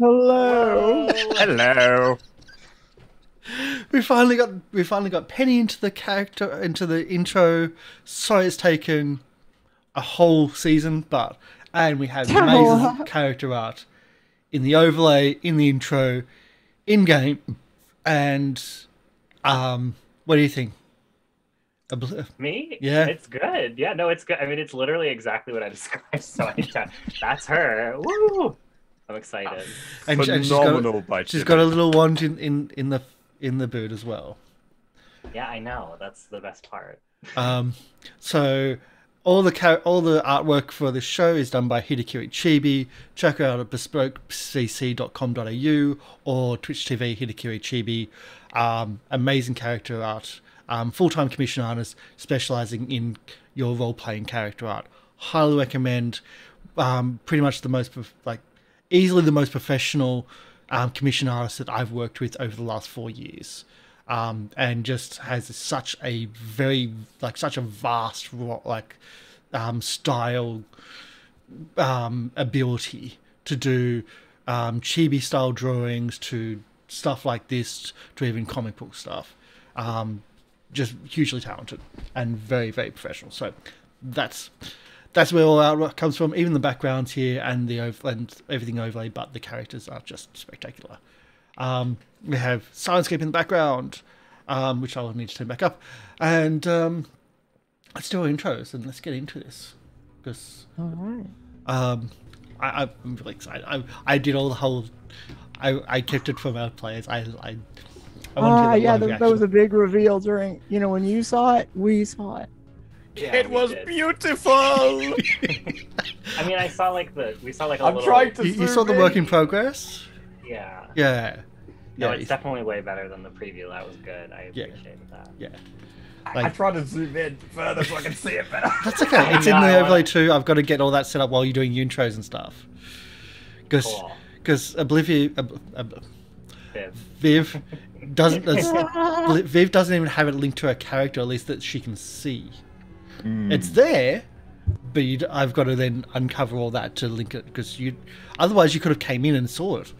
Hello. Hello. We finally got Penny into the intro. Sorry it's taken a whole season, and we had amazing character art in the overlay, in the intro, in game, and what do you think? Me? Yeah. It's good. Yeah, no, it's good. I mean, it's literally exactly what I described. So that's her. Woo! I'm excited. And Phenomenal she's got a little wand in the boot as well. Yeah, I know. That's the best part. So all the artwork for this show is done by Hidekiri Chibi. Check her out at bespokecc.com.au or Twitch TV Hidekiri Chibi. Amazing character art. Full-time commission artist specializing in your role-playing character art. Highly recommend. Pretty much easily the most professional commission artist that I've worked with over the last 4 years. And just has such a vast style ability to do chibi style drawings, to stuff like this, to even comic book stuff. Just hugely talented and very, very professional. So that's where all our work comes from. Even the backgrounds here and everything overlay, but the characters are just spectacular. We have Syrinscape in the background, which I'll need to turn back up. And let's do our intros and let's get into this. Because I'm really excited. I did all the whole. I kept it from our players. I yeah, that was a big reveal during. When you saw it, we saw it. Yeah, It was beautiful. I mean, we saw like a little. Trying to. You saw the work in progress. Yeah. Yeah. No, it's definitely way better than the preview. That was good. I appreciated that. Yeah. I tried to zoom in further so I can see it better. That's okay. It's in the overlay too. I've got to get all that set up while you're doing your intros and stuff. Because Viv doesn't even have it linked to her character, at least that she can see. It's there, but I've got to then uncover all that to link it, because otherwise you could have came in and saw it,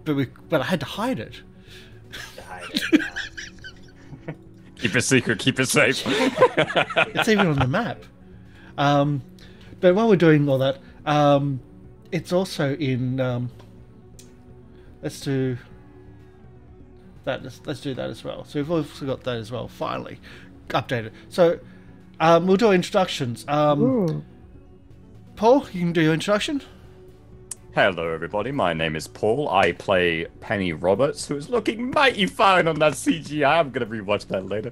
but I had to hide it. Keep it secret, keep it safe. It's even on the map. But while we're doing all that, it's also in. Let's do that. Let's do that as well. So we've also got that as well. Finally, updated. So we'll do introductions. Paul, you can do your introduction. Hello, everybody. My name is Paul. I play Penny Roberts, who is looking mighty fine on that CGI. I'm going to rewatch that later.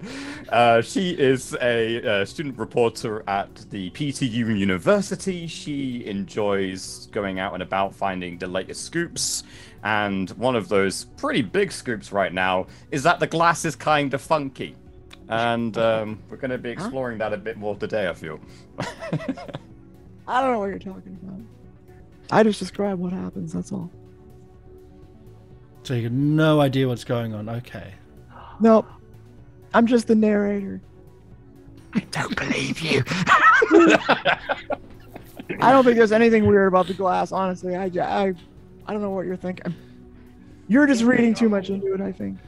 She is a student reporter at the PTU University. She enjoys going out and about finding the latest scoops. And one of those pretty big scoops right now is that the glass is kind of funky. And we're going to be exploring that a bit more today, I feel. I don't know what you're talking about. I just describe what happens, that's all. So you have no idea what's going on. Okay. Nope. I'm just the narrator. I don't believe you. I don't think there's anything weird about the glass, honestly. I don't know what you're thinking. You're just reading too much into it, I think.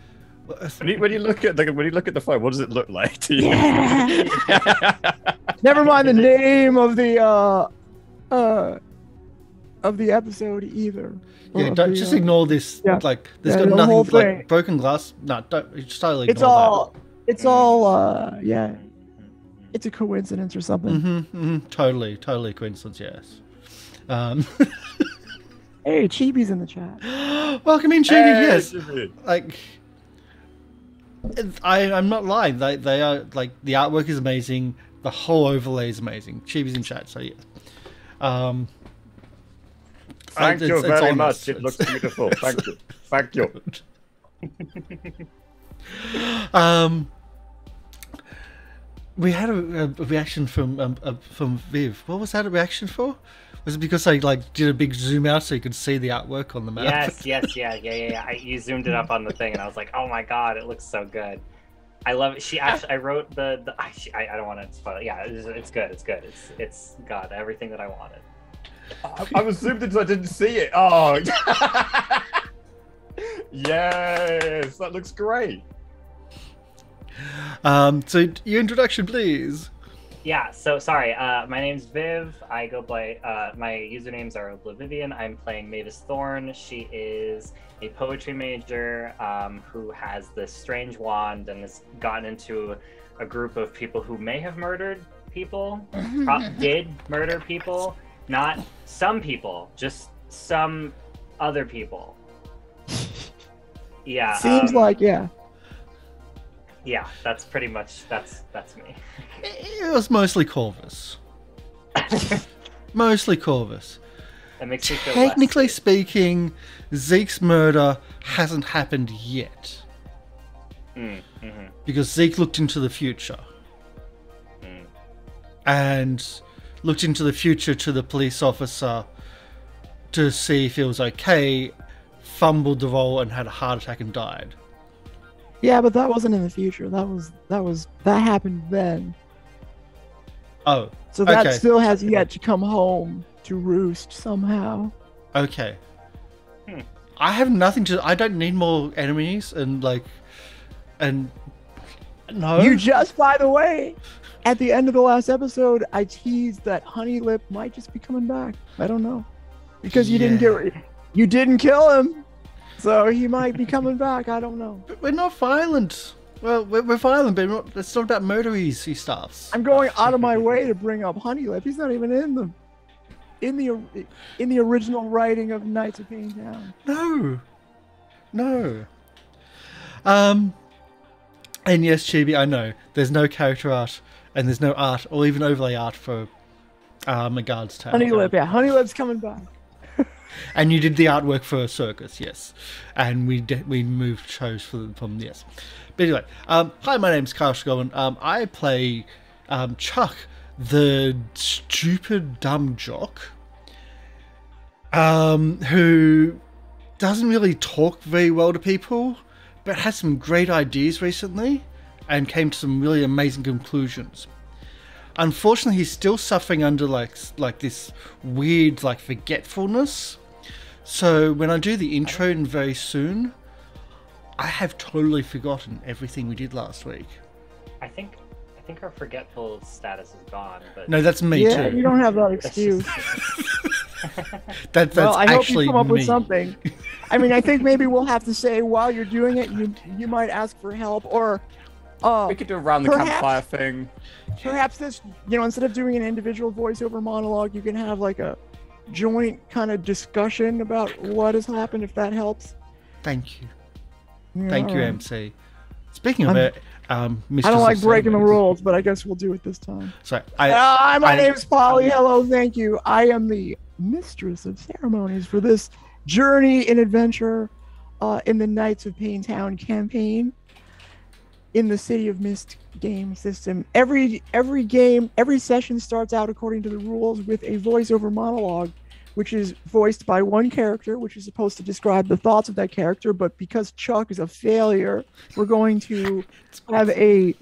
When you look at the phone, what does it look like to you? Yeah. Never mind the name of the episode either. Yeah, don't just ignore this. Yeah. Like, there's got nothing like broken glass. No, don't. Just totally ignore that. It's all. Yeah. It's a coincidence or something. Totally coincidence. Yes. Hey, Chibi's in the chat. Welcome in, Chibi. Hey, yes. Chibi. Like, I'm not lying. They are like, the artwork is amazing. The whole overlay is amazing. Chibi's in chat, so yeah. Thank you very much. It looks beautiful. Thank you. Thank you. We had a reaction from Viv. What was that a reaction for? Was it because I did a big zoom out so you could see the artwork on the map? Yes, yeah. You zoomed it up on the thing, and I was like, oh my god, it looks so good. I love it. She actually, I wrote I don't want to spoil it. Yeah, it's good. It's God, everything that I wanted. I was zoomed into, I didn't see it. Oh. Yes, that looks great. So your introduction, please. Yeah, so sorry. My name's Viv. I go by my usernames are Oblivivian. I'm playing Mavis Thorn. She is a poetry major who has this strange wand and has gotten into a group of people who may have murdered people, did murder people, not some people, just some other people. Yeah. Seems like, yeah. Yeah, that's pretty much that's me. It was mostly Corvus. Mostly Corvus. That makes me feel Technically less speaking, Zeke's murder hasn't happened yet. Because Zeke looked into the future. And looked into the future to the police officer to see if he was okay, fumbled the roll and had a heart attack and died. Yeah, but that wasn't in the future. That happened then. Oh. So that okay. still has yet to come home to roost somehow. Okay. I have nothing to... I don't need more enemies and no. You just, by the way, at the end of the last episode, I teased that Honeylip might just be coming back. I don't know. Because you didn't kill him. So he might be coming back. I don't know. But we're not violent. Well, we're violent, but it's not about murdery stuffs. I'm going out of my way to bring up Honeylip. He's not even in the original writing of Knights of Payne Town. No. And yes, Chibi, I know there's no character art and there's no art or even overlay art for a guard's tale. Honeylip, yeah, Honeylip's coming back. And you did the artwork for Circus, yes. And we moved shows from yes. But anyway, hi, my name's Karsh Goblin. I play Chuck, the stupid dumb jock, who doesn't really talk very well to people, but has some great ideas recently and came to some really amazing conclusions. Unfortunately, he's still suffering under like this weird forgetfulness. So when I do the intro very soon, I have totally forgotten everything we did last week. I think our forgetful status is gone. But no, that's me too. You don't have that excuse. that's well, I actually hope you come up me. with something. I mean, I think maybe we'll have to say while you're doing it, you might ask for help, or we could do a round the campfire thing. Perhaps this, instead of doing an individual voiceover monologue, you can have like a joint kind of discussion about what has happened, if that helps. Thank you. Yeah. Thank you, MC. Speaking of it, I don't like breaking the rules, but I guess we'll do it this time. Sorry. My name's Polly. Hello, thank you. I am the mistress of ceremonies for this journey and adventure in the Knights of Payne Town campaign in the City of Mist game system. Every session starts out according to the rules with a voiceover monologue, which is voiced by one character, which is supposed to describe the thoughts of that character. But because Chuck is a failure, we're going to have a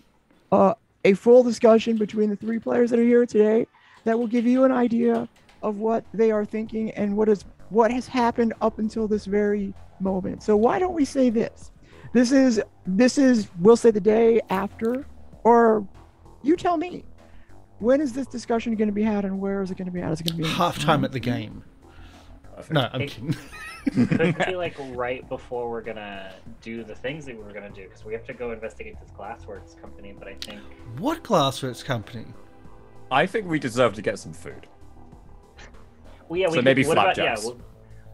full discussion between the three players that are here today that will give you an idea of what they are thinking and what has happened up until this very moment. So why don't we say this? This is we'll say the day after, or you tell me. When is this discussion going to be had, and where is it going to be had? Is it going to be halftime at the game? No, I'm kidding. Could it be like right before we're gonna do the things that we're gonna do? Because we have to go investigate this Glassworks company. But I think what Glassworks company? I think we deserve to get some food. Well, yeah, so maybe flapjacks.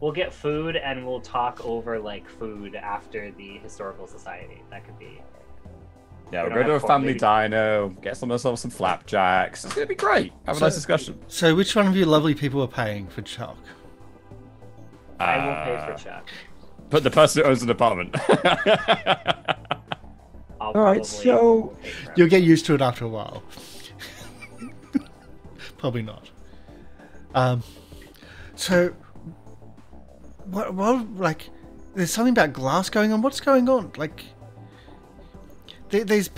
We'll get food, and we'll talk over food after the historical society. That could be. Yeah, we'll go to a family diner, get ourselves some flapjacks. It's gonna be great. Have a nice discussion. So, which one of you lovely people are paying for Chuck? I will pay for Chuck. But the person who owns an apartment. All right, so you'll get used to it after a while. Probably not. So, what? There's something about glass going on. What's going on? There's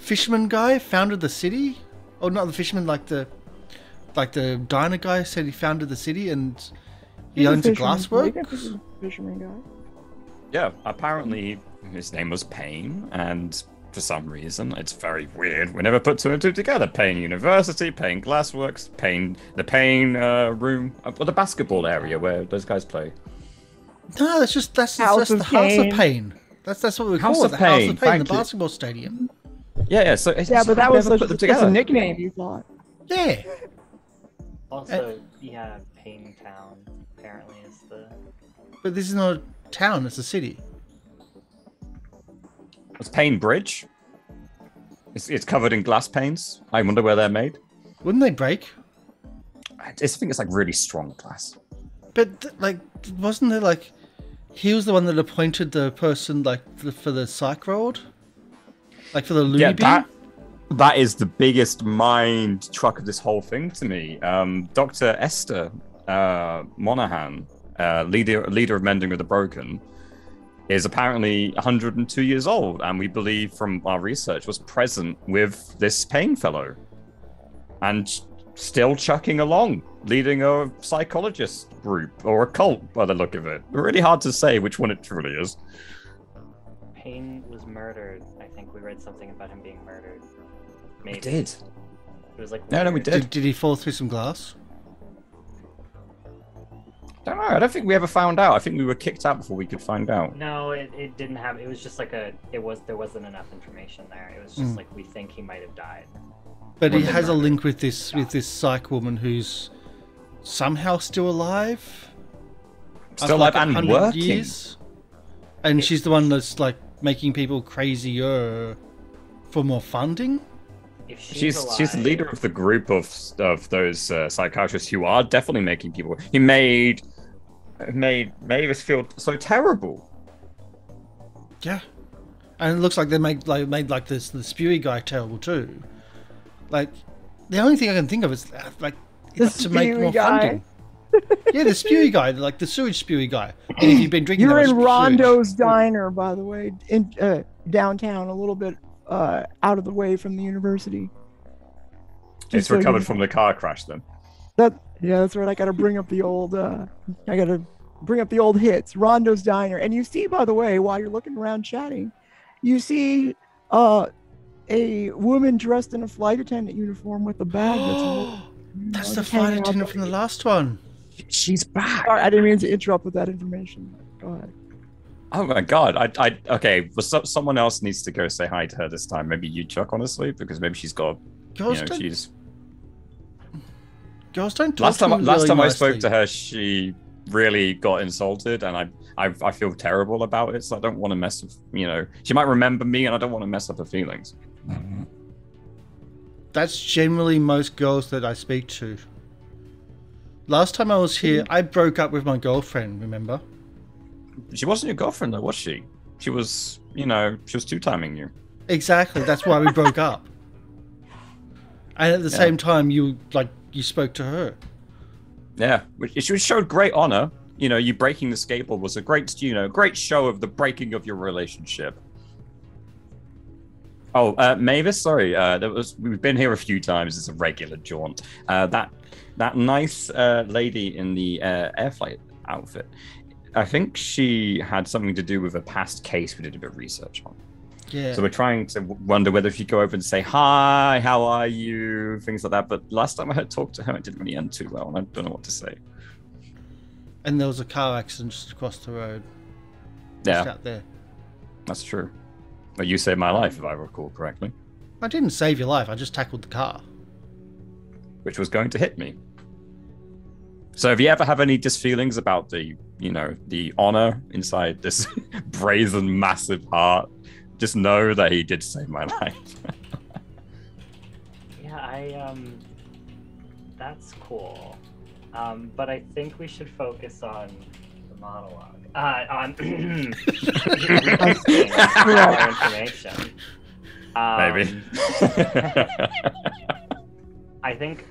fisherman guy founded the city? Or not the fisherman, like the diner guy said he founded the city and he owns a glassworks? Fisherman guy. Yeah, apparently his name was Payne, and for some reason, it's very weird. We never put two and two together. Payne University, Payne Glassworks, the Payne room, or the basketball area where those guys play. No, that's the House of Payne. That's what we call it. The House of Payne, the basketball stadium. Yeah. So but that was that's a nickname you thought. Yeah. Also, Payne Town apparently is the. But this is not a town; it's a city. It's Payne Bridge. It's covered in glass panes. I wonder where they're made. Wouldn't they break? I just think it's like really strong glass. But wasn't there like he was the one that appointed the person for the psych road, like for the loony beam? That is the biggest mind truck of this whole thing to me. Dr. Esther Monahan, leader of Mending of the Broken, is apparently 102 years old, and we believe from our research was present with this Payne fellow, and still chucking along, leading a psychologist group or a cult by the look of it. Really hard to say which one it truly is. Payne was murdered. I think we read something about him being murdered. Maybe. We did. It was like no, we did. Did he fall through some glass? Don't know. I don't think we ever found out. I think we were kicked out before we could find out. No, it didn't have. It was just like there wasn't enough information there. It was just like we think he might have died. But he has a link with this psych woman who's somehow still alive. Still alive and working. Years. And she's the one that's like making people crazier for more funding. If she's the leader of the group of those psychiatrists who are definitely making people. He made Mavis feel so terrible. Yeah, and it looks like they made the spewy guy terrible too. Like the only thing I can think of is to make more funding. Yeah, the spewy guy, like the sewage spewy guy. And if you've been drinking, you're in Rondo's Diner, by the way, in downtown, a little bit out of the way from the university. It's recovered from the car crash, then. That's right. I got to bring up the old. Hits. Rondo's Diner, and you see, by the way, while you're looking around chatting, you see a woman dressed in a flight attendant uniform with a bag. That's the flight attendant from the last one. She's back. Sorry, I didn't mean to interrupt with that information. Go ahead. Oh my god! Okay. Well, someone else needs to go say hi to her this time. Maybe you, Chuck, honestly, because maybe she's got. Girls don't talk last time really I spoke to her, she really got insulted, and I feel terrible about it. So I don't want to mess with. She might remember me, and I don't want to mess up her feelings. That's generally most girls that I speak to. Last time I was here, I broke up with my girlfriend. Remember? She wasn't your girlfriend, though, was she? She was, she was two-timing you. Exactly. That's why we broke up. And at the same time, you spoke to her. Yeah, she showed great honor. You breaking the skateboard was a great, great show of the breaking of your relationship. Oh, Mavis, sorry. We've been here a few times. It's a regular jaunt. That nice lady in the air flight outfit. I think she had something to do with a past case we did a bit of research on. Yeah. So we're trying to wonder whether she go over and say, hi, how are you? Things like that. But last time I had talked to her, it didn't really end too well, and I don't know what to say. And there was a car accident just across the road. Yeah. Just out there. That's true. But you saved my life, if I recall correctly. I didn't save your life. I just tackled the car. Which was going to hit me. So if you ever have any disfeelings about the honor inside this brazen, massive heart, just know that he did save my life. Yeah, that's cool. But I think we should focus on the monologue. On more information. Maybe. I think,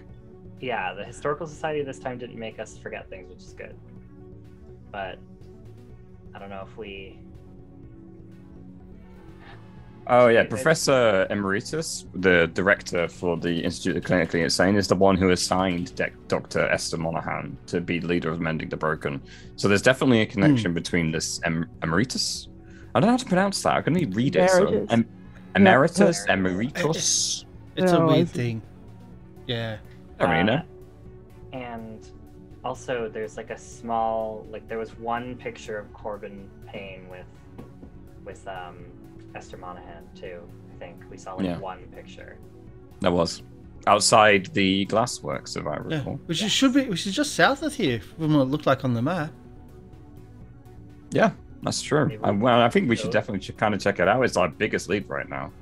the Historical Society this time didn't make us forget things, which is good. But I don't know if we... Oh yeah, Professor Emeritus, the director for the Institute of Clinically Insane, is the one who assigned Dr. Esther Monaghan to be leader of Mending the Broken. So there's definitely a connection between this Emeritus. I don't know how to pronounce that. I can only read it. So Emeritus, Emeritus. It's a weird thing. Yeah. I don't really know. And also, there's like a small, like there was one picture of Corbin Payne with Esther Monaghan too. I think we saw like one picture. That was outside the glassworks, if I recall. Which is just south of here, from what it looked like on the map. Yeah, that's true. Well, I think we should definitely kind of check it out. It's our biggest lead right now.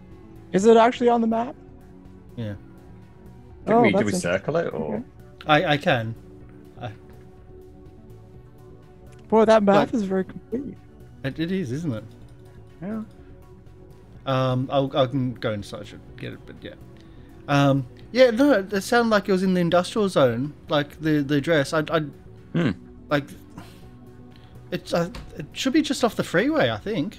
Is it actually on the map? Yeah. Do we circle it or? Okay. I can. Boy, that map is very complete. It is, isn't it? Yeah. I can go and search it, get it, but yeah. Yeah, no, it sounded like it was in the industrial zone, like the address. Like it should be just off the freeway, I think.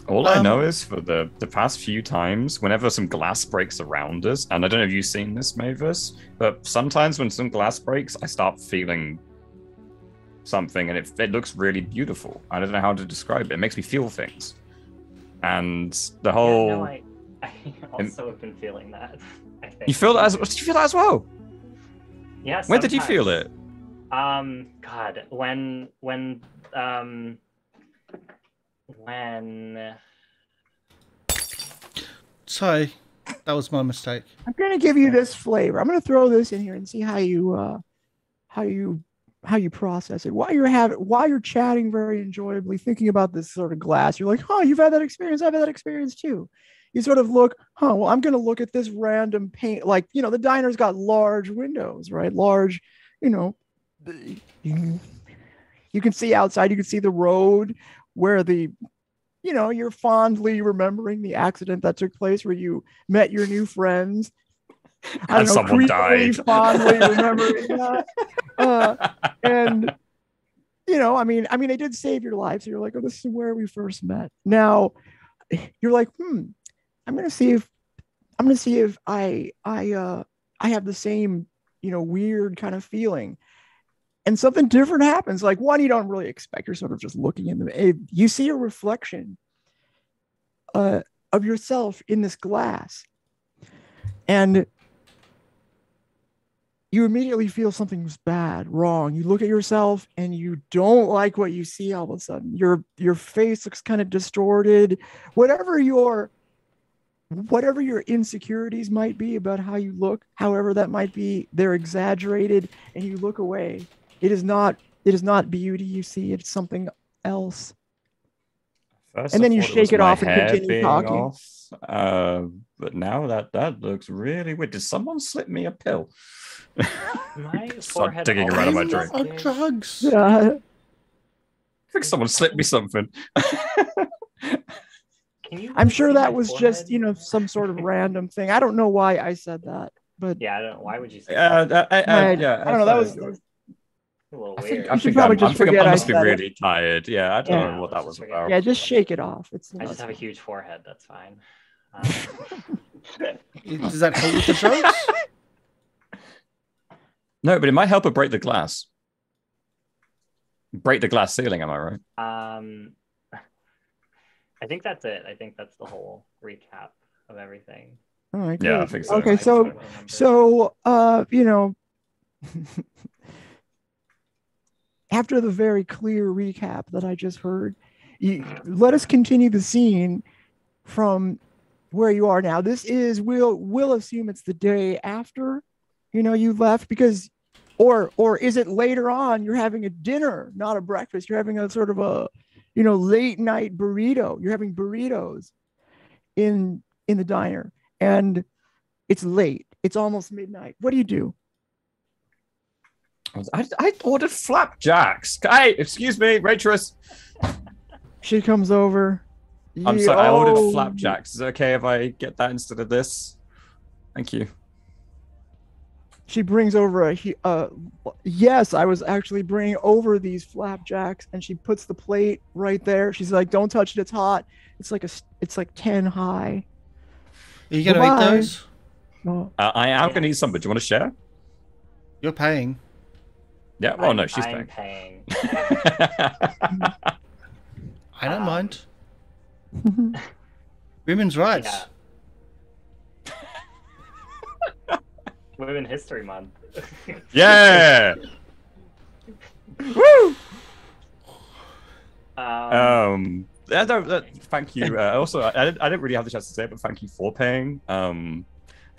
All I know is for the past few times, whenever some glass breaks around us, and I don't know if you've seen this, Mavis, but sometimes when some glass breaks, I start feeling something, and it looks really beautiful. I don't know how to describe it. It makes me feel things. And the whole... Yeah, no, I also have been feeling that, I think. You feel that did you feel that as well? Yeah, When did you feel it? God, when Sorry, that was my mistake. I'm gonna give you this flavor. I'm gonna throw this in here and see how you process it. While you're chatting very enjoyably, thinking about this sort of glass, you're like, "Oh, you've had that experience. I've had that experience too." You sort of look, well, I'm gonna look at this random paint. Like, the diner's got large windows, right? Large, you can see outside. You can see the road where you're fondly remembering the accident that took place where you met your new friends. I don't know, someone died. Fondly remembering that. And they did save your life. So you're like, oh, this is where we first met. Now you're like, I'm gonna see if I have the same, weird kind of feeling. And something different happens. Like, one, you don't really expect. You're sort of just looking in you see a reflection of yourself in this glass. And you immediately feel something's bad, wrong. You look at yourself and you don't like what you see all of a sudden. Your face looks kind of distorted. Whatever your insecurities might be about how you look, however that might be, they're exaggerated, and you look away. It is not beauty you see, it's something else. First, and then you shake it off and continue talking. But now that looks really weird. Did someone slip me a pill? My forehead digging around in my drink. Drugs. Yeah. I think someone slipped me something. I'm sure that was just, some sort of random thing. I don't know why I said that, but yeah, I don't know. Why would you say that? I don't know. That was a little weird. I think I must be really tired. Yeah, I don't know what that was about. Yeah, just shake it off. I just have a huge forehead. That's fine. Does that help with the drugs? No, but it might help her break the glass. Break the glass ceiling, am I right? I think that's it. I think that's the whole recap of everything. All right. Yeah, good. I think so. Okay, so after the very clear recap that I just heard, let us continue the scene from where you are now. This is we'll assume it's the day after you left, because or is it later on? You're having a dinner, not a breakfast. You're having a sort of a late night burrito. You're having burritos in the diner, and it's late. It's almost midnight. What do? I ordered flapjacks. Hey, excuse me, waitress. She comes over. I'm sorry, I ordered flapjacks. Is it okay if I get that instead of this? Thank you. She brings over yes, I was actually bringing over these flapjacks, and she puts the plate right there. She's like, "Don't touch it, it's hot." It's like 10 high. Are you gonna eat those? No. I am gonna eat some, but do you want to share? You're paying. Yeah. Well, no, she's I'm paying. I don't mind. Women's rights. Yeah. Women History Month. Yeah. Woo. Thank you. Also, I didn't really have the chance to say it, but thank you for paying.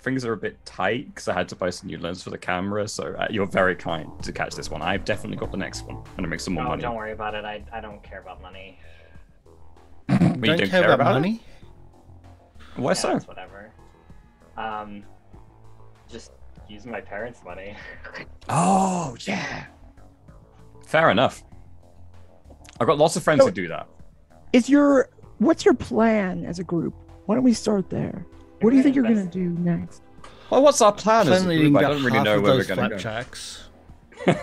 Things are a bit tight because I had to buy some new lens for the camera, so you're very kind to catch this one. I've definitely got the next one. I'm gonna make some more money. Don't worry about it. I don't care about money. You don't care about money? Why so? It's whatever. Just use my parents' money. Oh yeah. Fair enough. I've got lots of friends who do that. What's your plan as a group? Why don't we start there? What do you think you're gonna do next? Well, what's our plan as a group? I don't really know where we're gonna flapjacks. go.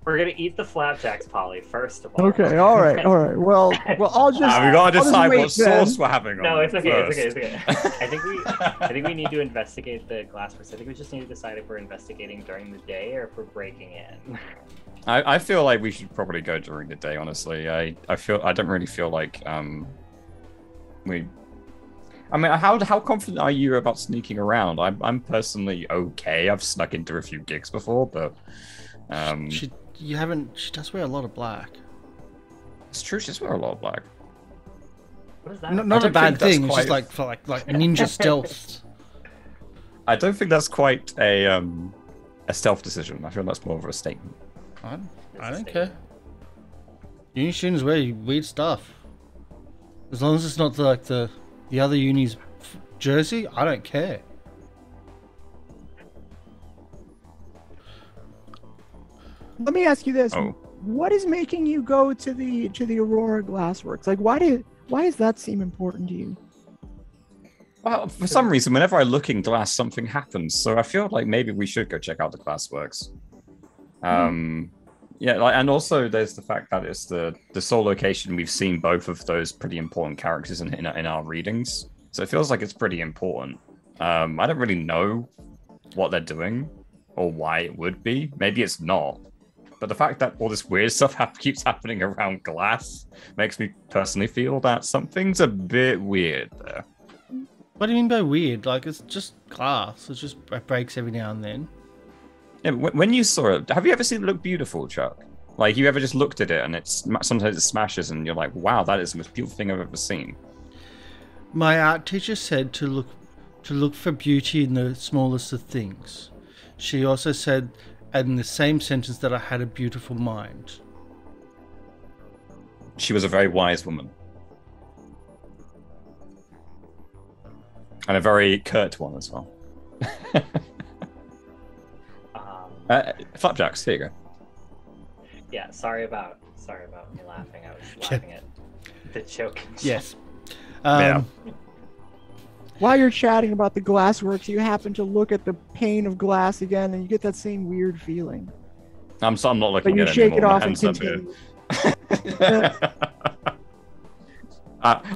We're gonna eat the flapjacks, Polly, first of all. Okay, all right. Well, I'll just. We gotta decide what then. sauce we're having on. No, it's okay. first. It's okay. I think we need to investigate the glassworks. I think we just need to decide if we're investigating during the day or if we're breaking in. I feel like we should probably go during the day. Honestly, I don't really feel like we. I mean, how confident are you about sneaking around? I'm personally okay. I've snuck into a few gigs before, but She does wear a lot of black. It's true. She does wear a lot of black. What is that? Not a bad thing. It's just quite- like ninja stealth. I don't think that's quite a stealth decision. I feel that's more of a statement. I don't care. Uni students wear weird stuff. As long as it's not like the other uni's jersey, I don't care. Let me ask you this: Oh. What is making you go to the Aurora Glassworks? Like, why does that seem important to you? Well, for some reason, whenever I look in glass, something happens. So I feel like maybe we should go check out the glassworks. Yeah, and also there's the fact that it's the sole location we've seen both of those pretty important characters in our readings. So it feels like it's pretty important. I don't really know what they're doing or why it would be. Maybe it's not. But the fact that all this weird stuff keeps happening around glass makes me personally feel that something's a bit weird there. What do you mean by weird? Like, it's just glass. It breaks every now and then. Yeah, when you saw it, have you ever seen it look beautiful, Chuck? Like, you ever just looked at it and sometimes it smashes and you're like, wow, that is the most beautiful thing I've ever seen. My art teacher said to look for beauty in the smallest of things. She also said in the same sentence that I had a beautiful mind. She was a very wise woman. And a very curt one as well. Flapjacks, here you go. Yeah, sorry about me laughing. I was laughing at the joke. Yes. Yeah. While you're chatting about the glassworks, you happen to look at the pane of glass again, and you get that same weird feeling. I'm not looking But you at it shake it anymore. off My and hands continue.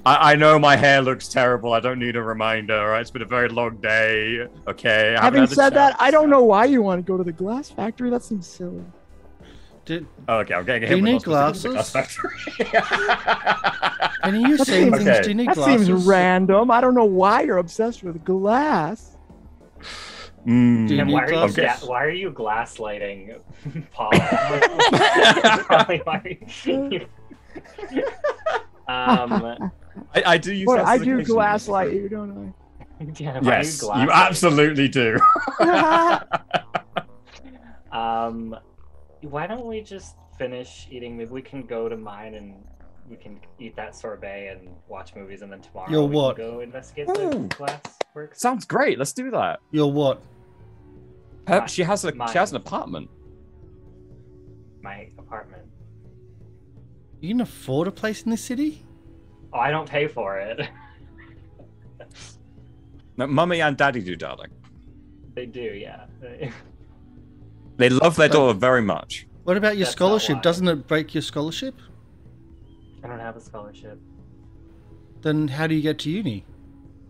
I know my hair looks terrible. I don't need a reminder. All right, it's been a very long day. Okay. Having said that, I don't know why you want to go to the glass factory. That seems silly. Okay, I'm getting Do you need glasses. glasses? Can you say things? Okay. Do you need That glasses? seems random. I don't know why you're obsessed with glass. Do you And need why glasses? why are you gaslighting Paul? Why are you... I do use Boy, that I as do occasionally. gaslight you, don't yeah, why are Yes, you gaslighting? absolutely do. I? Why don't we just finish eating? Maybe we can go to mine and we can eat that sorbet and watch movies, and then tomorrow Yo, we what? can go investigate the Ooh. glass works. Sounds great. Let's do that. You're what? She has an Mine. apartment. My apartment. You can afford a place in this city? Oh, I don't pay for it. No, Mummy and Daddy do, darling. They do, yeah. They love their daughter very much. What about your That's not scholarship? why. Doesn't it break your scholarship? I don't have a scholarship. Then how do you get to uni?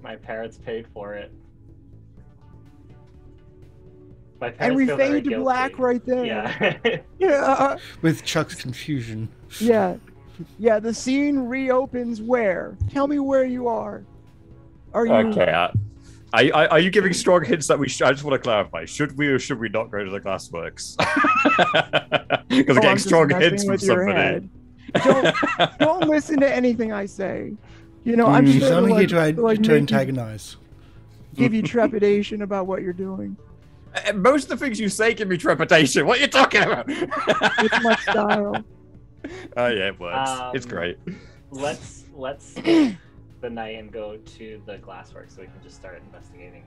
My parents paid for it. My And parents we feel very fade to guilty. black right there. Yeah. Yeah. With Chuck's confusion. Yeah. Yeah, the scene reopens where? Tell me where you are. Are you Okay. Are you giving strong hints that we should? I just want to clarify. Should we or should we not go to the glassworks? Because Oh, I'm getting I'm just strong messing hints from with your somebody. head. Don't listen to anything I say. You know, I'm He's just only here to to make you- antagonize. give you trepidation about what you're doing. Most of the things you say give me trepidation. What are you talking about? It's my style. Oh yeah, it works. It's great. Let's skip the night and go to the glasswork so we can just start investigating.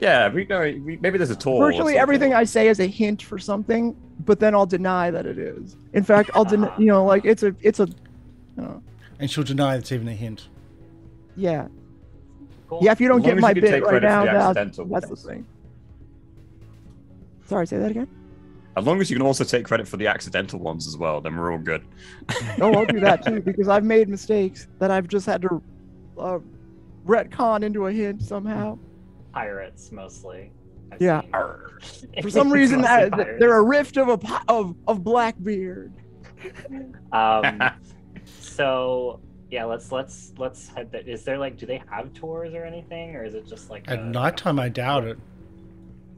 Yeah, maybe there's a tour. or Virtually something. everything I say is a hint for something, but then I'll deny that it is. In fact, I'll deny. You know, like it's a. And she'll deny it's even a hint. Yeah. Cool. Yeah. If you don't As long get as my you can bit take right credit for now, the accidental that's the ones. thing. Sorry, say that again. As long as you can also take credit for the accidental ones as well, then we're all good. Oh, I'll do that too because I've made mistakes that I've just had to retcon into a hint somehow. Pirates mostly. I've Yeah. seen. For some reason, Mostly pirates. they're a rift of Blackbeard. So yeah, let's head there. Is there like, do they have tours or anything, or is it just like At nighttime, I doubt it.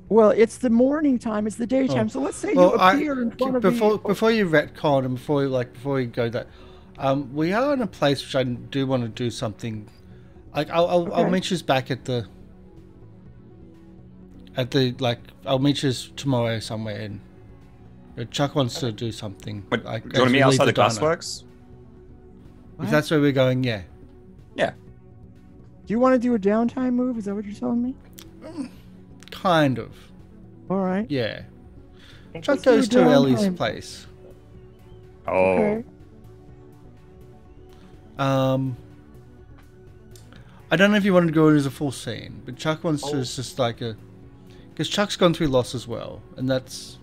Well, it's the morning time. It's the daytime. Oh. So let's say Well, you appear in front of me. before you retcon and before you go that, we are in a place which I do want to do something. Like I'll Okay. meet you back at the like I'll meet you tomorrow somewhere, and Chuck wants to do something. But Like, do you want to meet outside the diner. glassworks? If that's where we're going, yeah. Yeah. Do you want to do a downtime move? Is that what you're telling me? Kind of. All right. Yeah. I think Chuck we goes to downtime. Ellie's place. Oh. Okay. I don't know if you wanted to go in as a full scene, but Chuck wants to just like because Chuck's gone through loss as well, and that's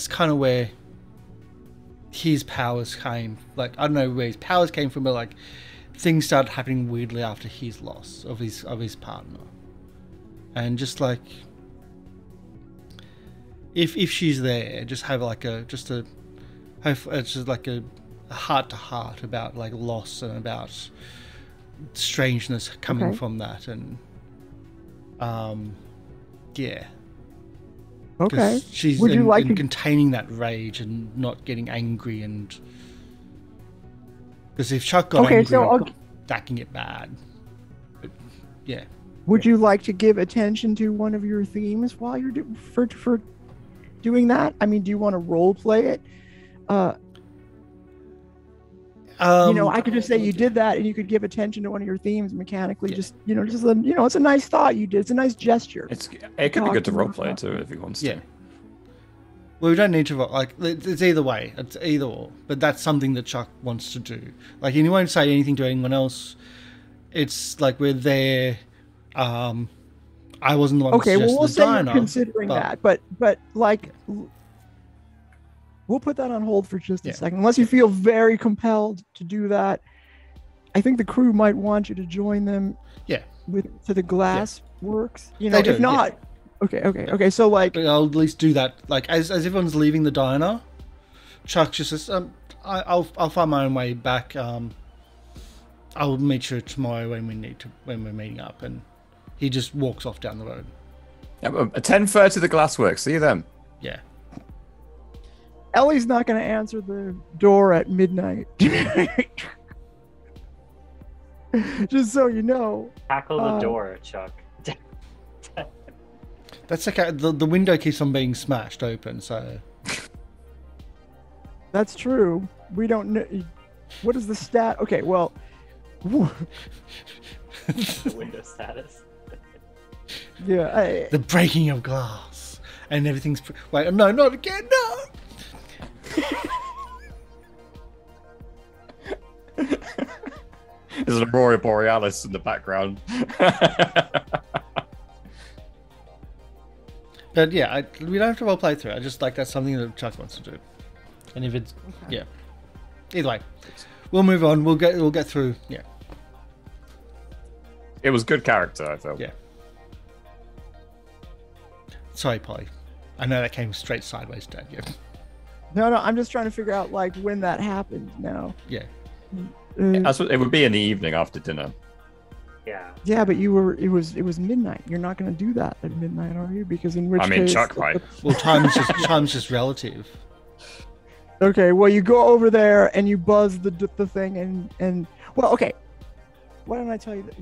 kind of where his powers came. Like I don't know where his powers came from, but like things started happening weirdly after his loss of his partner, and just like if she's there, just have like just like a heart to heart about like loss and about strangeness coming Okay. from that, and yeah. Okay. 'Cause she's Would you like in to- containing that rage and not getting angry, and because if Chuck got Okay, angry, so that can get bad. But, yeah. would you like to give attention to one of your themes while you're for doing that? I mean, do you want to role play it? You know, I could just say you did that, and you could give attention to one of your themes mechanically. Yeah. Just it's a nice thought you did. It's a nice gesture. It could be good to Talk to roleplay me. it too if he wants Yeah. to. Well, we don't need to like. It's either way. It's either or. But that's something that Chuck wants to do. Like, he won't say anything to anyone else. It's like we're there. I wasn't the one. Okay, that well, we'll suggested say the you're diner, considering that, but like, we'll put that on hold for just a Yeah. second. Unless you feel very compelled to do that, I think the crew might want you to join them. Yeah. To the glass works. You know, They do, if not, okay. So like, But I'll at least do that. Like as everyone's leaving the diner, Chuck just says, "I'll find my own way back. I'll meet you tomorrow when we're meeting up." And he just walks off down the road. Yeah, 10:30 the glassworks. See you then. Yeah. Ellie's not going to answer the door at midnight. Just so you know. tackle the door, Chuck. That's okay. The window keeps on being smashed open, so That's true. We don't know. What is the stat? Okay, well. The window status. Yeah. the breaking of glass and everything's. Wait, no, not again, no. There's an Aurora Borealis in the background. But yeah, we don't have to role play through. I just like that's something that Chuck wants to do. And if it's yeah, either way, we'll move on. We'll get through. Yeah, It was good character, I felt. yeah. Sorry, Polly. I know that came straight sideways, Dad. Yeah, No, I'm just trying to figure out like when that happened now. yeah. That's what it would be in the evening after dinner. Yeah. Yeah, but it was midnight. You're not going to do that at midnight, are you? Because in which I mean, case, Chuck might. Well, time's just relative. Okay, well, you go over there and you buzz the thing and well, okay. Why don't I tell you that?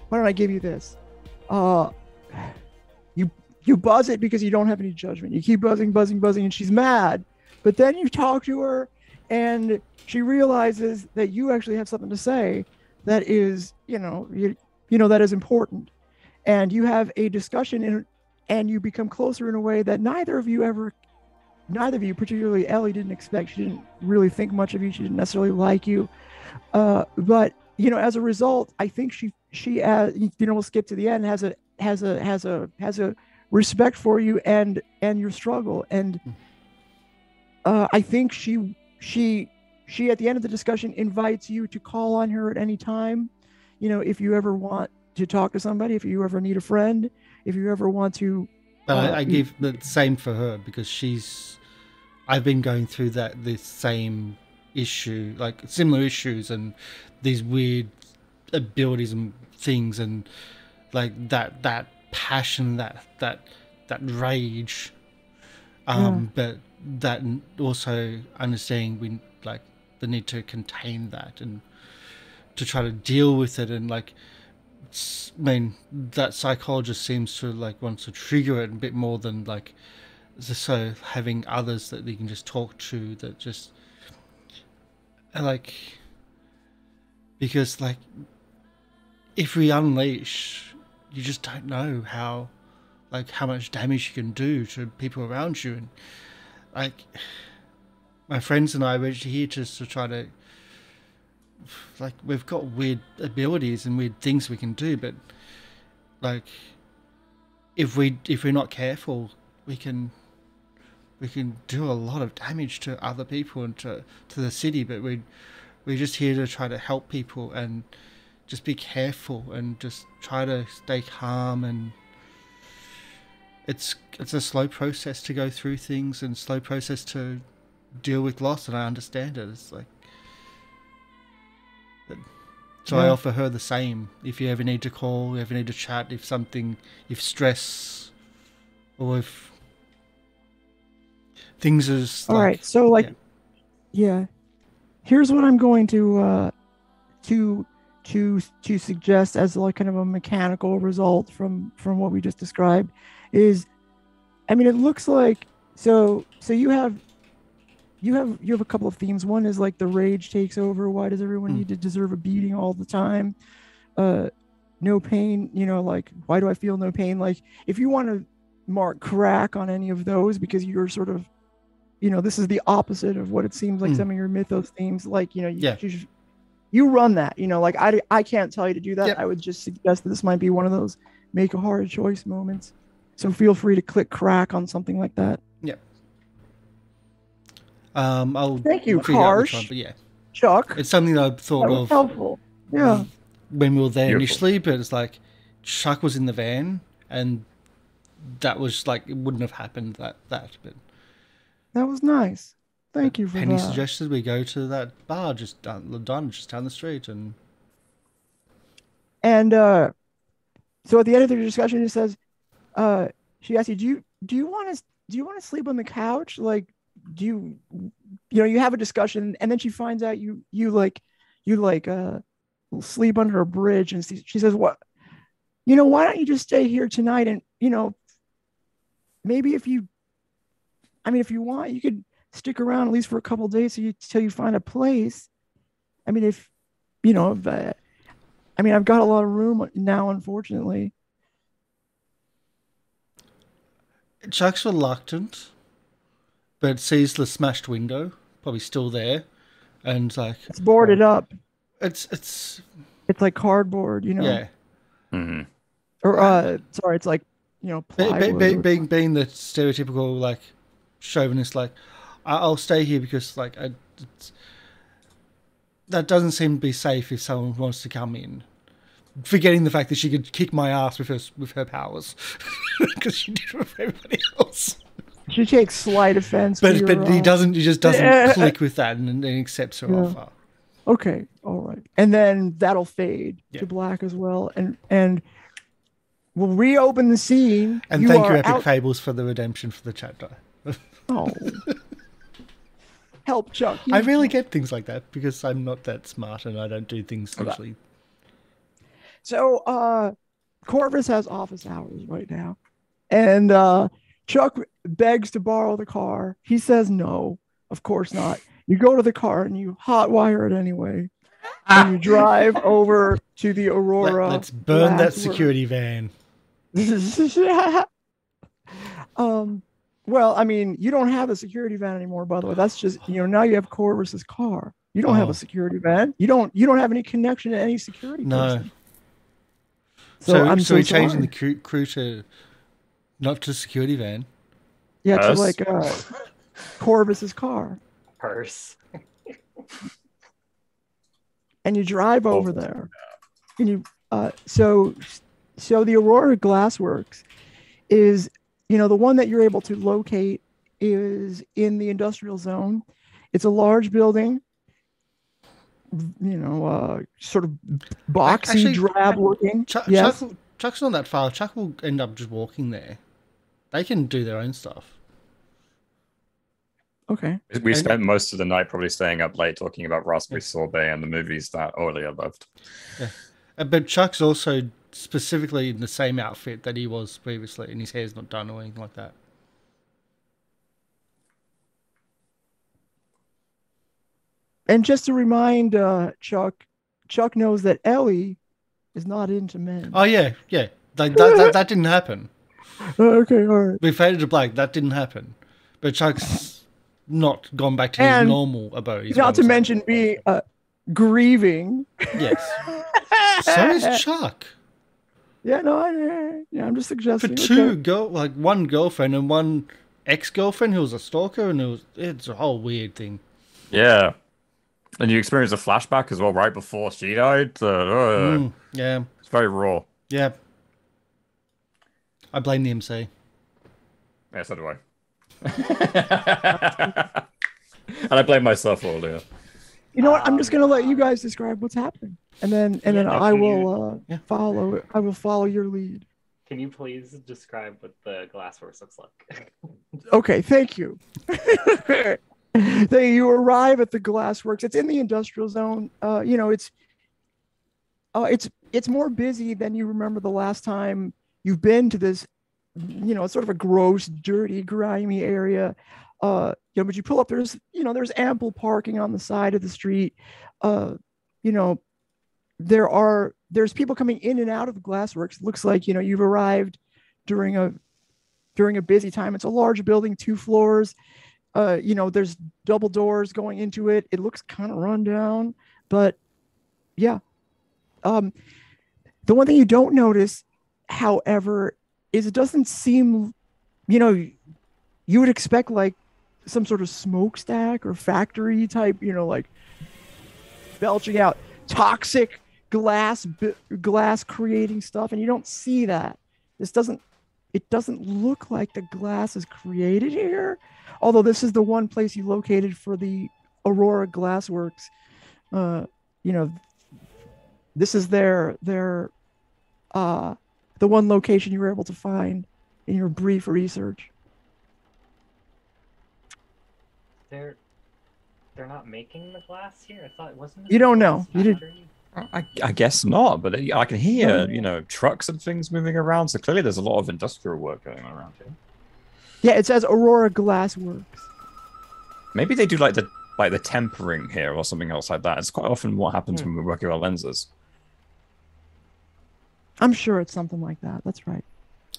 Why don't I give you this? You buzz it because you don't have any judgment. You keep buzzing, and she's mad. But then you talk to her, and she realizes that you actually have something to say that is, that is important, and you have a discussion, and you become closer in a way that neither of you, particularly Ellie, didn't expect. She didn't really think much of you. She didn't necessarily like you, but as a result, I think she we'll skip to the end, has a respect for you and your struggle, and I think she at the end of the discussion invites you to call on her at any time, if you ever want to talk to somebody, if you ever need a friend, if you ever want to. But I give the same for her because I've been going through this same issue, like similar issues, and these weird abilities and things, and like that passion, that rage, but that also understanding we like the need to contain that and to try to deal with it, and like I mean that psychologist seems to like want to trigger it a bit more than like so having others that you can just talk to that just like, because like if we unleash, you just don't know how much damage you can do to people around you. And like my friends and I were here just to try to, like, we've got weird abilities and weird things we can do, but like if we're not careful, we can do a lot of damage to other people and to the city. But we're just here to try to help people and just be careful and just try to stay calm. And it's a slow process to go through things and slow process to deal with loss, and I understand it. It's like, so I offer her the same. If you ever need to call, you ever need to chat, if stress, or if things is all like, right. So like, yeah. Here's what I'm going to suggest as like kind of a mechanical result from what we just described is, I mean, it looks like so you have a couple of themes. One is like the rage takes over. Why does everyone need to deserve a beating all the time? No pain, like, why do I feel no pain? Like, if you want to mark crack on any of those because you're sort of, this is the opposite of what it seems like some of your mythos themes, like, you run that, like, I can't tell you to do that. Yep. I would just suggest that this might be one of those make a hard choice moments. So feel free to click crack on something like that. Yep. I'll thank you, Karsh. But yeah, Chuck. It's something that I thought of helpful. Yeah. When we were there initially, but it's like Chuck was in the van, and that was like it wouldn't have happened but that was nice. Thank you for Penny that. suggested we go to that bar just down the street, and so at the end of the discussion, it says, she asks you, do you want to sleep on the couch? Like, do you have a discussion, and then she finds out you sleep under a bridge, and she says, what, why don't you just stay here tonight? And maybe if you want, you could stick around at least for a couple of days till you find a place. I mean, I've got a lot of room now, unfortunately. Chuck's reluctant, but sees the smashed window, probably still there, and like it's boarded up. It's like cardboard, Yeah. Mm-hmm. Or sorry, it's like plywood. Being the stereotypical like chauvinist, like I'll stay here because like that doesn't seem to be safe if someone wants to come in. Forgetting the fact that she could kick my ass with her powers because she did it with everybody else. She takes slight offense. But he doesn't. He just doesn't click with that and accepts her offer. Okay, all right, and then that'll fade to black as well, and we'll reopen the scene. And thank you, Epic Fables, for the redemption for the chapter. Oh, help, Chuck! I really get things like that because I'm not that smart and I don't do things usually. So, Corvus has office hours right now, and Chuck begs to borrow the car. He says no, of course not. You go to the car and you hotwire it anyway, and you drive over to the Aurora. Let's burn that security van. Well, I mean, you don't have a security van anymore, by the way. That's just, now you have Corvus's car. You don't have a security van. You don't have any connection to any security person. So we're changing the crew to not to security van. Yeah, to like Corvus's car. Purse. And you drive over there. And you so the Aurora Glassworks is, the one that you're able to locate is in the industrial zone. It's a large building, sort of boxy, drab looking. Chuck's not that far. Chuck will end up just walking there. They can do their own stuff. Okay. We spent most of the night probably staying up late talking about Raspberry Sorbet and the movies that Aurelia loved. Yeah. But Chuck's also specifically in the same outfit that he was previously, and his hair's not done or anything like that. And just to remind Chuck knows that Ellie is not into men. Oh, yeah. That didn't happen. Okay, all right. We faded to black. That didn't happen. But Chuck's not gone back to his normal abode. Not to mention being grieving. Yes. So is Chuck. Yeah, no, I'm just suggesting. For one girlfriend and one ex-girlfriend who was a stalker, and it's a whole weird thing. Yeah. And you experienced a flashback as well right before she died. Yeah. It's very raw. Yeah. I blame the MC. Yeah, so do I. And I blame myself earlier. You know what? I'm just gonna let you guys describe what's happening, and then I will follow. I will follow your lead. Can you please describe what the Glassworks looks like? Okay, thank you. You arrive at the Glassworks. It's in the industrial zone. It's more busy than you remember the last time you've been to this. It's sort of a gross, dirty, grimy area. But you pull up, there's ample parking on the side of the street. There's people coming in and out of the Glassworks. It looks like, you've arrived during a busy time. It's a large building, 2 floors. There's double doors going into it. It looks kind of run down, but yeah. The one thing you don't notice, however, is it doesn't seem, you would expect like some sort of smokestack or factory type, like belching out toxic glass creating stuff, and you don't see that. It doesn't look like the glass is created here, although this is the one place you located for the Aurora Glassworks. This is the one location you were able to find in your brief research. They're not making the glass here? I thought it wasn't. You don't know. You did. I guess not, but I can hear, trucks and things moving around. So clearly there's a lot of industrial work going on around here. Yeah, it says Aurora Glassworks. Maybe they do like the tempering here or something else like that. It's quite often what happens when we're working with our lenses. I'm sure it's something like that. That's right.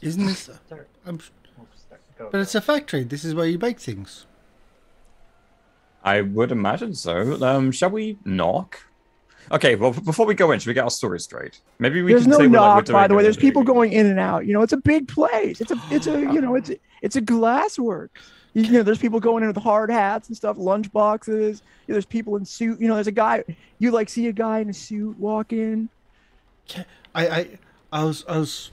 Isn't this? But it's a factory. This is where you make things. I would imagine so. Shall we knock? Okay, well, before we go in, should we get our story straight? Maybe we There's can no say knock, we're by the way. There's doing people going in and out. You know, it's a big place. It's a it's a glassworks. You know, there's people going in with hard hats and stuff, lunch boxes. You know, there's people in suit. You know, there's a guy. You like see a guy in a suit walk in. I was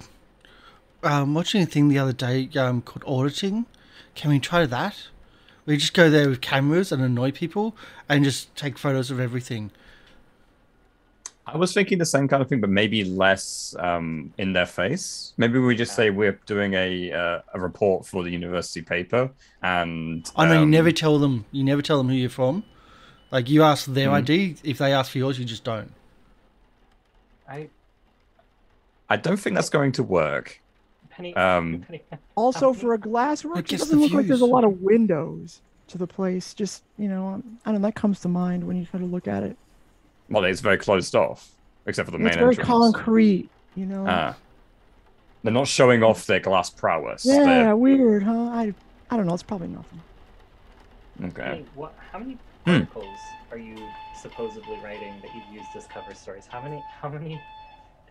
watching a thing the other day called auditing. Can we try that? We just go there with cameras and annoy people and just take photos of everything. I was thinking the same kind of thing, but maybe less in their face. Maybe we just say we're doing a report for the university paper, and I know you never tell them. You never tell them who you're from. Like you ask their ID. If they ask for yours, you just don't. I don't think that's going to work. Penny. Also, for a glassworks, it doesn't look like there's a lot of windows to the place. Just you know, I don't know. That comes to mind when you try to look at it. Well, it's very closed off, except for the main entrance. It's very concrete, you know. They're not showing off their glass prowess. Yeah, weird, huh? I don't know. It's probably nothing. Okay. Hey, how many articles are you supposedly writing that you've used as cover stories? How many?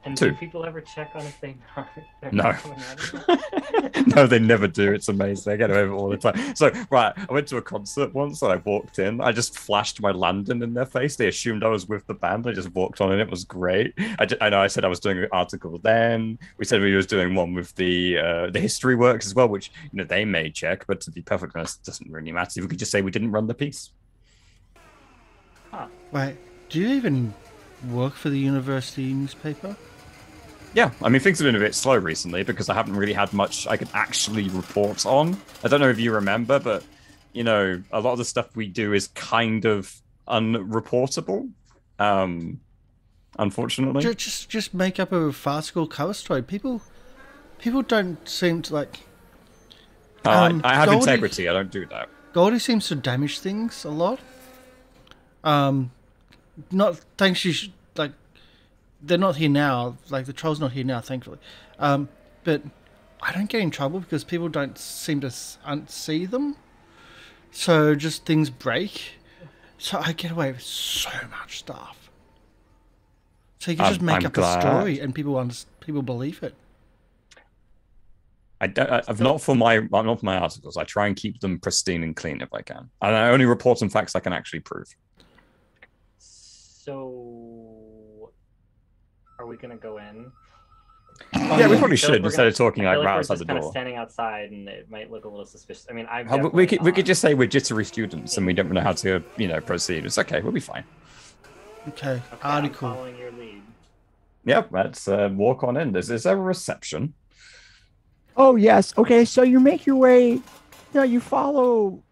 And 2. do people ever check on if they're No. not coming out of it? No, they never do. It's amazing. They get away with it all the time. So, right, I went to a concert once and I walked in. I just flashed my lantern in their face. They assumed I was with the band. I just walked on and it was great. I know I said I was doing an article then. We said we was doing one with the history works as well, which, you know, they may check, but to be perfectly honest, it doesn't really matter. We could just say we didn't run the piece. Huh. Wait, do you even work for the university newspaper? Yeah, I mean, things have been a bit slow recently because I haven't really had much I could actually report on. I don't know if you remember, but, you know, a lot of the stuff we do is kind of unreportable, unfortunately. Just make up a farcical cover story. People don't seem to like... I have integrity, I don't do that. Goldie seems to damage things a lot. Not thanks to... like, they're not here now. Like, the troll's not here now, thankfully. But I don't get in trouble because people don't seem to see them. So just things break. So I get away with so much stuff. So you can just make up a story and people believe it. I'm not for my articles. I try and keep them pristine and clean if I can. And I only report on facts I can actually prove. So, are we gonna go in? Yeah, we probably should instead of talking like right outside the door. Kind of standing outside, and it might look a little suspicious. I mean, we could just say we're jittery students and we don't know how to proceed. It's okay. We'll be fine. Okay. Article. I'm following your lead. Yep. Let's walk on in. Is there a reception? Oh yes. Okay. So you make your way. You know, you follow.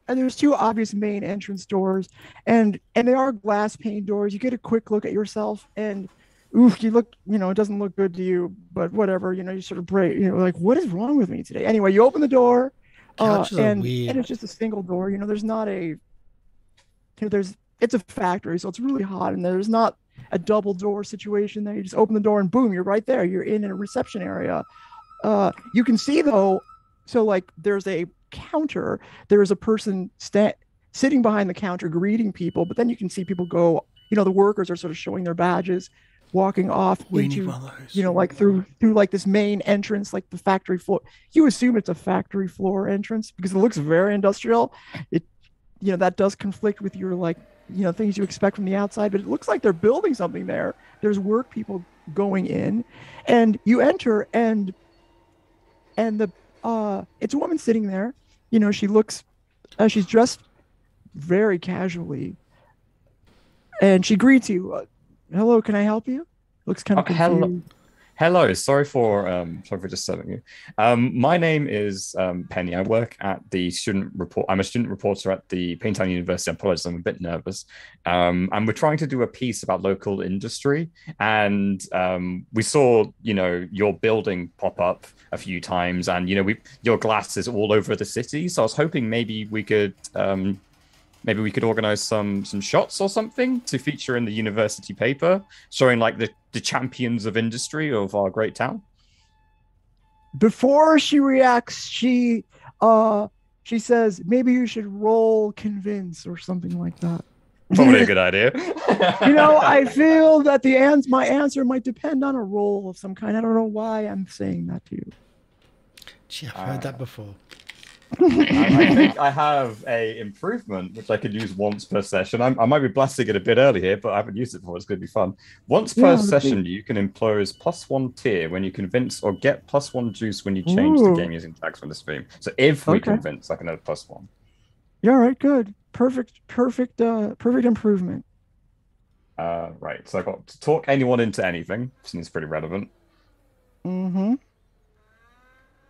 And there's 2 obvious main entrance doors, and they are glass pane doors. You get a quick look at yourself, and oof, you look, you know, it doesn't look good to you, but whatever, you know, you sort of break, you know, like, what is wrong with me today? Anyway, you open the door, and it's just a single door. You know, there's not it's a factory, so it's really hot, and there's not a double door situation there. You just open the door, and boom, you're right there. You're in a reception area. You can see though, so like there's a counter, there is a person sitting behind the counter greeting people, but then you can see people go, you know, the workers are sort of showing their badges, walking off into, you know, like through like this main entrance, like the factory floor. You assume it's a factory floor entrance because it looks very industrial. It, you know, that does conflict with your, like, you know, things you expect from the outside, but it looks like they're building something there. There's work people going in, and you enter, and the it's a woman sitting there. You know, she looks, she's dressed very casually, and she greets you. Hello, can I help you? Looks kind of confused. Hello. Sorry for disturbing you. My name is Penny. I work at the student report. I'm a student reporter at the Payne University. I apologize, I'm a bit nervous. And we're trying to do a piece about local industry. And we saw, you know, your building pop up a few times, and you know, your glass is all over the city. So I was hoping maybe we could organize some shots or something to feature in the university paper, showing like the champions of industry of our great town. Before she reacts, she says, maybe you should roll convince or something like that. Probably a good idea. I feel that my answer might depend on a role of some kind. I don't know why I'm saying that to you. Gee, I've heard that before. I think I have a improvement which I could use once per session. I might be blasting it a bit early here, but I haven't used it before. It's going to be fun. Once per session, you can impose +1 tier when you convince or get +1 juice when you change the game using tags from the stream. So if we convince, I can add +1. Yeah, all right, good. Perfect improvement. Right, so I've got to talk anyone into anything. Seems pretty relevant. Mm-hmm.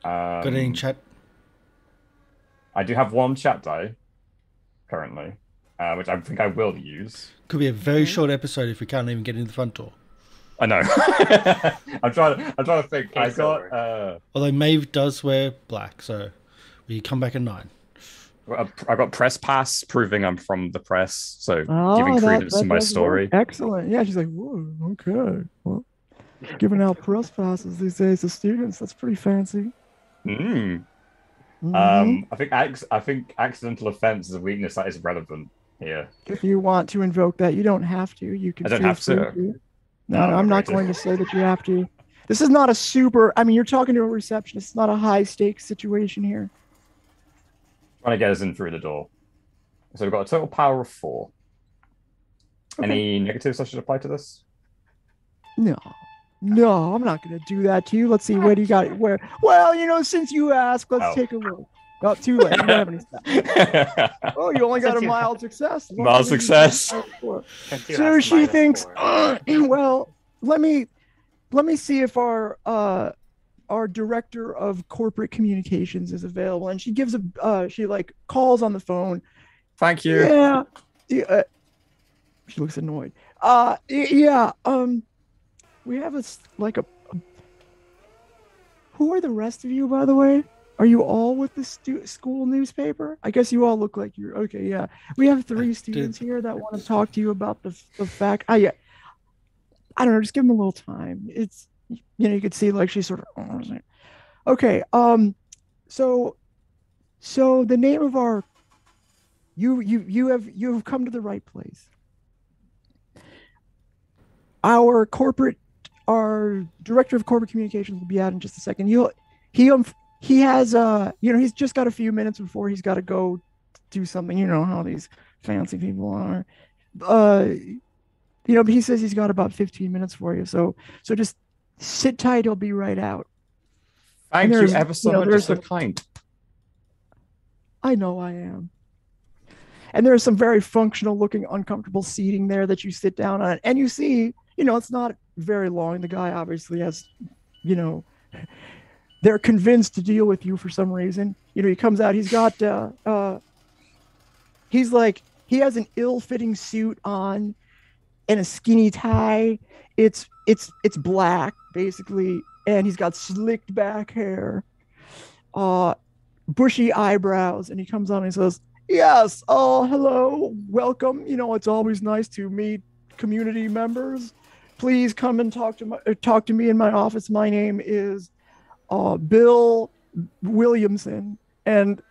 Got any chat? I do have 1 chat die currently, which I think I will use. Could be a very short episode if we can't even get in the front door. I know. I'm trying to think. I got. Although Maeve does wear black, so we come back at 9. I got press pass proving I'm from the press, so giving credence to my story. Work. Excellent. Yeah, she's like, whoa, okay. Well, giving out press passes these days to students, that's pretty fancy. I think accidental offense is a weakness that is relevant here. If you want to invoke that, you don't have to. You can. I don't have to. No, I'm not going to say that you have to. This is not a super. I mean, you're talking to a receptionist. It's not a high stakes situation here. Trying to get us in through the door. So we've got a total power of 4. Okay. Any negatives I should apply to this? No, I'm not going to do that to you. Let's see, where do you got it? Where? Well, since you asked, let's take a look. Oh, too late. You don't have any stuff. Oh, you only got a mild success. Mild success. So she thinks, well, let me see if our director of corporate communications is available, and she gives she calls on the phone. Thank you. Yeah. She looks annoyed. We have a who are the rest of you, by the way? Are you all with the school newspaper? I guess you all look like you're okay. Yeah, we have 3 students here that want to talk to you about the fact. I don't know. Just give them a little time. It's you could see she's sort of okay. So the name of our you have come to the right place. Our director of corporate communications will be out in just a second. He has he's just got a few minutes before he's got to go do something. You know how these fancy people are. But he says he's got about 15 minutes for you. So just sit tight. He'll be right out. Thank you ever so much. You're so kind. I know I am. And there's some very functional looking, uncomfortable seating there that you sit down on. And you see, it's not very long. The guy obviously has, they're convinced to deal with you for some reason. He comes out, he's got, he has an ill-fitting suit on and a skinny tie. It's black, basically. And he's got slicked back hair, bushy eyebrows. And he comes on and he says, yes, hello, welcome. It's always nice to meet community members. Please come and talk to me in my office. My name is Bill Williamson. And,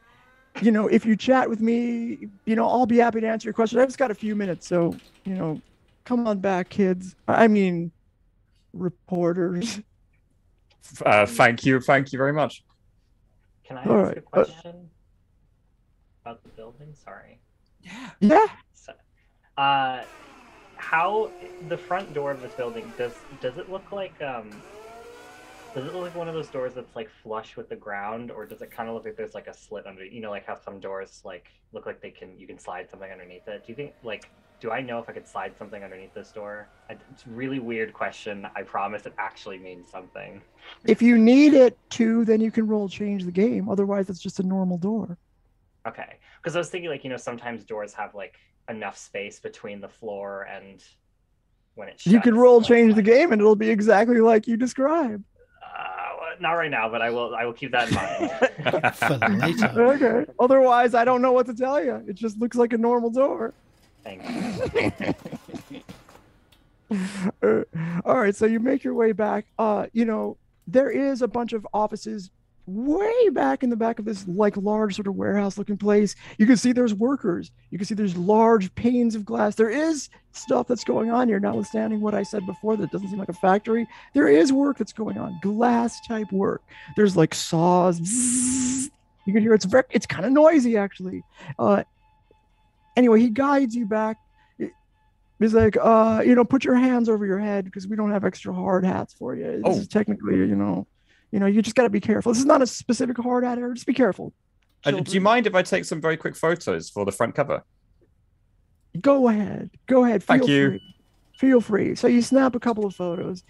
if you chat with me, I'll be happy to answer your question. I've just got a few minutes. So, come on back, kids. I mean, reporters. Thank you very much. Can I ask a question about the building? Sorry. Yeah. So, how the front door of this building does it look like one of those doors that's flush with the ground, or does it kind of look like there's a slit under? Like how some doors look like you can slide something underneath it. Do you think do I know if I could slide something underneath this door? It's a really weird question. I promise it actually means something. If you need it to, then you can change the game. Otherwise, it's just a normal door. Okay. Because I was thinking, sometimes doors have enough space between the floor and when it shuts. You can change the game and it'll be exactly like you described. Not right now, but I will keep that in mind. For later. Okay. Otherwise, I don't know what to tell you. It just looks like a normal door. Thank you. All right, so you make your way back. There is a bunch of offices way back in the back of this like large sort of warehouse looking place, you can see there's workers. You can see there's large panes of glass. There is stuff that's going on here, notwithstanding what I said before, that doesn't seem like a factory. There is work that's going on, glass type work. There's like saws. Zzz. You can hear it's kind of noisy actually. Anyway, he guides you back. He's like, put your hands over your head because we don't have extra hard hats for you. This is technically, you just got to be careful. This is not a specific hard hat error. Just be careful. Do you mind if I take some very quick photos for the front cover? Go ahead. Thank you. Feel free. So you snap a couple of photos.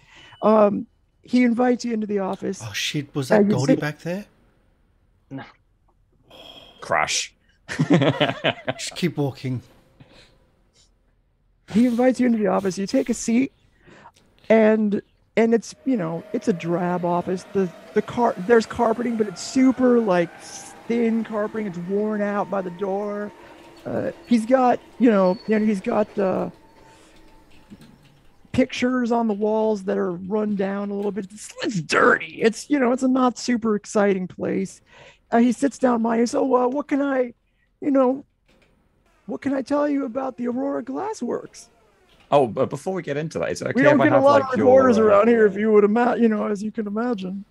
He invites you into the office. Oh shit! Was that Goldie back there? No. Crash. Just keep walking. He invites you into the office. You take a seat, and it's it's a drab office. There's carpeting, but it's super like thin carpeting. It's worn out by the door. He's got pictures on the walls that are run down a little bit. It's dirty. It's it's a not super exciting place. He sits down by you. So what can I tell you about the Aurora Glassworks? Oh, but before we get into that, is it okay we don't if I get have a lot like of reporters around here, if you would imagine, as you can imagine.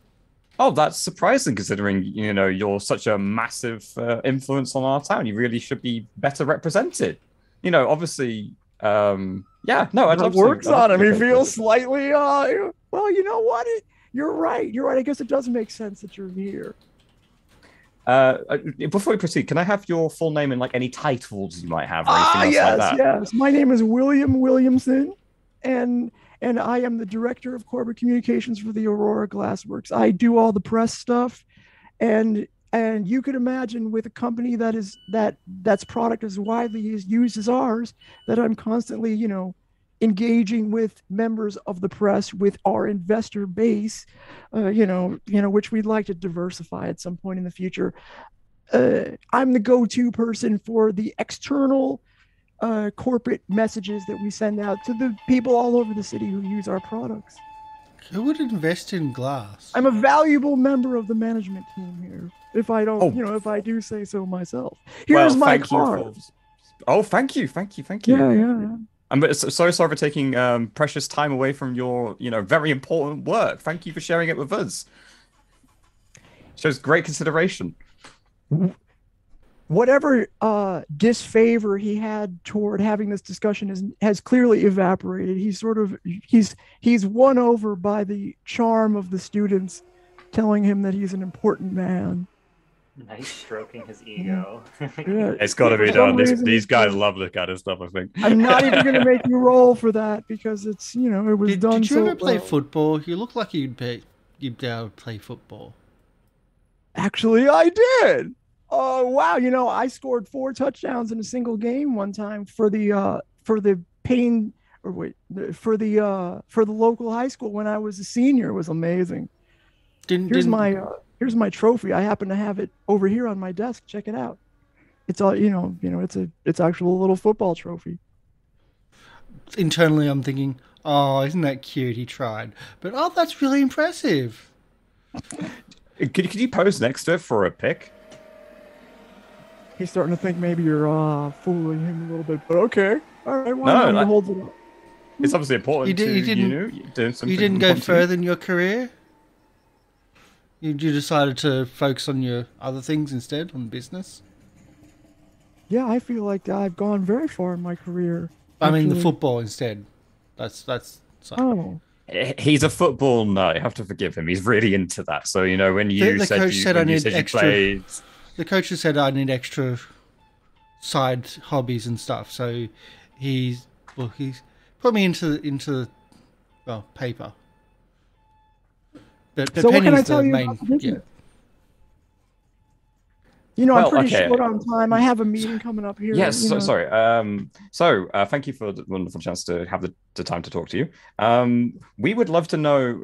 Oh, that's surprising considering you're such a massive influence on our town. You really should be better represented. Obviously, yeah. No, I'd love to. Works on him. He feels slightly. Well, you know what? You're right. I guess it does make sense that you're here. Before we proceed, can I have your full name and like any titles you might have or anything else like that? Yes. My name is William Williamson, and I am the director of corporate communications for the Aurora Glassworks. I do all the press stuff, and you could imagine with a company that's product as widely used as ours, that I'm constantly engaging with members of the press, with our investor base, which we'd like to diversify at some point in the future. I'm the go-to person for the external corporate messages that we send out to the people all over the city who use our products. Who would invest in glass? I'm a valuable member of the management team here. If I don't, if I do say so myself. Here's my card. Thank you. Yeah. I'm so sorry for taking precious time away from your, very important work. Thank you for sharing it with us. Shows great consideration. Whatever disfavor he had toward having this discussion has clearly evaporated. He's won over by the charm of the students telling him that he's an important man. Nice stroking his ego. Yeah. It's got to be done. These guys love this kind of stuff, I think. I'm not even going to make you roll for that because it's, it was done Did you so ever play well. football? You look like you'd be able to play football. Actually, I did. Oh, wow. I scored 4 touchdowns in a single game one time for the Payne, for the local high school when I was a senior. It was amazing. Here's my trophy. I happen to have it over here on my desk. Check it out. It's all it's actual little football trophy. Internally, I'm thinking, oh, isn't that cute? He tried, but that's really impressive. Could you pose next to it for a pic? He's starting to think maybe you're fooling him a little bit, but okay. All right. Why holds it up? It's obviously important. You didn't go further in your career. You decided to focus on your other things instead, on business? Yeah, I feel like I've gone very far in my career. I mean, the football instead. That's. Oh. He's a football nut. You have to forgive him. He's really into that. So, when you the coach said I need extra. Played... The coach said I need extra side hobbies and stuff. So he's put me into paper. But so what can I tell you about the business? I'm pretty short on time. I have a meeting coming up here. Yes, sorry. Thank you for the wonderful chance to have the time to talk to you. We would love to know,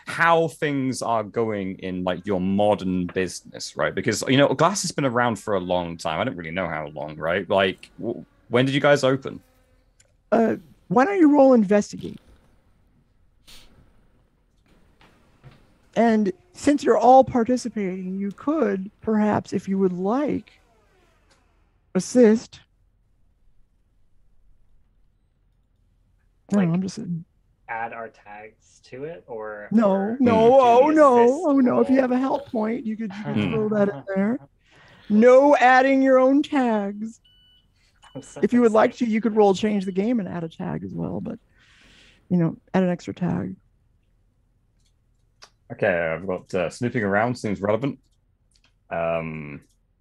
how things are going in, your modern business, right? Because, glass has been around for a long time. I don't really know how long, right? When did you guys open? Why don't you roll investigate? And since you're all participating, you could perhaps, if you would like, assist. Like, No, I'm just add our tags to it, or no, or no, do oh the no, assist oh no. If you roll? have a help point, you could throw that in there. No adding your own tags. I'm so If you would like excited. to, you could roll change the game and add a tag as well, but add an extra tag. Okay, I've got snooping around seems relevant.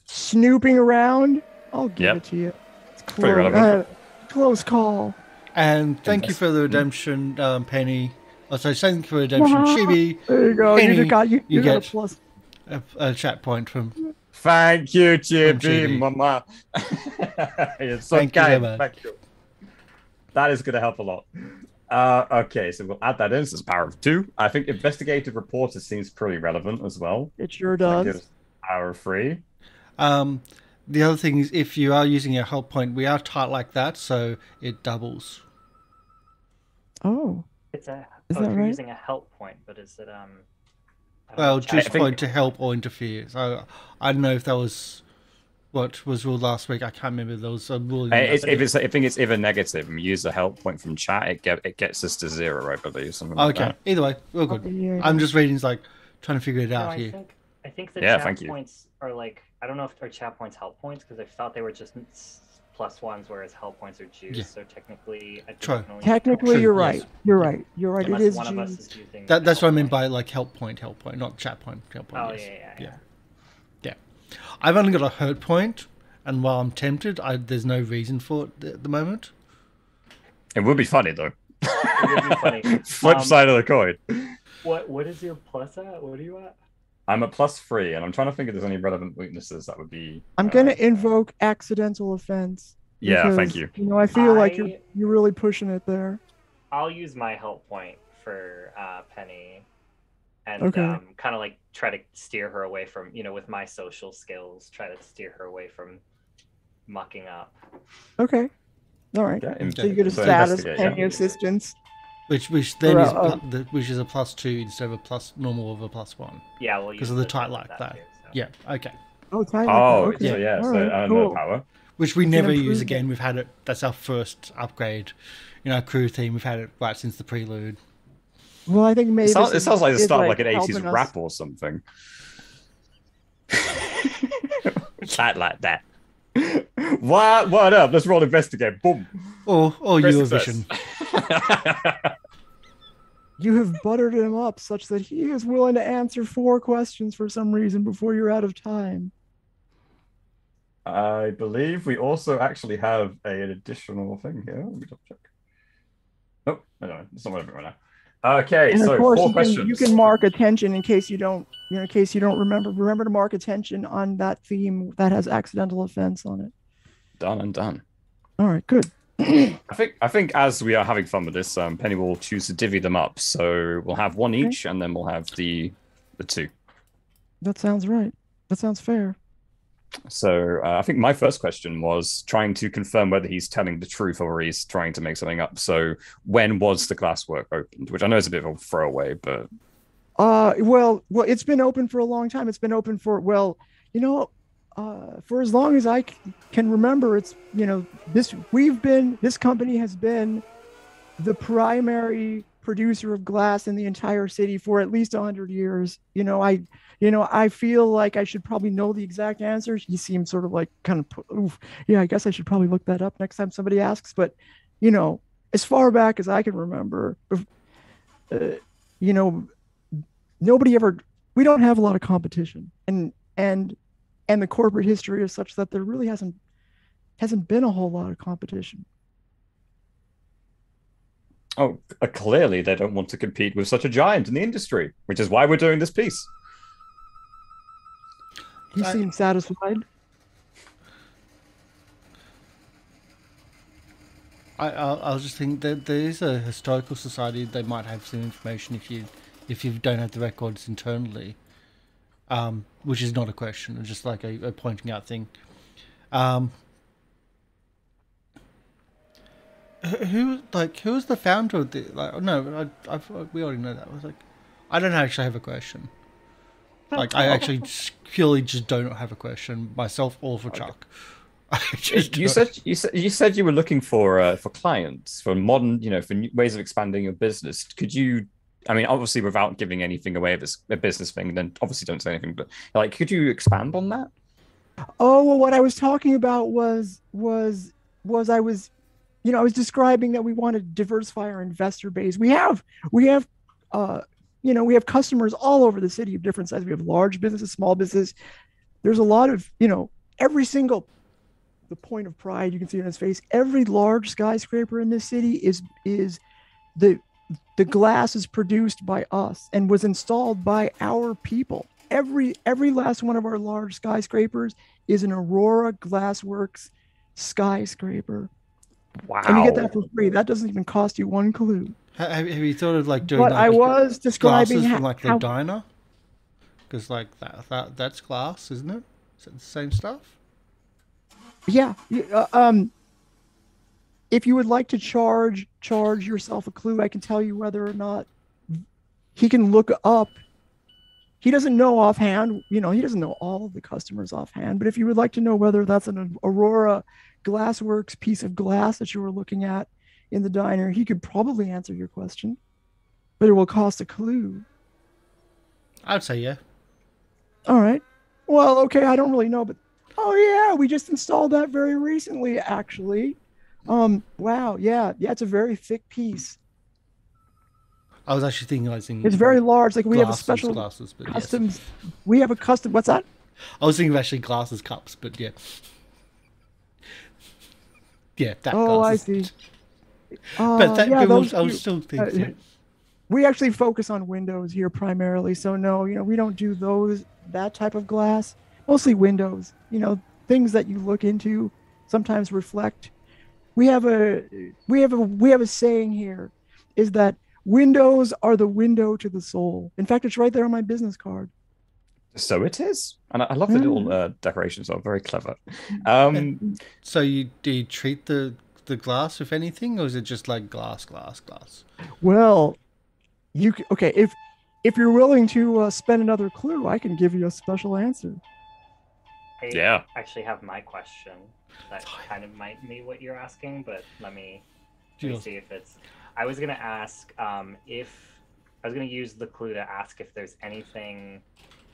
Snooping around, I'll give Yep. it to you. It's Pretty relevant. Close call. And thank you for the redemption, Penny. Oh, sorry, thank you for the redemption, Chibi. There you go. Penny, you got you got get a plus. a chat point from. Thank you, Chibi. Chibi, Mama. It's so Thank you so kind. much. Thank you. That is going to help a lot. Okay, so we'll add that in. So it's power of 2. I think investigative reporter seems pretty relevant as well. It sure That does. gives power of 3. The other thing is, if you are using a help point, we are tight like that, so it doubles. Oh, It's a. Is Oh, that you're right? using a help point, but is it I don't Well, know, choose I think- point to help or interfere. So I don't know if that was what was ruled last week. I can't remember. There was a rule. in I that. think it's either negative and we use a help point from chat, it gets us to 0, I believe. Something like Okay. that. Either way, we're good. yeah. I'm just reading, like trying to figure it No, out here. I think the Yeah, chat thank you. points are like, I don't know if our chat points help points, because I thought they were just +1s, whereas help points are juice. Yeah. So technically, I True. definitely Technically, True, you're yes. right. You're right. You're right. unless It is one of us juice. is using. That's what I help meant point. by like help point, not chat point, help point. Oh yes. yeah. Yeah. I've only got a hurt point, and while I'm tempted, there's no reason for it at the moment. It would be funny, though. It would be funny. Flip side of the coin. What is your plus at? What are you at? I'm a +3, and I'm trying to think if there's any relevant weaknesses that would be. I'm gonna invoke accidental offense. Yeah, because, thank you. I feel like I- you're really pushing it there. I'll use my help point for Penny, and Okay. kind of like try to steer her away from, with my social skills, try to steer her away from mucking up. Okay. All right. Yeah, So you get a so status investigate, penny yeah. assistance. Which then Or, is which is a +2 instead of a normal of a +1. Yeah, we'll Because use of the tight like too, that. so. Yeah. Okay. Oh, tight. Oh, okay. so yeah, All so right, I don't cool. know power. Which we It's an never use improvement. again. We've had it. That's our first upgrade in our crew theme. We've had it right since the prelude. Well, I think It Mavis. sounds like the is, start of like an 80s helping us. rap or something. Chat like that. What up? Let's roll investigate. Boom. Or Great Eurovision. success. You have buttered him up such that he is willing to answer 4 questions for some reason before you're out of time. I believe we also actually have an additional thing here. Let me double check. Nope, I don't know. It's not whatever right now. Okay, And so of course, 4 you questions. can mark attention in case you don't, remember. Remember to mark attention on that theme that has accidental offense on it. Done and done. All right, good. I think as we are having fun with this, Penny will choose to divvy them up. So we'll have one Okay. each, and then we'll have the 2. That sounds right. That sounds fair. So I think my first question was trying to confirm whether he's telling the truth or he's trying to make something up. So when was the glasswork opened? Which I know is a bit of a throwaway, but Well, it's been open for a long time. It's been open for for as long as I can remember. It's this company has been the primary producer of glass in the entire city for at least 100 years. I feel like I should probably know the exact answer. He seems sort of like I guess I should probably look that up next time somebody asks. But as far back as I can remember, nobody ever. We don't have a lot of competition, and the corporate history is such that there really hasn't been a whole lot of competition. clearly they don't want to compete with such a giant in the industry, which is why we're doing this piece. He seems satisfied. I'll just think that there is a historical society. They might have some information if you don't have the records internally, which is not a question. It's just like a pointing out thing. Who was the founder of the? We already know that. I don't actually have a question. Like, I actually purely just don't have a question myself or for Chuck. You said you were looking for clients for modern, for new ways of expanding your business. Could you? I mean, obviously, without giving anything away, if it's a business thing, then obviously don't say anything. But like, could you expand on that? Oh, well, what I was talking about was I was describing that we want to diversify our investor base. We have customers all over the city of different sizes. We have large businesses, small business. There's a lot of, every single, the point of pride you can see on his face, every large skyscraper in this city is the glass is produced by us and was installed by our people. Every last one of our large skyscrapers is an Aurora Glassworks skyscraper. Wow. And you get that for free. That doesn't even cost you one clue. Have you thought of like doing? But like, I was describing glasses from like the diner, because like that's glass, isn't it? Is it the same stuff? Yeah. If you would like to charge yourself a clue, I can tell you whether or not he can look up. He doesn't know offhand, he doesn't know all of the customers offhand, but if you would like to know whether that's an Aurora Glassworks piece of glass that you were looking at in the diner, he could probably answer your question, but it will cost a clue. I'd say yeah. All right. Well, okay, I don't really know, but oh yeah, we just installed that very recently, actually. Wow, yeah, it's a very thick piece. I was actually thinking it's very large. Like we have a special glasses, but customs. Yes. We have a custom. What's that? I was thinking of actually glasses cups, but yeah. Yeah, that. Oh, glasses. I see. But that, yeah, I was still thinking. We actually focus on windows here primarily, so no, we don't do that type of glass. Mostly windows. Things that you look into, sometimes reflect. We have a saying here, is that windows are the window to the soul. In fact, it's right there on my business card. So it is, and I love the little decorations. Are very clever. So do you treat the glass with anything, or is it just like glass? Well, if you're willing to spend another clue, I can give you a special answer. I actually have my question that kind of might be what you're asking, but let me see if it's. I was gonna ask if I was gonna use the clue to ask if there's anything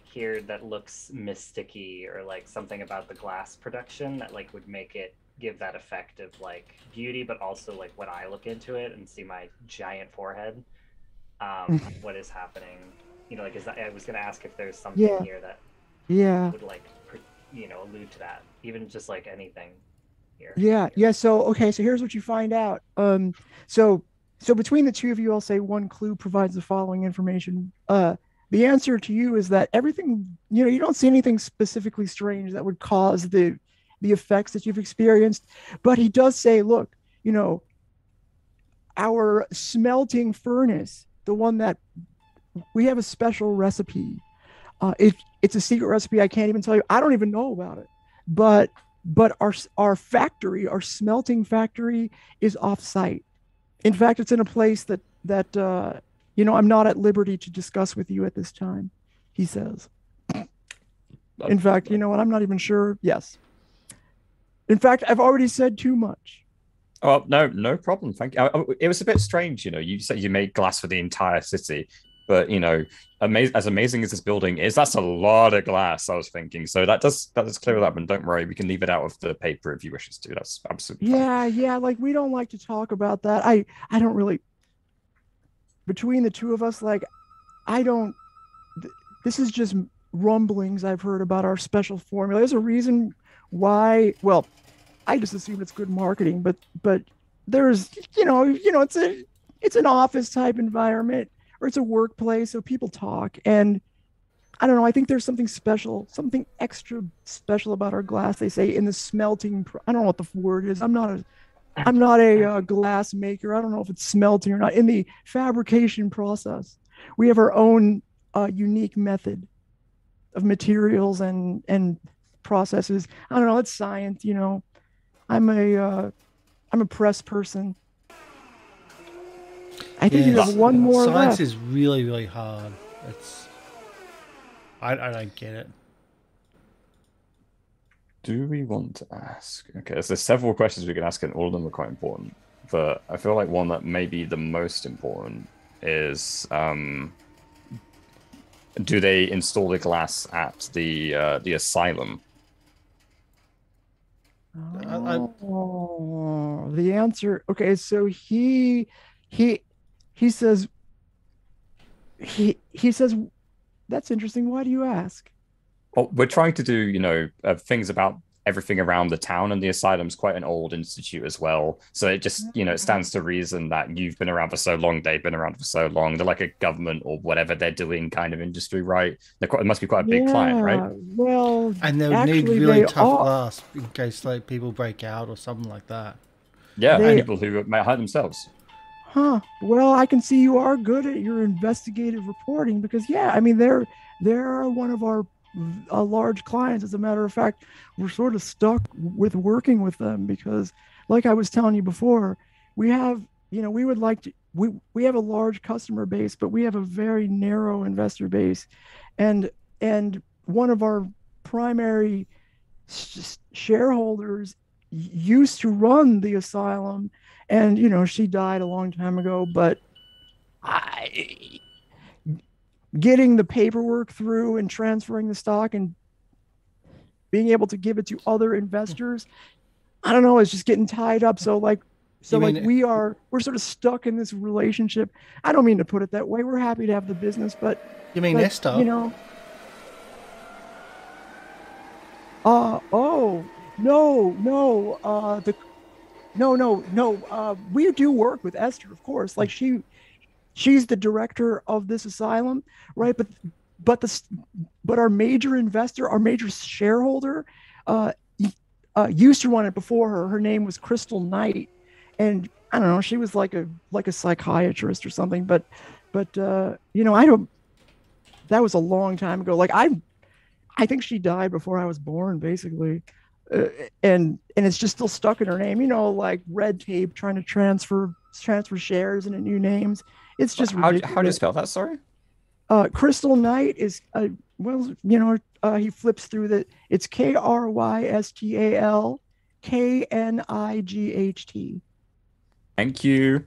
here that looks mysticky or like something about the glass production that like would make it give that effect of like beauty, but also like when I look into it and see my giant forehead, what is happening? I was gonna ask if there's something here that would like allude to that, even just like anything here. Yeah. So here's what you find out. So between the two of you, I'll say one clue provides the following information. The answer to you is that everything, you don't see anything specifically strange that would cause the effects that you've experienced. But he does say, look, our smelting furnace, the one that we have a special recipe. It's a secret recipe. I can't even tell you. I don't even know about it. But our factory, our smelting factory, is off-site. In fact, it's in a place that I'm not at liberty to discuss with you at this time, he says. In fact, you know what? I'm not even sure. Yes. In fact, I've already said too much. Oh, no problem. Thank you. It was a bit strange, you said you made glass for the entire city, but as amazing as this building is, that's a lot of glass, I was thinking. So that does clear it up, and don't worry, we can leave it out of the paper if you wish us to. That's absolutely fine. Yeah, like we don't like to talk about that. I don't really, between the two of us, like this is just rumblings I've heard about our special formula. There's a reason why, well, I just assume it's good marketing, but there's, it's an office type environment, or it's a workplace, so people talk, and I don't know, I think there's something special, something extra special about our glass, they say, in the smelting, I don't know what the word is, I'm not a glass maker, I don't know if it's smelting or not, in the fabrication process, we have our own unique method of materials and processes. I don't know, it's science, I'm a press person. I think you have one more science left. is really, really hard. I don't get it. Do we want to ask? Okay, so there's several questions we can ask, and all of them are quite important. But I feel like one that may be the most important is, do they install the glass at the asylum? Oh, the answer. Okay, so he says he says that's interesting. Why do you ask? Well, we're trying to do, things about everything around the town, and the asylum's quite an old institute as well. So it just, it stands to reason that you've been around for so long, they've been around for so long. They're like a government or whatever they're doing kind of industry, right? It must be quite a big client, right? Well, and they'll need really tough glass in case like people break out or something like that. Yeah, and people who might hurt themselves. Huh. Well, I can see you are good at your investigative reporting because, yeah, I mean, they're one of our large clients. As a matter of fact, we're sort of stuck with working with them because, like I was telling you before, we have, we would like to, we have a large customer base, but we have a very narrow investor base, and one of our primary shareholders used to run the asylum, and she died a long time ago, but getting the paperwork through and transferring the stock and being able to give it to other investors, I don't know, it's just getting tied up. So we're sort of stuck in this relationship. I don't mean to put it that way. We're happy to have the business, but you mean Esther? We do work with Esther, of course. Like she's the director of this asylum, right? But our major investor, our major shareholder, used to run it before her. Her name was Crystal Knight, and I don't know, she was like a psychiatrist or something. But I don't. That was a long time ago. Like I think she died before I was born, basically. And it's just still stuck in her name, like red tape trying to transfer shares into new names. It's just ridiculous. How do you spell that? Sorry. Crystal Knight is he flips through that. It's KrystalKnight. Thank you.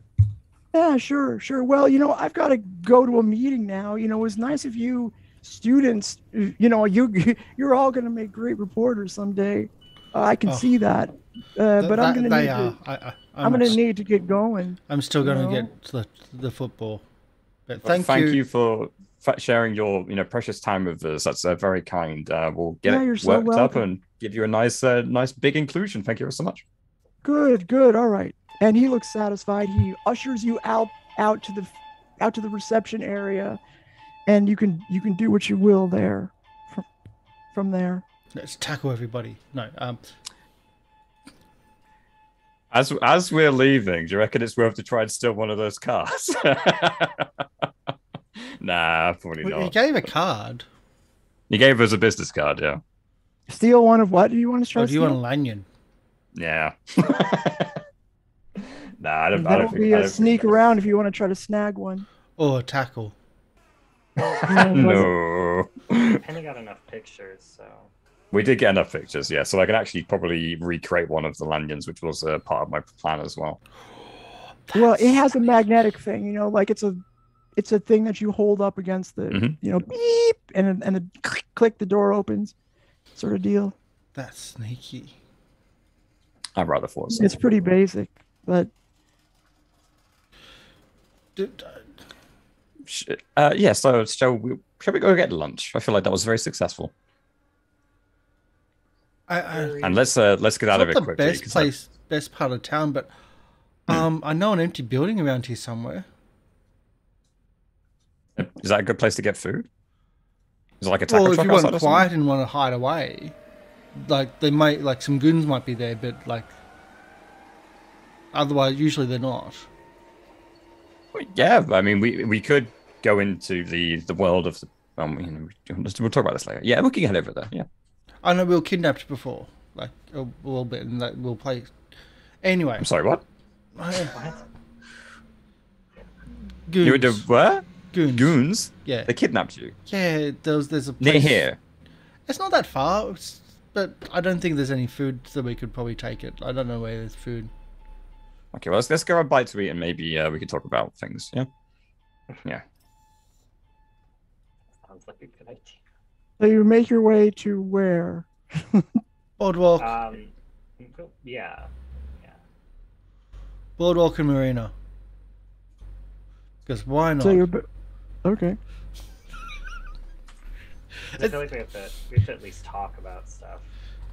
Yeah, sure. Well, I've got to go to a meeting now. It was nice of you students. You're all going to make great reporters someday. I can see that, but I'm going to need to get going. I'm still going to get to the football. But thank you for sharing your precious time with us. That's very kind. We'll get it worked up and give you a nice big inclusion. Thank you so much. Good. All right. And he looks satisfied. He ushers you out to the reception area, and you can do what you will there from there. Let's tackle everybody. No. As we're leaving, do you reckon it's worth to try and steal one of those cars? Nah, probably not. He gave a card. He gave us a business card, yeah. Steal one of what? Do you want to try? Do you want a lanyard? Yeah. Nah, I don't That'll think. be a sneak around if you want to try to snag one. Or a tackle. No. Penny got enough pictures, so. We did get enough pictures, yeah. So I can actually probably recreate one of the lanyards, which was part of my plan as well. Well, it has a magnetic thing, like it's a thing that you hold up against the, beep, and the click, the door opens, sort of deal. That's sneaky. I'd rather thought so. It's pretty basic, but. Yeah. So shall we go get lunch? I feel like that was very successful. And let's get out of it quickly. Best part of town, but I know an empty building around here somewhere. Is that a good place to get food? Is it like a taco truck? Well, if you want quiet and want to hide away, like they might, like some goons might be there, but like otherwise, usually they're not. Yeah, I mean, we could go into the world of the. We'll talk about this later. Yeah, we can get over there. Yeah. I know we were kidnapped before, like a little bit, and like, we'll play. Anyway. I'm sorry, what? What? You were what? Goons. Goons? Yeah. They kidnapped you? Yeah, there's a Near place... here? It's not that far, but I don't think there's any food that we could probably take it. I don't know where there's food. Okay, well, let's grab a bite to eat and maybe we can talk about things, yeah? Yeah. Sounds like a good idea. So you make your way to where? Boardwalk. Yeah. Boardwalk and Marina. Because why not? So you're okay. I feel like we have to at least talk about stuff.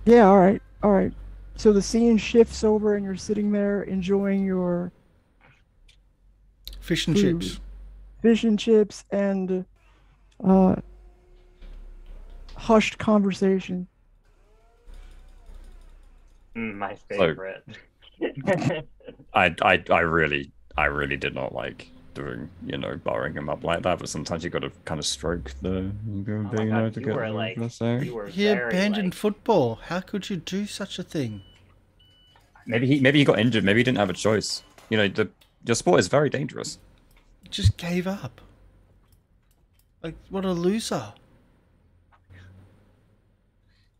Yeah, all right. So the scene shifts over and you're sitting there enjoying your Fish and food. chips. Fish and chips and hushed conversation. My favorite. I really did not like doing, barring him up like that, but sometimes you got to kind of stroke the you were He abandoned football. How could you do such a thing? Maybe he got injured. Maybe he didn't have a choice. Your sport is very dangerous. He just gave up. Like, what a loser.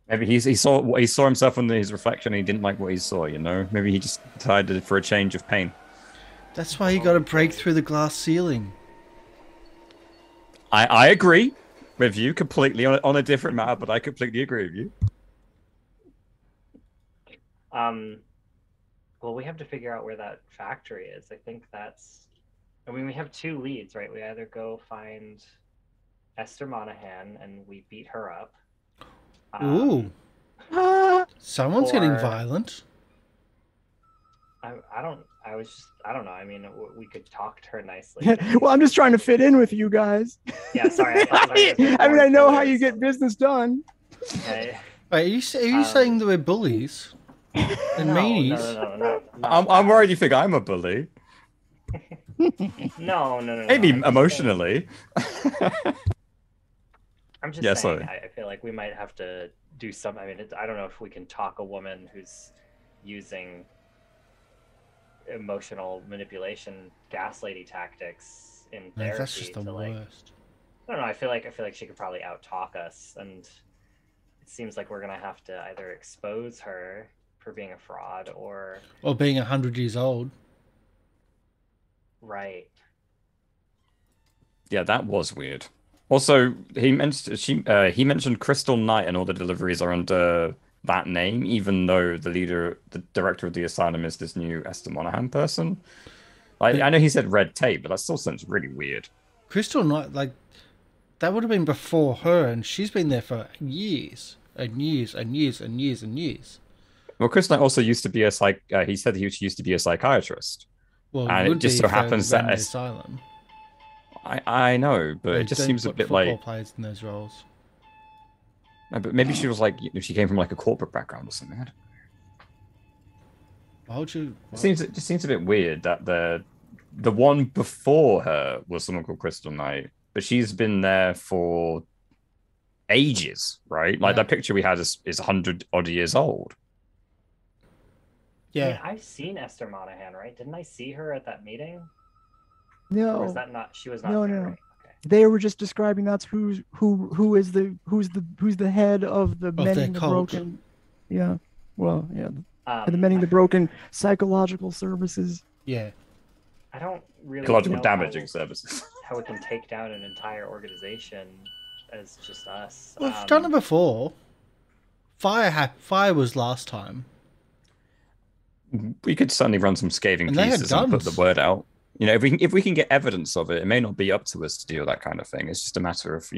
Maybe he saw himself in his reflection and he didn't like what he saw, Maybe he just decided for a change of pain. That's why he got to break through the glass ceiling. I agree with you completely on a different matter, but I completely agree with you. Well, we have to figure out where that factory is. I think we have two leads, right? We either go find Esther Monahan and we beat her up. Ooh. Someone's getting violent. I don't know. I mean, we could talk to her nicely. Well, I'm just trying to fit in with you guys. Yeah, sorry. I know how you get business done. Okay. Wait, are you saying that we're bullies? And meanies? No. I'm worried you think I'm a bully. No. Maybe emotionally. I'm just saying, I feel like we might have to do something. I mean, I don't know if we can talk a woman who's using emotional manipulation, gaslighting tactics in therapy. That's just the worst. I don't know. I feel like she could probably out-talk us, and it seems like we're gonna have to either expose her for being a fraud or being 100 years old. Right. Yeah, that was weird. Also, he mentioned Crystal Knight and all the deliveries are under that name, even though the director of the asylum is this new Esther Monahan person. I know he said red tape, but that still sounds really weird. Crystal Knight, that would have been before her, and she's been there for years and years and years and years and years. Well, Crystal Knight also used to be he said he used to be a psychiatrist. Well, and it just so happens that asylum. I know, but it just seems a bit like football players in those roles. No, but maybe she was she came from a corporate background or something. I don't know. Why would you? It just seems a bit weird that the one before her was someone called Crystal Knight, but she's been there for ages, right? That picture we had is 100 odd years old. Yeah, I mean, I've seen Esther Monahan, right? Didn't I see her at that meeting? No. Or was that not? She was not. No. Right? Okay. They were just describing that's who's the head of the mending the broken. Yeah. Well, yeah. The mending the broken psychological services. Yeah. I don't really psychological damaging services. How we can take down an entire organization as just us. Well, we've done it before. Fire was last time. We could certainly run some scathing pieces and put the word out. If we can get evidence of it, it may not be up to us to do that kind of thing. It's just a matter of,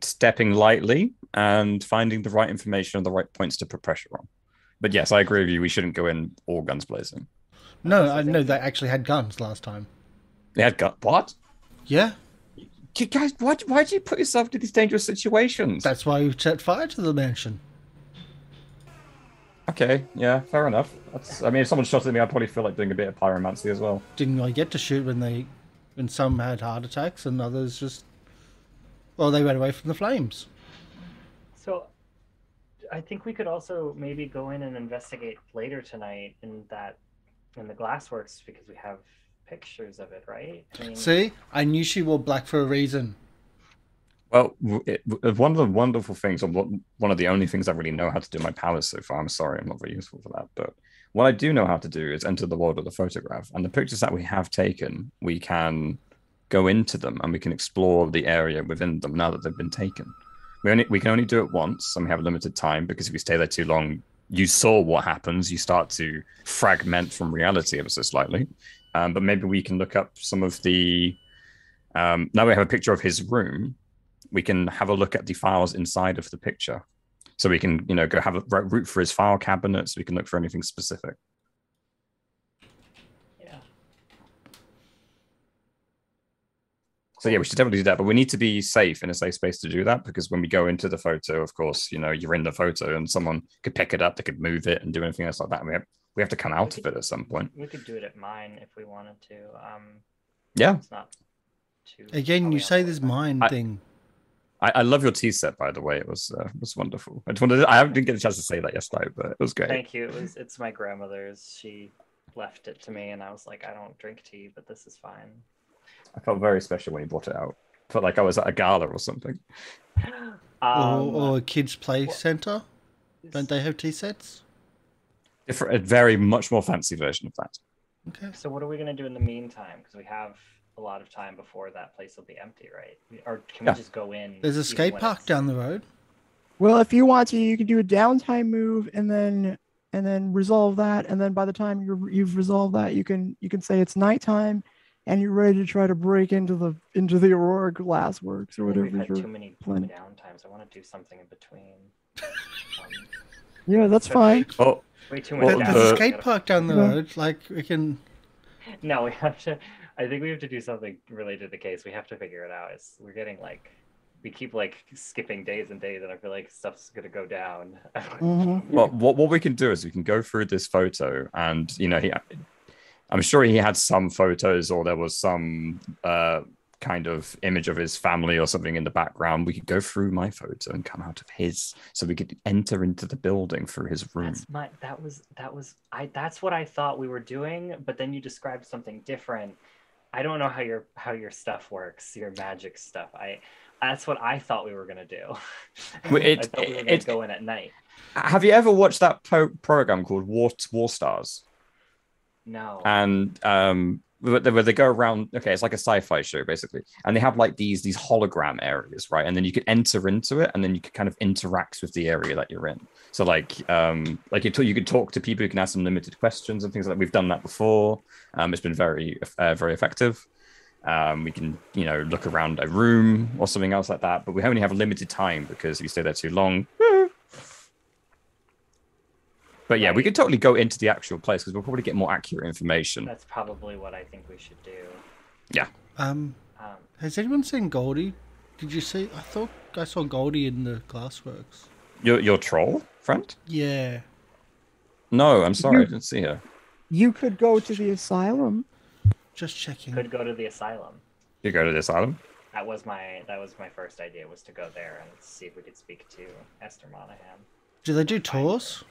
stepping lightly and finding the right information and the right points to put pressure on. But yes, I agree with you. We shouldn't go in all guns blazing. No, I know they actually had guns last time. They had guns? What? Yeah. You guys, why do you put yourself into these dangerous situations? That's why we set fire to the mansion. Okay, yeah, fair enough. If someone shot at me, I'd probably feel like doing a bit of pyromancy as well. Didn't I get to shoot when some had heart attacks and others they ran away from the flames. So, I think we could also maybe go in and investigate later tonight in the glassworks because we have pictures of it, right? I mean, See, I knew she wore black for a reason. Well, one of the wonderful things, or one of the only things I really know how to do in my powers so far, I'm sorry, I'm not very useful for that, but what I do know how to do is enter the world of the photograph. And the pictures that we have taken, we can go into them and we can explore the area within them now that they've been taken. We can only do it once, and we have a limited time, because if we stay there too long, you saw what happens. You start to fragment from reality ever so slightly. But maybe we can look up some of the... now we have a picture of his room. We can have a look at the files inside of the picture. So we can, go have a root for his file cabinets. We can look for anything specific. yeah. So yeah, we should definitely do that. But we need to be safe in a safe space to do that, because when we go into the photo, of course, you're in the photo and someone could pick it up, they could move it and do anything else like that. And we have to come out of it at some point. We could do it at mine if we wanted to. Yeah. It's not too... Again, you say this mine thing. I love your tea set, by the way. It was wonderful. I didn't get a chance to say that yesterday, but it was great. Thank you. It's my grandmother's. She left it to me, and I was like, I don't drink tea, but this is fine. I felt very special when you brought it out. I felt like I was at a gala or something. Or a kids' play center. Don't they have tea sets? A very much more fancy version of that. Okay. So what are we going to do in the meantime? Because we have a lot of time before that place will be empty, right? Or can we just go in? There's a skate park down the road. Well, if you want to, you can do a downtime move and then resolve that, and then by the time you've resolved that, you can say it's nighttime, and you're ready to try to break into the Aurora Glassworks or whatever. We've had too many downtimes. I want to do something in between. Yeah, that's fine. Oh, way too much. There's a skate park down the road. Like we can. No, we have to. I think we have to do something related to the case. We have to figure it out. We're getting we keep skipping days and days, and I feel like stuff's gonna go down. Mm-hmm. Well, what we can do is we can go through this photo, and I'm sure he had some photos, or there was some kind of image of his family or something in the background. We could go through my photo and come out of his, so we could enter into the building through his room. That's what I thought we were doing, but then you described something different. I don't know how your stuff works, your magic stuff. That's what I thought we were gonna do. I thought we were gonna go in at night. Have you ever watched that program called War Stars? No. And where they go around. Okay, it's like a sci-fi show basically, and they have these hologram areas, right? And then you could enter into it, and then you could kind of interact with the area that you're in. So you could talk to people, you can ask them limited questions and things like that. We've done that before. It's been very very effective. We can look around a room or something else like that, but we only have a limited time, because if you stay there too long. But yeah, we could totally go into the actual place, because we'll probably get more accurate information. That's probably what I think we should do. Yeah. Has anyone seen Goldie? Did you see? I thought I saw Goldie in the Glassworks. Your troll friend? Yeah. No, I'm sorry, I didn't see her. You could go to the asylum. Just checking. Could go to the asylum. You go to the asylum? That was my first idea, was to go there and see if we could speak to Esther Monahan. Do they do tours?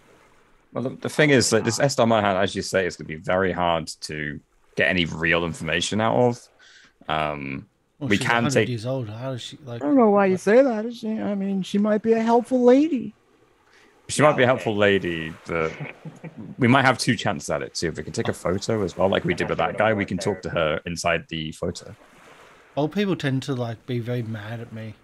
Well, the thing is that this Esther Monahan, as you say, is going to be very hard to get any real information out of. Well, we she's can 100 take. years old. How does she I don't know why you say that. She might be a helpful lady. She might be a helpful lady, but we might have two chances at it. See if we can take a photo as well, like we did with that guy. We can talk to her inside the photo. Old people tend to be very mad at me.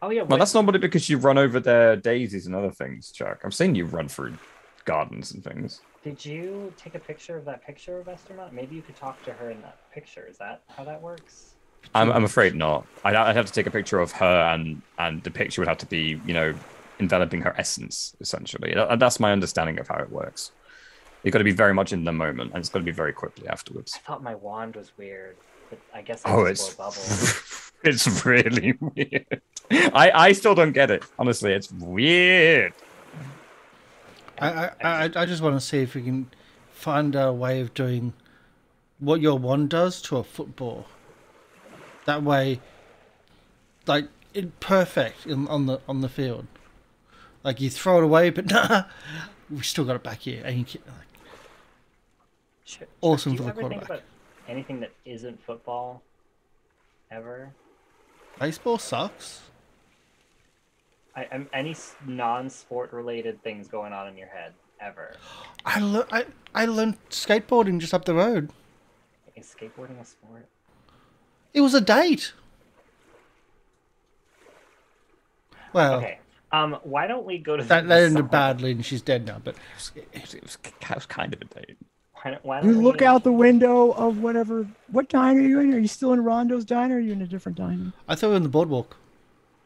Oh yeah. Well, that's normally because you run over their daisies and other things, Chuck. I'm saying you run through gardens and things. Did you take a picture of that picture of Esther Monahan? Maybe you could talk to her in that picture. Is that how that works? I'm afraid not. I'd have to take a picture of her, and the picture would have to be, enveloping her essence, essentially. That's my understanding of how it works. You've got to be very much in the moment, and it's got to be very quickly afterwards. I thought my wand was weird, but I guess it's blow bubble. It's really weird. I still don't get it. Honestly, it's weird. I just want to see if we can find a way of doing what your wand does to a football. That way, perfect on the field. You throw it away, but nah, we still got it back here. And you awesome do for you the ever think quarterback. about anything that isn't football? Ever? Baseball sucks. Any non-sport related things going on in your head ever? I learned skateboarding just up the road. Is skateboarding a sport? It was a date. Well, Okay. Why don't we go to that the ended song? badly, and she's dead now. But That was kind of a date. Why You don't look we... out the window of whatever. What diner are you in? Are you still in Rondo's diner? Or are you in a different diner? I thought we were on the boardwalk.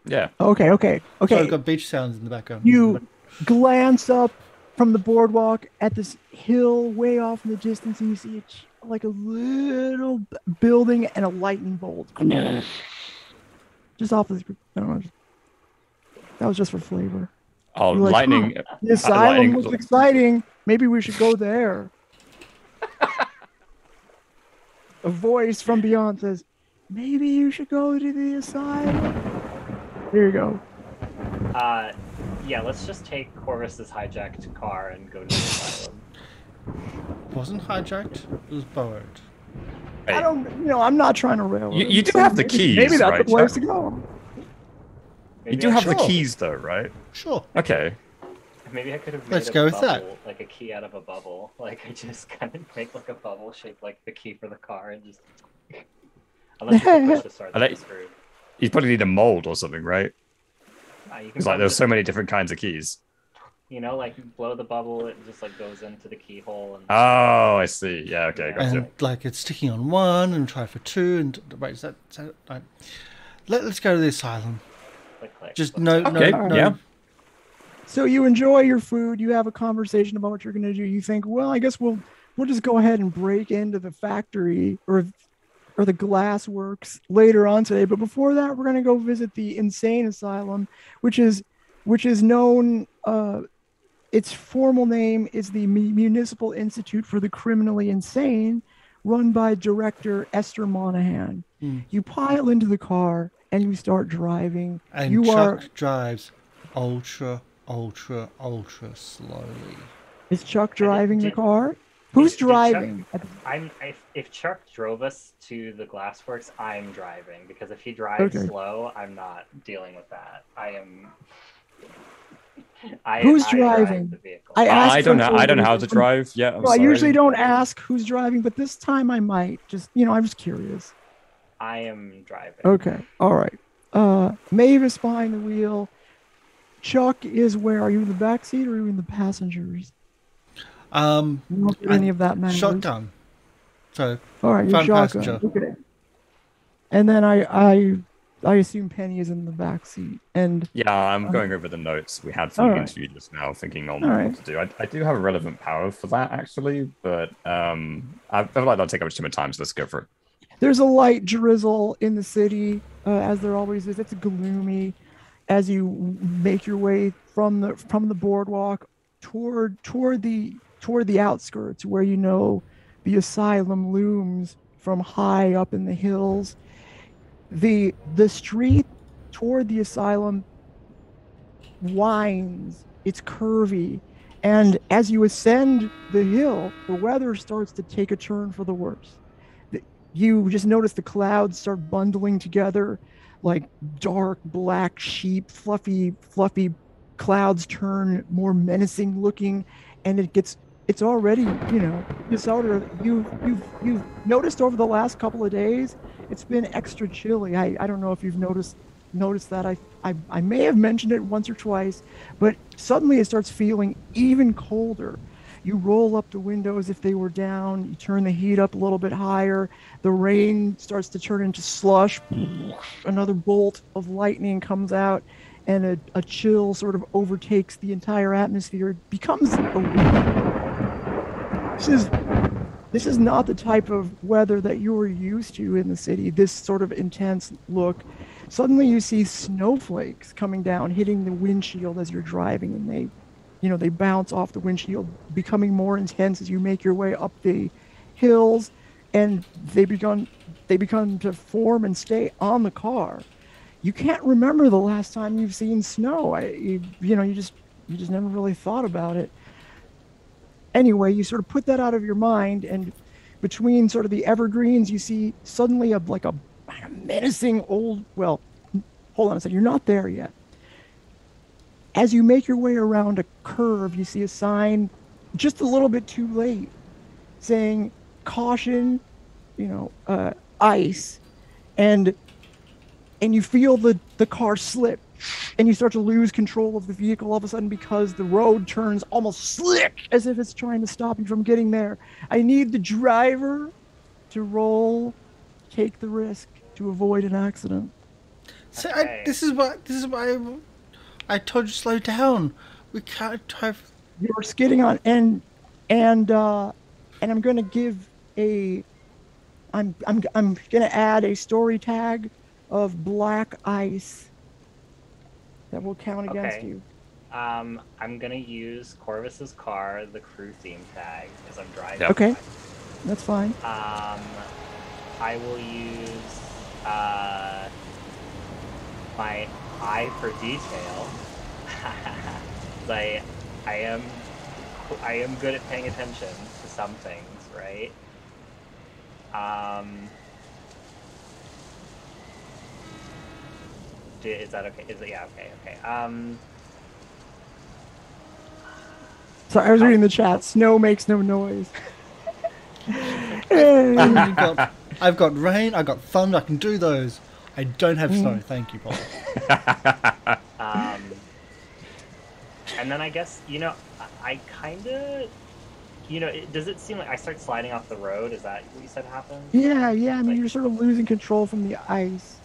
Yeah. Okay. So Okay. I've got beach sounds in the background. You glance up from the boardwalk at this hill way off in the distance, and you see like a little building and a lightning bolt. Just off this. I don't know. That was just for flavor. Oh, You're like, lightning. The asylum lightning- was exciting. Maybe we should go there. A voice from beyond says, maybe you should go to the asylum. Here you go. Yeah, let's just take Corvus's hijacked car and go to the asylum. It wasn't hijacked. It was borrowed. Hey, I don't, I'm not trying to rail. You- him. you do So have the maybe- keys, Maybe that's right, the place Jack? to go. you do have the Sure. keys, though, right? Sure. Okay. Maybe I could have made Let's a go with bubble, that. like a key out of a bubble. Like I just kind of make like a bubble shaped like the key for the car and just. Unless you can push the start, I then like- you're screwed. You probably need a mold or something, right? You can Because like probably there's just, so many different kinds of keys. like blow the bubble, it just like goes into the keyhole and. Oh, I see. Yeah. Okay. Gotcha. And like it's sticking on one, and try for two, and wait, is that right? Let's go to the asylum. Click. Just Let's no, go. no, Okay, no. yeah. So you enjoy your food. You have a conversation about what you're going to do. You think, well, I guess we'll just go ahead and break into the factory or the glass works later on today. But before that, we're going to go visit the insane asylum, which is known. Its formal name is the Municipal Institute for the Criminally Insane, run by director Esther Monahan. You pile into the car and you start driving. And you Chuck drives ultra slowly. Is Chuck driving the did- car? Who's did Chuck- driving? If Chuck drove us to the glassworks, I'm driving because if he drives Okay. slow, I'm not dealing with that. Who's I drive driving? the vehicle. I asked I don't know. for I don't know how to information. drive. Yeah. I'm No, I sorry. usually don't ask who's driving, but this time I might. Just, I'm just curious. I am driving. Okay. All right. Mavis behind the wheel. Chuck is where? Are you in the back seat or are you in the passengers? Not that any of that matters. Shotgun. So All right, you're front shotgun. passenger. Okay. And then I assume Penny is in the back seat. And Yeah, I'm going over the notes we had from the Alright. interview just now, thinking on Alright. what to do. I do have a relevant power for that, actually, but I feel like that'll take up too much time, so let's go for it. there's a light drizzle in the city, as there always is. It's gloomy as you make your way from the boardwalk toward the outskirts where the asylum looms from high up in the hills. The street toward the asylum winds. It's curvy, and as you ascend the hill, the weather starts to take a turn for the worse. You just notice the clouds start bundling together like dark black sheep. Fluffy clouds turn more menacing looking, and it's already, you've noticed over the last couple of days it's been extra chilly. I don't know if you've noticed that. I may have mentioned it once or twice, but suddenly it starts feeling even colder. You roll up the windows if they were down, you turn the heat up a little bit higher, the rain starts to turn into slush, another bolt of lightning comes out, and a chill sort of overtakes the entire atmosphere. It becomes this is not the type of weather that you were used to in the city, this sort of intense look. Suddenly you see snowflakes coming down, hitting the windshield as you're driving, and they bounce off the windshield, becoming more intense as you make your way up the hills, and they become to form and stay on the car. You can't remember the last time you've seen snow. You just never really thought about it. anyway, you sort of put that out of your mind, and between sort of the evergreens, you see suddenly a menacing old. Well, hold on a second. You're not there yet. As you make your way around a curve, you see a sign just a little bit too late saying caution, ice, and you feel the car slip, and you start to lose control of the vehicle all of a sudden because the road turns almost slick as if it's trying to stop you from getting there. I need the driver to take the risk to avoid an accident. So Okay. this is why I told you to slow down. We can't drive. You're skidding on, and I'm going to give I'm going to add a story tag of black ice that will count against Okay. you. I'm gonna use Corvus's car, the crew theme tag, as I'm driving. Yep. Okay, that's fine. I will use my eye for detail. I am good at paying attention to some things, right? Is that okay? Yeah, okay. Sorry, I was reading the chat. Snow makes no noise. I've got rain. I've got thunder. I can do those. I don't have snow. Thank you, Paul. And then I guess, I kind of, does it seem like I start sliding off the road? Is that what you said happens? Yeah. I mean, you're sort of losing control from the ice.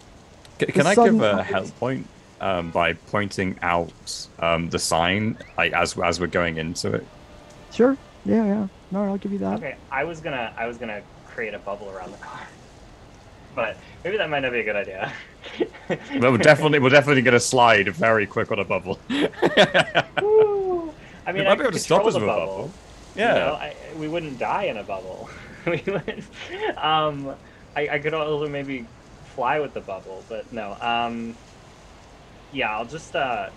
Can I sudden give a ice. help point by pointing out the sign as we're going into it? Sure. Yeah. No, I'll give you that. Okay, I was gonna create a bubble around the car, but maybe that might not be a good idea. We're definitely gonna slide very quick on a bubble. Ooh. I mean, You might be able to stop us with a bubble. Yeah. We wouldn't die in a bubble. We would. I could also maybe fly with the bubble, but no. Yeah, I'll just. I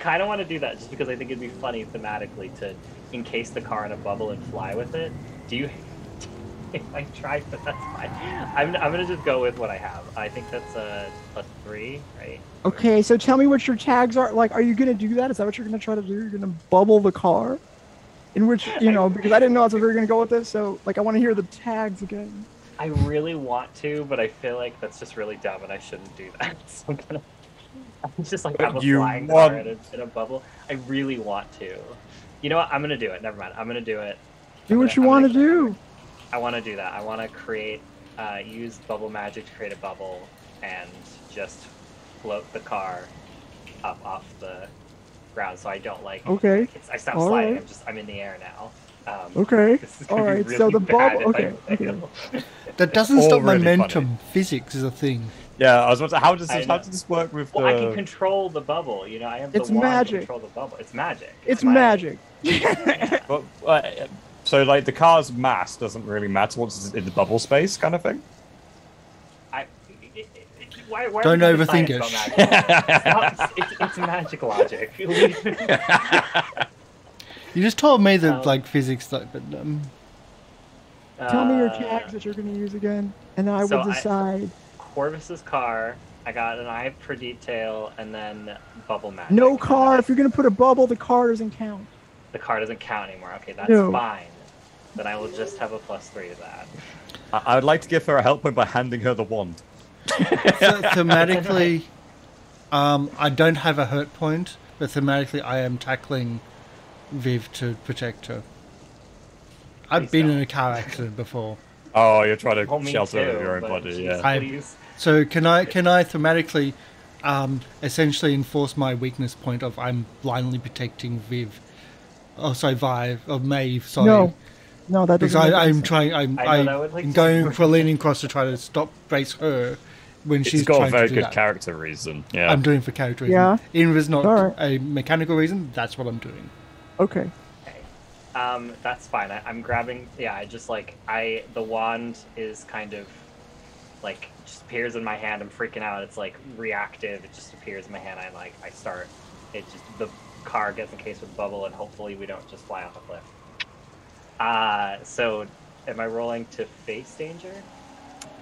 kind of want to do that just because I think it'd be funny thematically to encase the car in a bubble and fly with it. Do you? If I try, but that's fine. I'm gonna just go with what I have. I think that's +3, right? Okay, so tell me what your tags are. Like, are you going to do that? Is that what you're going to try to do? You're going to bubble the car? In which, because I didn't know that's where we were going to go with this, so, I want to hear the tags again. I really want to, but I feel like that's just really dumb, and I shouldn't do that. So I'm just have a You flying want- car in a bubble. I really want to. You know what? I'm gonna do it. Never mind. I'm gonna do it. Do what you want to do. I want to do that. I want to create, use bubble magic to create a bubble, and just float the car up off the ground, so I don't Okay. I stop All sliding. right. I'm in the air now. Okay. This is gonna All be right. really So the bad bubble. if I Okay. fail. That doesn't stop Already momentum. Physics is a thing. Yeah, I was about to. How does I this, know. how does this work with Well, I can the? control the bubble. I have the It's wand magic. to control the bubble. It's magic. It's my- magic. So the car's mass doesn't really matter once it's in the bubble space, kind of thing. Why Don't are we doing overthink science it. about magic? It's magic logic. You just told me that Um, physics, but Tell me your tags that you're going to use again, and I so will decide. Corvus's car. I got an eye for detail, and then bubble magic. No And car. then If you're going to put a bubble, the car doesn't count. the car doesn't count anymore. Okay, that's No. fine. Then I will just have a +3 to that. I would like to give her a help point by handing her the wand. thematically, I don't have a hurt point, but thematically, I am tackling Viv to protect her. I've Please been don't. in a car accident before, Oh, you're trying to Well, me shelter too, your own but body. jeez, Yeah. I- please. so can I thematically, essentially enforce my weakness point of I'm blindly protecting Viv. Oh, sorry, Maeve. Sorry. No, that Because doesn't. make any I'm sense. trying. I know, that I'm would, like, going just- for a leaning across to try to stop brace her when She's she's got a trying very to do good that. character reason. Yeah. I'm doing for character reason. Yeah. Even if it's not Alright. a mechanical reason, that's what I'm doing. Okay. Okay. That's fine. I'm grabbing. Yeah, I just the wand is kind of just appears in my hand. I'm freaking out. It's reactive. It just appears in my hand. I start. It just the car gets encased with bubble, and hopefully we don't just fly off a cliff. So, am I rolling to face danger?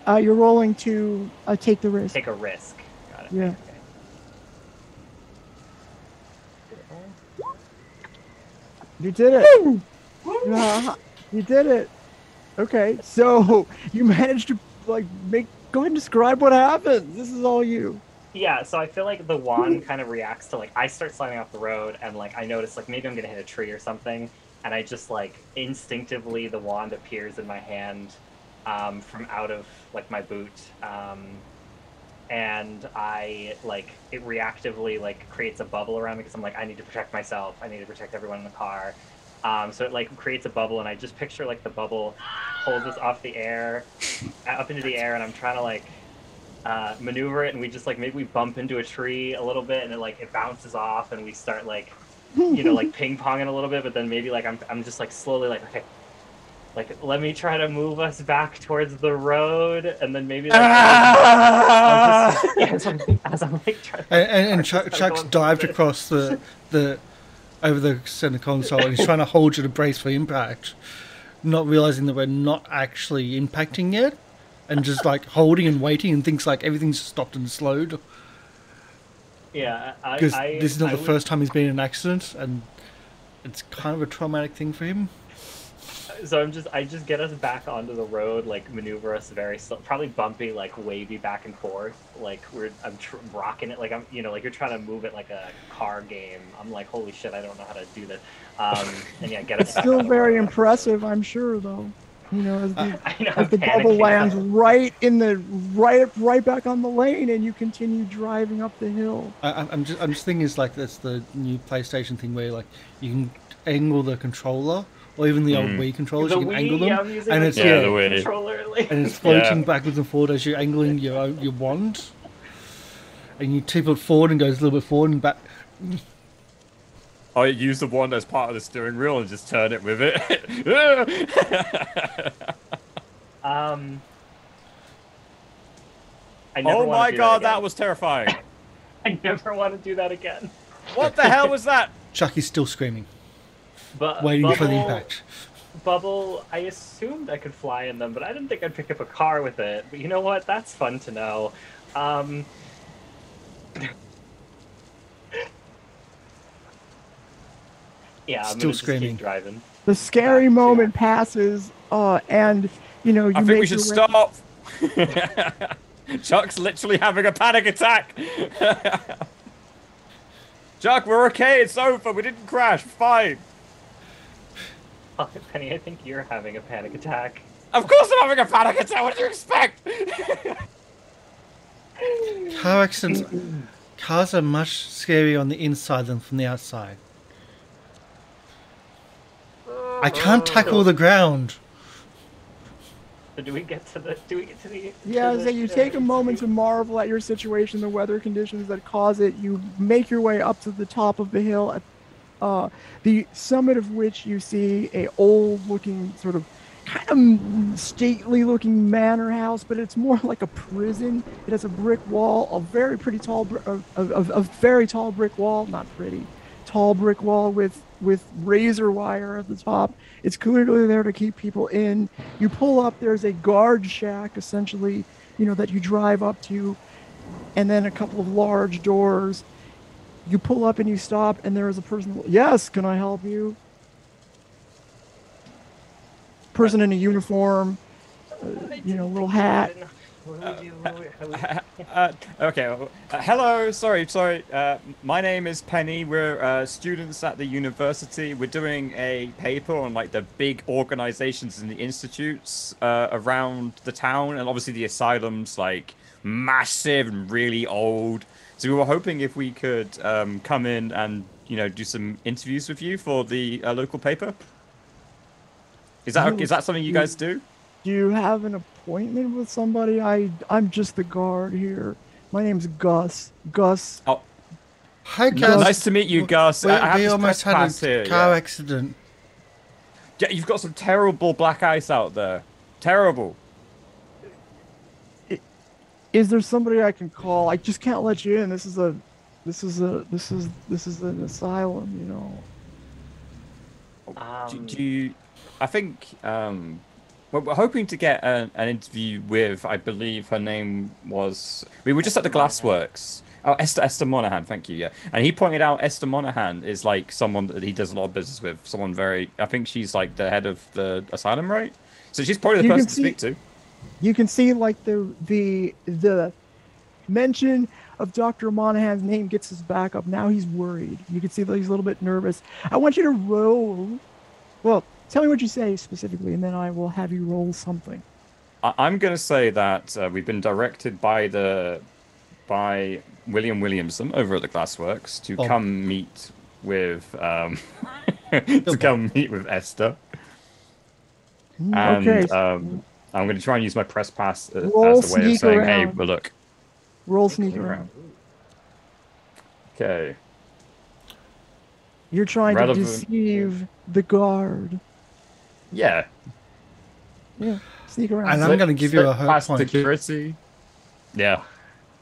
You're rolling to take the risk. Take a risk. Got it. Yeah. Okay. You did it. You did it. Okay, so you managed to go ahead and describe what happened. This is all you. Yeah, so I feel like the wand kind of reacts to, like, I start sliding off the road, and, like, I notice, like, maybe I'm gonna hit a tree or something, and I just, like, instinctively the wand appears in my hand from out of, like, my boot, and I, like, it reactively, like, creates a bubble around me, because I'm like, I need to protect myself, I need to protect everyone in the car. So it, like, creates a bubble, and I just picture, like, the bubble holds us off the air, up into the air, and I'm trying to, like, maneuver it, and we just, like, maybe we bump into a tree a little bit, and it bounces off, and we start, like, you know, like, ping-ponging a little bit, but then maybe, like, I'm just, like, slowly, like, okay, like, let me try to move us back towards the road, and then maybe, like, as I'm like, trying and Chuck's dived across the over the center console, and he's trying to hold you to brace for impact, not realizing that we're not actually impacting yet, and just like holding and waiting, and thinks like everything's stopped and slowed. Yeah, because this is not the first time he's been in an accident, and it's kind of a traumatic thing for him. So I just get us back onto the road, like maneuver us very slow, probably bumpy, like wavy back and forth, like I'm rocking it, like I'm, you know, like you're trying to move it like a car game. I'm like, holy shit, I don't know how to do this. And yeah, get us. It's back still on the very road. impressive, I'm sure, though. You know, as the panicking. bubble lands right back on the lane, and you continue driving up the hill. I'm just thinking it's like that's the new PlayStation thing where like you can angle the controller, or even the old Wii controllers, you can angle them, I'm using and the it's controller, and it's floating backwards and forward as you're angling your wand, and you tip it forward and goes a little bit forward and back. I use the wand as part of the steering wheel and just turn it with it. Oh my god, that was terrifying. I never want to do that again. What the hell was that? Chucky's still screaming, but waiting for the impact. Bubble, I assumed I could fly in them, but I didn't think I'd pick up a car with it. But you know what? That's fun to know. Yeah, I'm still Just keep screaming. driving. The scary moment passes, and you know you. I think we should stop. Chuck's literally having a panic attack. Chuck, we're okay. It's over. We didn't crash. Fine. Oh, Penny, I think you're having a panic attack. Of course I'm having a panic attack. What did you expect? Car accidents. Cars are much scarier on the inside than from the outside. I can't tackle the ground. So do we get to the? Yeah, so you take a moment to marvel at your situation, the weather conditions that cause it. You make your way up to the top of the hill, at the summit of which you see a old-looking, sort of, kind of stately-looking manor house, but it's more like a prison. It has a brick wall, a very pretty tall, a very tall brick wall, not pretty, tall brick wall with razor wire at the top. It's clearly there to keep people in. You pull up, there's a guard shack, essentially, you know, that you drive up to, and then a couple of large doors. You pull up and you stop, and there is a person. Yes, can I help you? Person in a uniform, you know, little hat. Okay. Hello. Sorry. My name is Penny. We're students at the university. We're doing a paper on like the big organizations and the institutes around the town, and obviously the asylum's like massive and really old. So we were hoping if we could come in and, you know, do some interviews with you for the local paper. Is that something you guys do? Do you have an appointment with somebody? I'm just the guard here. My name's Gus. Gus. Oh, hi Gus. Nice to meet you, Gus. I have we this almost had pass a here, car accident. Yeah, you've got some terrible black ice out there. Terrible. Is there somebody I can call? I just can't let you in. This is a This is an asylum, you know. Do you? I think we're hoping to get an interview with. I believe her name was. We were just at the Glassworks. Oh, Esther Monahan. Thank you. Yeah, and he pointed out Esther Monahan is like someone that he does a lot of business with. Someone very. I think she's like the head of the asylum, right? So she's probably the person to speak to. You can see like the mention of Dr. Monahan's name gets his back up. Now he's worried. You can see that he's a little bit nervous. I want you to roll. Well, tell me what you say specifically, and then I will have you roll something. I'm going to say that we've been directed by William Williamson over at the Glassworks to come meet with Esther. And okay. I'm going to try and use my press pass as a Sneak way of saying, around. "Hey, well, look." Roll sneak around. Okay. You're trying to deceive the guard. Yeah. Yeah. Sneak around. And I'm going to give you a hurt point. Security. Yeah.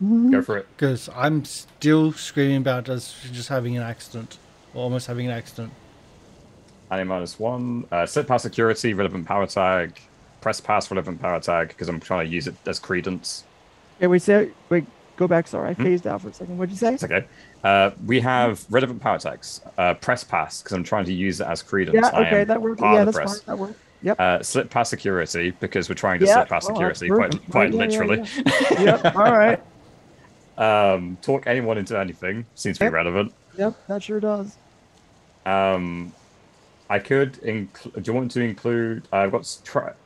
Go for it. Because I'm still screaming about us just having an accident. Or almost having an accident. And -1. Slip pass security, relevant power tag. Press pass, relevant power tag, because I'm trying to use it as credence. Okay, wait, go back. Sorry, I phased out for a second. What'd you say? It's okay. We have relevant power tags. Press pass, because I'm trying to use it as credence. Yeah, okay, that works. Yeah, that's fine. That works. Yep. Slip past security, because we're trying to slip past security, quite literally. Yep, all right. Talk anyone into anything seems to be relevant. Yep, that sure does. I could do you want to include? I've got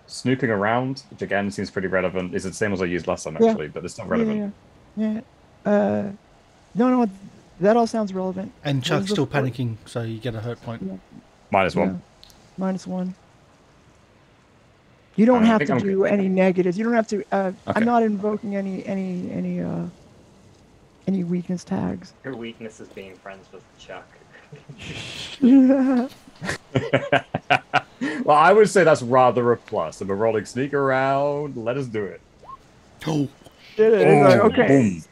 snooping around, which again seems pretty relevant. It's the same as I used last time, actually, but it's still relevant. Yeah. No, that all sounds relevant. And Chuck's still panicking, so you get a hurt point. Yeah. -1. -1. You don't have to do any negatives. You don't have to. Okay. I'm not invoking any weakness tags. Your weakness is being friends with Chuck. Well, I would say that's rather a plus. If we're rolling sneak around, let us do it. Oh. Okay. Boom.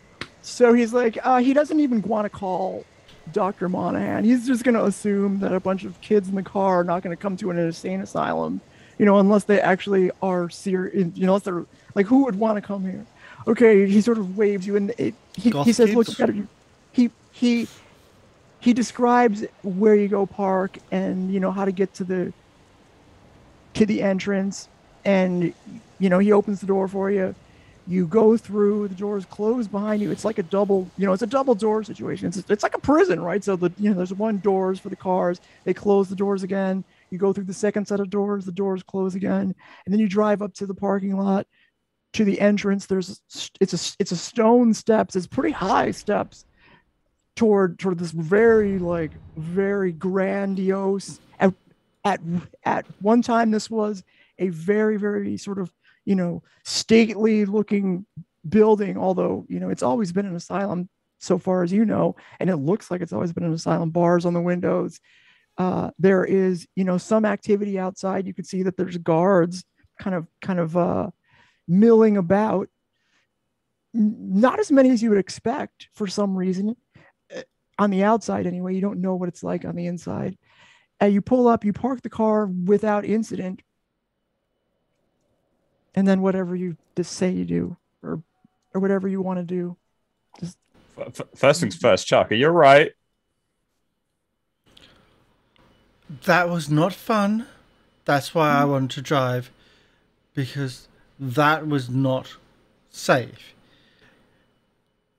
So he's like, he doesn't even want to call Dr. Monahan. He's just going to assume that a bunch of kids in the car are not going to come to an insane asylum, unless they actually are serious, unless they're like, who would want to come here? Okay, he sort of waves you, and he says, look, he describes where you go park and, how to get to the entrance, and, he opens the door for you. You go through, the doors close behind you. It's like a double, it's a double door situation. It's like a prison, right? So there's one doors for the cars. They close the doors again. You go through the second set of doors. The doors close again, and then you drive up to the parking lot, to the entrance. It's a stone steps. It's pretty high steps toward this very grandiose. At one time, this was a very, very sort of stately looking building, although it's always been an asylum so far as and it looks like it's always been an asylum. Bars on the windows. There is some activity outside. You can see that there's guards kind of milling about. Not as many as you would expect for some reason. On the outside anyway, you don't know what it's like on the inside. You pull up, you park the car without incident, and then whatever you just say you do, or whatever you want to do. Just first things first, Chuck, are you right? That was not fun. That's why I wanted to drive, because that was not safe.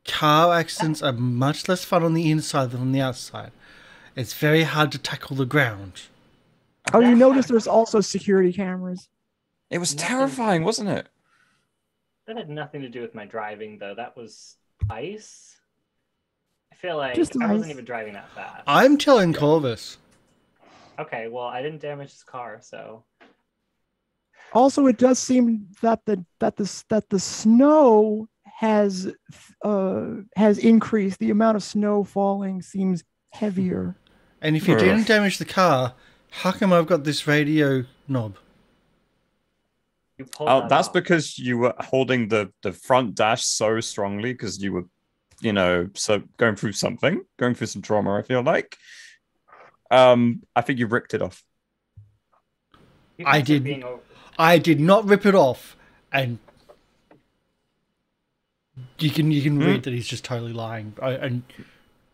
Car accidents are much less fun on the inside than on the outside. It's very hard to tackle the ground. Oh, you notice there's also security cameras. It was terrifying, wasn't it? That had nothing to do with my driving, though. That was ice. I feel like I wasn't even driving that fast. I'm telling Corvus. Okay, well, I didn't damage his car, so. Also, it does seem that the snow has increased. The amount of snow falling seems heavier. And if you didn't damage the car, how come I've got this radio knob? That's because you were holding the front dash so strongly because you were you know, so going through some trauma, I feel like. I think you ripped it off. I did not rip it off, and you can read that he's just totally lying, and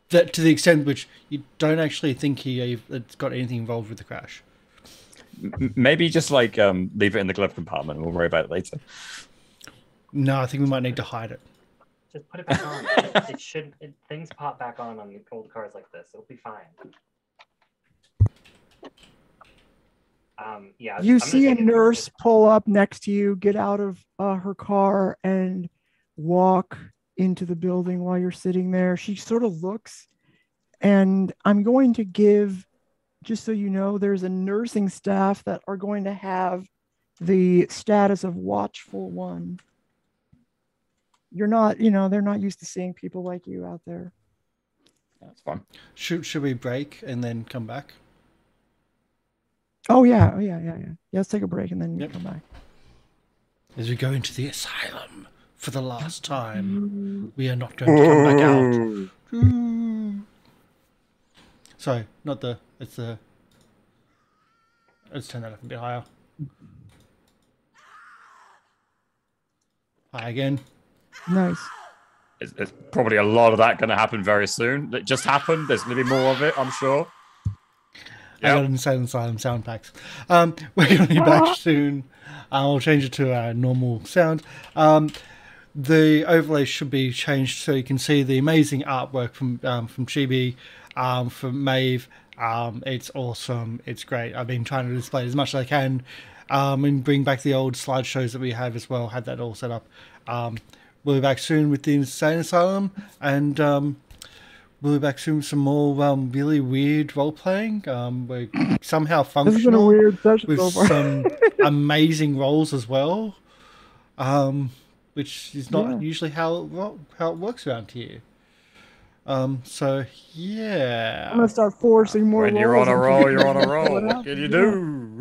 that to the extent which you don't actually think he's got anything involved with the crash. Maybe just like leave it in the glove compartment and we'll worry about it later. No, I think we might need to hide it. Just put it back on. Things pop back on old cars like this. It'll be fine. Yeah. You see a nurse pull up next to you, get out of her car, and walk into the building while you're sitting there. She sort of looks, and I'm going to give, just so you know, there's a nursing staff that are going to have the status of Watchful One. You're not, they're not used to seeing people like you out there. That's fine. Should we break and then come back? Oh yeah. Let's take a break and then come back. As we go into the asylum for the last time, we are not going to come back out. Sorry, not the. It's the. Let's turn that up a bit higher. Hi again. Nice. There's probably a lot of that going to happen very soon. It just happened. There's going to be more of it, I'm sure. I got Insane Asylum sound packs. We're going to be back soon. I'll change it to our normal sound. The overlay should be changed so you can see the amazing artwork from Chibi, from Maeve. It's awesome. It's great. I've been trying to display it as much as I can, and bring back the old slideshows that we have as well. Had that all set up. We'll be back soon with the Insane Asylum, and we'll be back soon with some more really weird role playing. We're somehow functional. This has been a weird session with so far. Some amazing roles as well, which is not usually how it works around here. So yeah, I'm gonna start forcing more. When you're on a roll, you're on a roll. What can you do?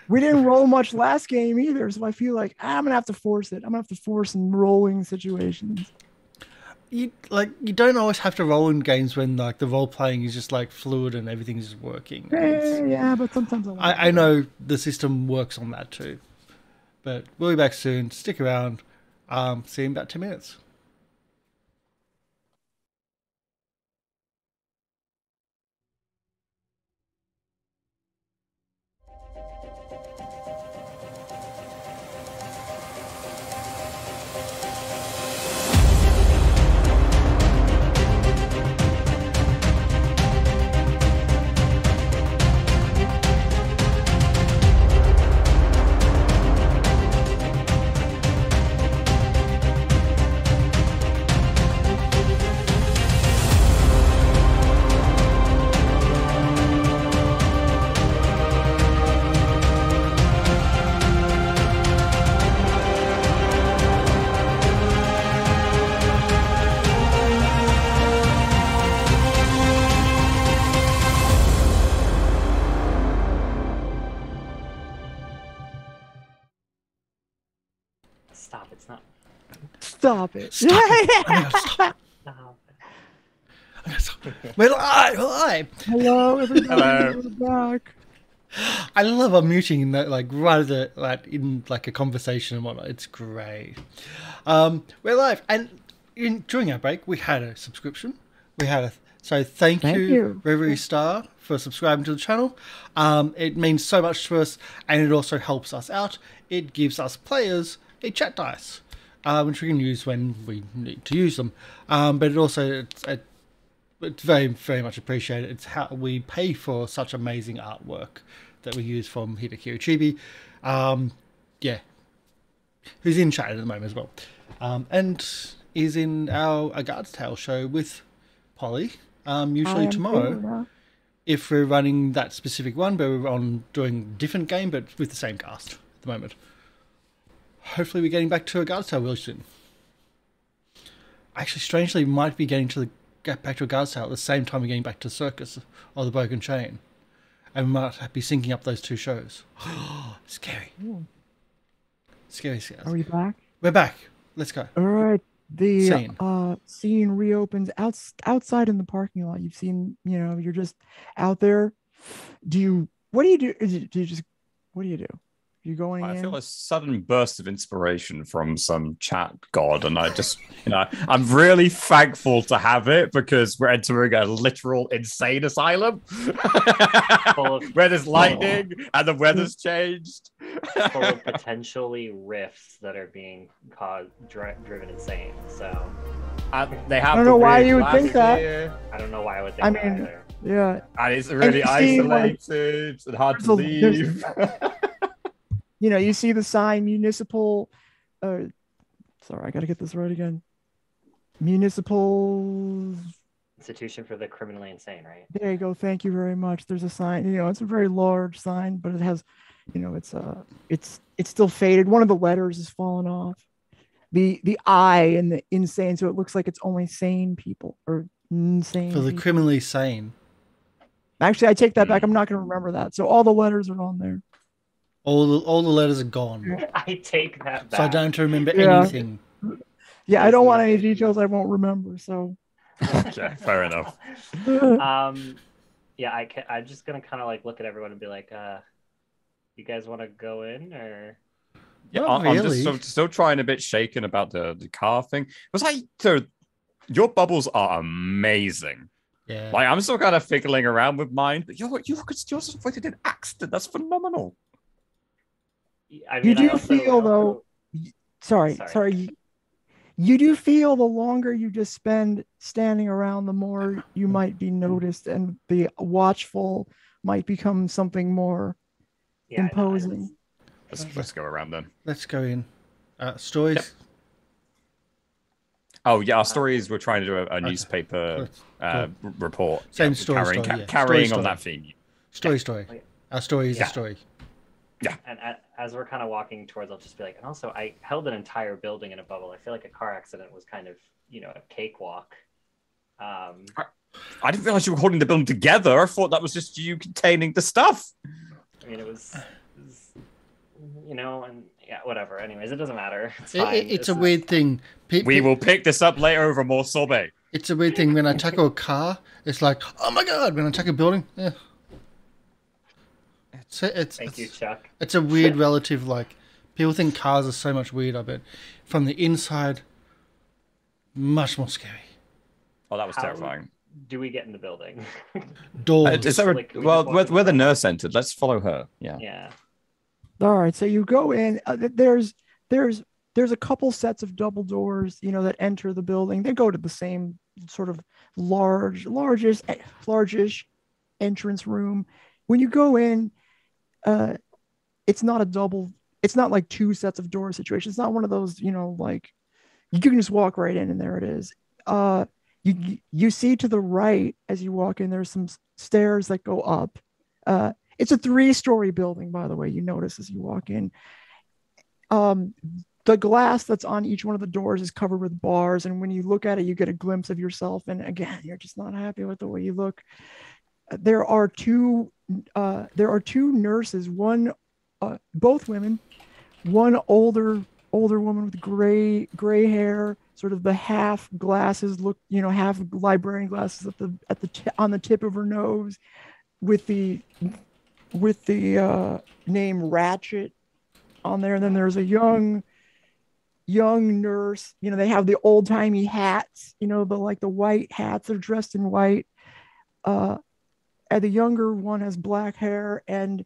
We didn't roll much last game either, so I feel like I'm gonna have to force it. I'm gonna have to force some rolling situations. You don't always have to roll in games when like the role playing is just like fluid and everything's just working. Yeah, but sometimes I know the system works on that too. But we'll be back soon. Stick around. See you in about 10 minutes. Stop, it's not. Stop it. Stop it. Stop it. We're live. Hello, everybody. Hello. We're back. I love unmuting in that, like, right at the, like, in like a conversation and whatnot. It's great. We're live, and during our break, we had a subscription. So thank you, Reverie Star, for subscribing to the channel. It means so much to us, and it also helps us out. It gives us players a chat dice, which we can use when we need to use them. But it also it's very, very much appreciated. It's how we pay for such amazing artwork that we use from Hideki Chibi. Yeah, who's in chat at the moment as well, and is in our A Guard's Tale show with Polly. Usually tomorrow, if we're running that specific one, but we're doing a different game, but with the same cast at the moment. Hopefully we're getting back to A Guard's Tale really soon. Actually, strangely, we might be getting back to A Guard's Tale at the same time we're getting back to Circus or The Broken Chain. And we might be syncing up those two shows. Scary. Ooh. Scary. Are we back? We're back. Let's go. All right. The Scene. Scene reopens outside in the parking lot. You've seen, you're just out there. What do you do? What do you do? You going I in? feel a sudden burst of inspiration from some chat god, and I just, I'm really thankful to have it because we're entering a literal insane asylum where there's lightning and the weather's changed. Full of potentially rifts that are being driven insane. So they have. I don't know why you would think that. Here. I don't know why I would think that either. Yeah. And it's really isolated and hard to leave. You see the sign municipal. Sorry, I got to get this right again. Municipal Institution for the Criminally Insane, right? There you go. Thank you very much. There's a sign. It's a very large sign, but it has, it's still faded. One of the letters is fallen off. The I in the insane, so it looks like it's only sane people or insane. For the people. criminally sane. Actually, I take that back. I'm not going to remember that. So all the letters are on there. All the letters are gone. I take that back. So I don't remember anything. Yeah, I don't want any details I won't remember. So. Okay, fair enough. Yeah, I'm just gonna kind of like look at everyone and be like, you guys want to go in or? Yeah, I'm just still trying a bit shaken about the car thing. Your bubbles are amazing. Yeah. Like I'm still kind of fiddling around with mine, but you're avoided an accident. That's phenomenal. I mean, you do feel though. Sorry. You do feel the longer you just spend standing around, the more you might be noticed, and the watchful might become something more imposing. Let's go around then. Let's go in. Stories. Yep. Oh yeah, our stories. We're trying to do a newspaper report. Same story. Carrying on that theme. Story. Our story is a story. Yeah. And as we're kind of walking towards, I'll just be like, and also I held an entire building in a bubble. I feel like a car accident was kind of, a cakewalk. I didn't realize you were holding the building together. I thought that was just you containing the stuff. I mean, it was and yeah, whatever. Anyways, it doesn't matter. It's fine. It's a weird thing. We will pick this up later over more sorbet. It's a weird thing. When I tackle a car, it's like, oh my God. When I tackle a building, yeah. Thank you, Chuck. It's a weird relative. Like, people think cars are so much weirder, but from the inside, much more scary. Oh, that was terrifying. Do we get in the building? Doors. Where the nurse entered. Let's follow her. Yeah. Yeah. All right. So you go in. There's a couple sets of double doors, that enter the building. They go to the same sort of largish entrance room. When you go in, it's not like two sets of doors situation. It's not one of those, like you can just walk right in and there it is. You see to the right as you walk in, there's some stairs that go up. It's a 3-story building, by the way, you notice as you walk in. The glass that's on each one of the doors is covered with bars. And when you look at it, you get a glimpse of yourself. And again, you're just not happy with the way you look. There are two nurses, both women, one older woman with gray hair, sort of the half glasses look, half librarian glasses on the tip of her nose, with the name Ratchet on there. And then there's a young nurse. They have the old timey hats, the white hats. They're dressed in white. The younger one has black hair, and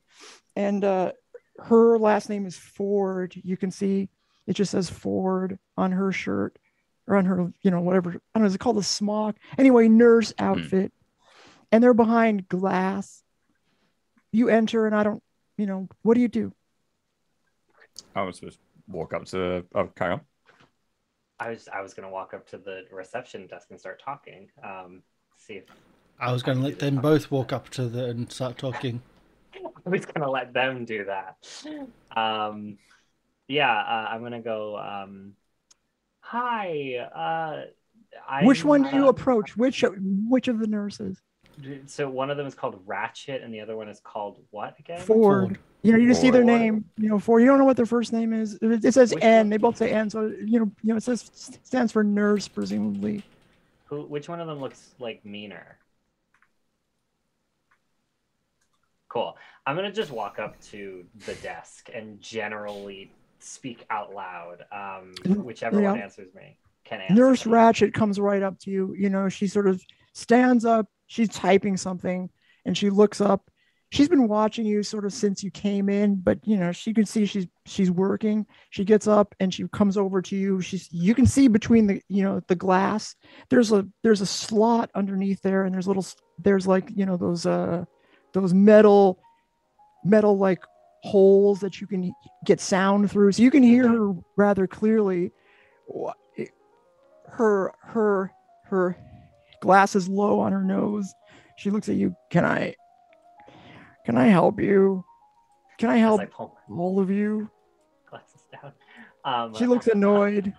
her last name is Ford. You can see it just says Ford on her shirt or on her, whatever. I don't know, is it called a smock? Anyway, nurse outfit. And they're behind glass. You enter, and I don't, what do you do? I was supposed to walk up to. Oh, carry on. I was gonna walk up to the reception desk and start talking. See if. I was going to let them both walk up to and start talking. I was going to let them do that. I'm going to go, hi. Which one do you approach? Which of the nurses? So one of them is called Ratchet, and the other one is called what again? Ford. You just see their Ford. name. Ford. You don't know what their first name is. It says Which N. one? They both say N. So it stands for nurse, presumably. Which one of them looks like meaner? Cool. I'm gonna just walk up to the desk and generally speak out loud. Whichever one answers me can answer. Nurse Ratchet comes right up to you. She sort of stands up. She's typing something, and she looks up. She's been watching you sort of since you came in, but she can see she's working. She gets up and she comes over to you. You can see between the glass. There's a slot underneath there, and there's like those metal like holes that you can get sound through, so you can hear her rather clearly. Her glass is low on her nose. She looks at you. Can I help you? Can I help all of you? Glasses down. She looks annoyed.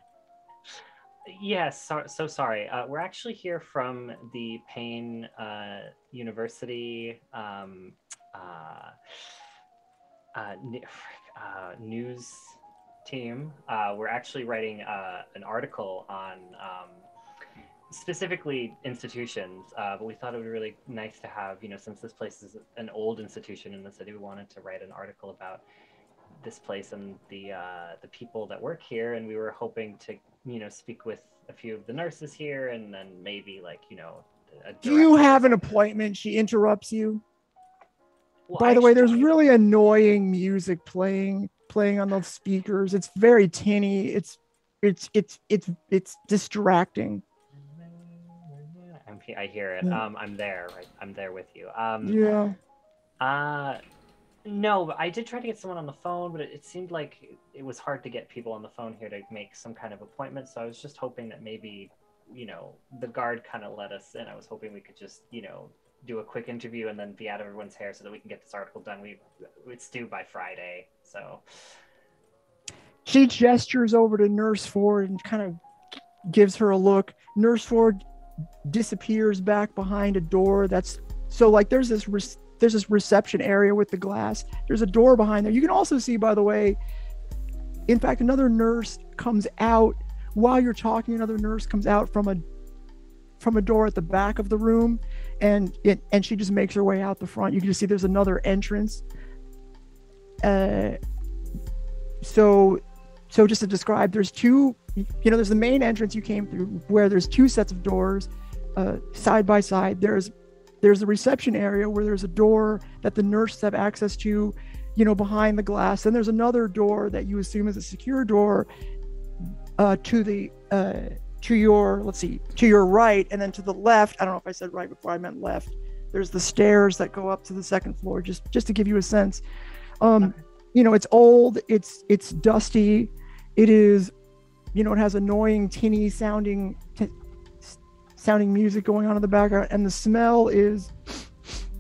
Yes, so sorry. We're actually here from the Payne University news team. We're actually writing an article on specifically institutions, but we thought it would be really nice to have, since this place is an old institution in the city, we wanted to write an article about this place and the people that work here, and we were hoping to speak with a few of the nurses here, and then maybe do you have an appointment? She interrupts you. Well, by the way, there's really annoying music playing on those speakers. It's very tinny. It's distracting. I hear it. I'm there. Right? I'm there with you. No, but I did try to get someone on the phone, but it seemed like it was hard to get people on the phone here to make some kind of appointment. So I was just hoping that maybe, the guard kind of let us in. I was hoping we could just, do a quick interview and then be out of everyone's hair so that we can get this article done. It's due by Friday, so. She gestures over to Nurse Ford and kind of gives her a look. Nurse Ford disappears back behind a door. There's this reception area with the glass. There's a door behind there. You can also see, by the way, in fact, another nurse comes out while you're talking. Another nurse comes out from a door at the back of the room, and she just makes her way out the front. You can just see there's another entrance. So just to describe, there's two. There's the main entrance you came through, where there's two sets of doors, side by side. There's the reception area where there's a door that the nurses have access to, behind the glass. And there's another door that you assume is a secure door to your right, and then to the left. I don't know if I said right before, I meant left. There's the stairs that go up to the second floor, just to give you a sense. It's old, it's dusty, it is, it has annoying tinny sounding music going on in the background, and the smell is,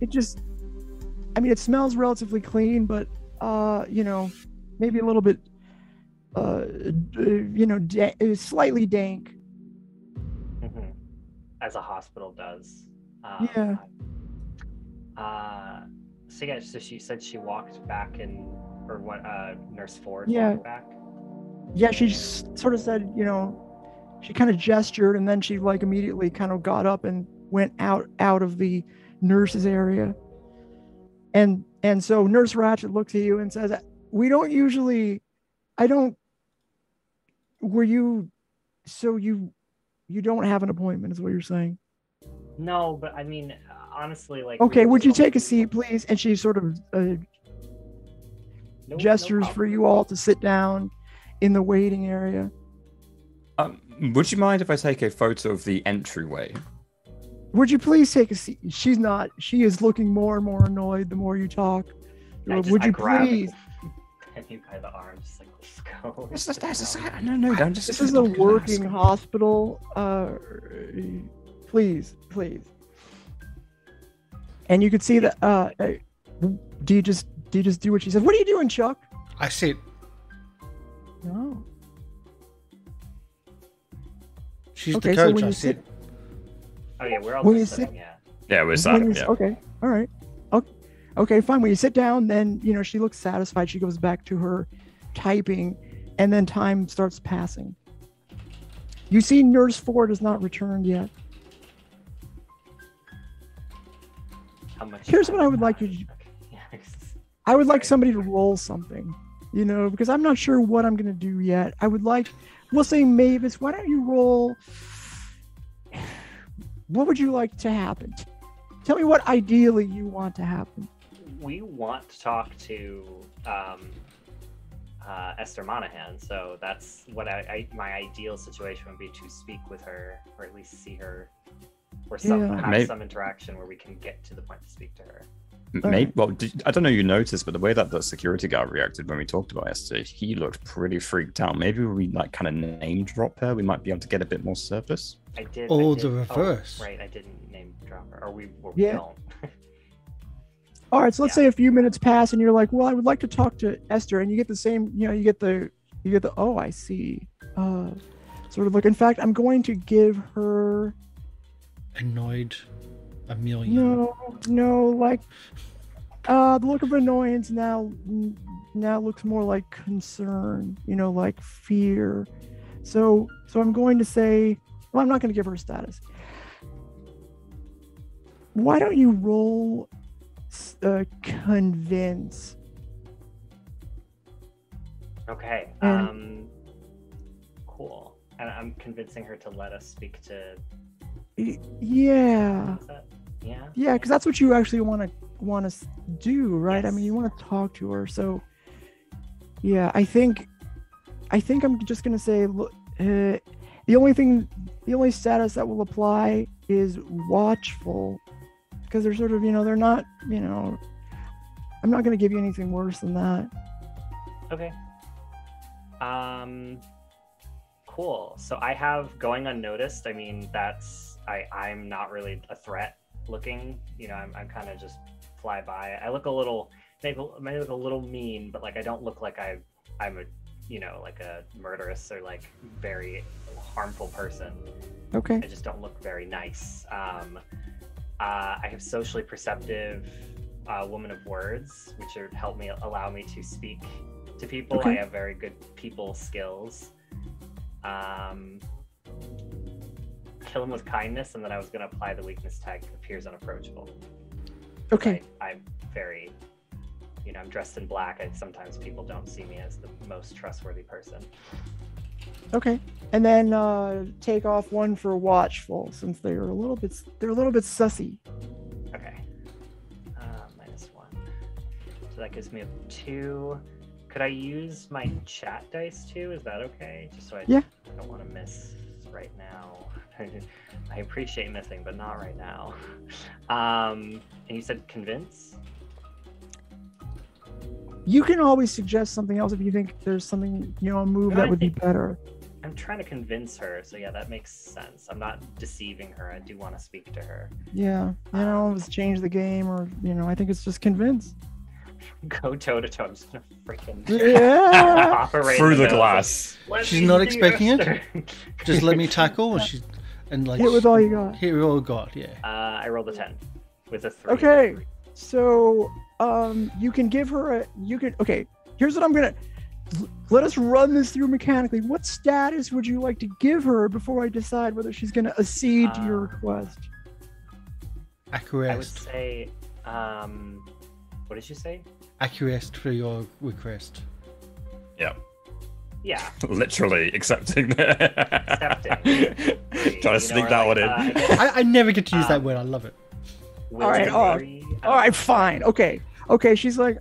it smells relatively clean, but maybe a little bit slightly dank. As a hospital does. So she said she walked back Nurse Ford walked back? Yeah, she sort of said, she kind of gestured, and then she immediately kind of got up and went out of the nurses area. And so Nurse Ratchet looks at you and says, you don't have an appointment, is what you're saying? No, but honestly, okay, would you take a seat, please? And she sort of gestures for you all to sit down in the waiting area. Would you mind if I take a photo of the entryway? Would you please take a seat? She is looking more and more annoyed the more you talk. Would you please? Penny by the arm, just let's go. No, don't just. This is a working hospital. Please. And you could see that. Do you just do what she says? What are you doing, Chuck? I sit. No. She's okay, the coach. I sit. Oh yeah, we're all just sitting. Yeah. Yeah, we're sat. Yeah. Okay, all right. Okay, fine. When you sit down, then she looks satisfied. She goes back to her typing, and then time starts passing. You see, Nurse Ford has not returned yet. How much? Here's what I would like you to do. I would like somebody to roll something, because I'm not sure what I'm going to do yet. We'll say Mavis, why don't you roll? What would you like to happen? Tell me what ideally you want to happen. We want to talk to Esther Monahan, so that's what my ideal situation would be, to speak with her, or at least see her, or have some interaction where we can get to the point to speak to her. Maybe, well, I don't know if you noticed, but the way that the security guard reacted when we talked about Esther, he looked pretty freaked out. Maybe we kind of name drop her. We might be able to get a bit more surface. I did. The reverse. Oh, right, I didn't name drop her, or we yeah. don't. All right, so let's say a few minutes pass, and you're like, "Well, I would like to talk to Esther," and you get the same, you get the, "Oh, I see," sort of look. In fact, I'm going to give her annoyed. A million. No, like the look of annoyance now looks more like concern, like fear. So I'm going to say, well, I'm not going to give her a status. Why don't you roll convince? Okay. Cool. And I'm convincing her to let us speak to. Yeah. Yeah, because that's what you actually want to do, right? Yes. I mean, you want to talk to her. So, yeah, I think I'm just gonna say, the only status that will apply is watchful, because they're sort of, they're not, I'm not gonna give you anything worse than that. Okay. Cool. So I have going unnoticed. I mean, I'm not really a threat looking, I'm kind of just fly by. I look a little, maybe look a little mean, but like I don't look like I'm a like a murderous or like very harmful person. Okay. I just don't look very nice. I have socially perceptive woman of words, which allow me to speak to people. Okay. I have very good people skills. Kill him with kindness, and then I was going to apply the weakness tag, appears unapproachable. Okay. I'm very, I'm dressed in black. Sometimes people don't see me as the most trustworthy person. Okay. And then take off one for watchful, since they're a little bit sussy. Okay. -1. So that gives me a 2. Could I use my chat dice too? Is that okay? Just so I don't want to miss right now. I appreciate missing, but not right now. And you said convince? You can always suggest something else if you think there's something, a move that would be better. I'm trying to convince her, so yeah, that makes sense. I'm not deceiving her. I do want to speak to her. Yeah, let's change the game, or I think it's just convince. Go toe to toe. I'm just gonna freaking operate through the glass. She's not expecting it. Just let me tackle, and like hit with all you got. Hit with all you got. Yeah. I rolled a 10 with a 3. Okay, so you can give her okay. Here's what I'm gonna. Let us run this through mechanically. What status would you like to give her before I decide whether she's gonna accede to your request? Acquiesced. I would say, what did you say? Acquiesced for your request. Yeah. Yeah. Literally accepting. Accepting. Trying to sneak that one in. I never get to use that word. I love it. All right, fine. Okay. She's like,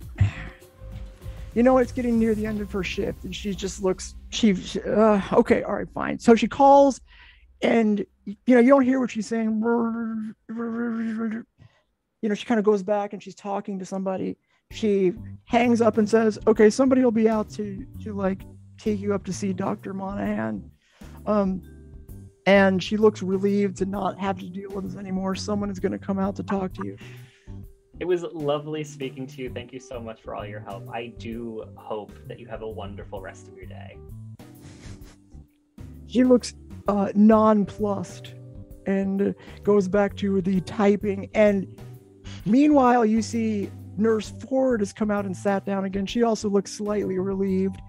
it's getting near the end of her shift, and she just looks. Okay. All right, fine. So she calls, and you don't hear what she's saying. She kind of goes back and she's talking to somebody. She hangs up and says, "Okay, somebody will be out to like take you up to see Dr. Monahan." And she looks relieved to not have to deal with this anymore. Someone is going to come out to talk to you. It was lovely speaking to you. Thank you so much for all your help. I do hope that you have a wonderful rest of your day. She looks nonplussed and goes back to the typing. And meanwhile, you see Nurse Ford has come out and sat down again. She also looks slightly relieved.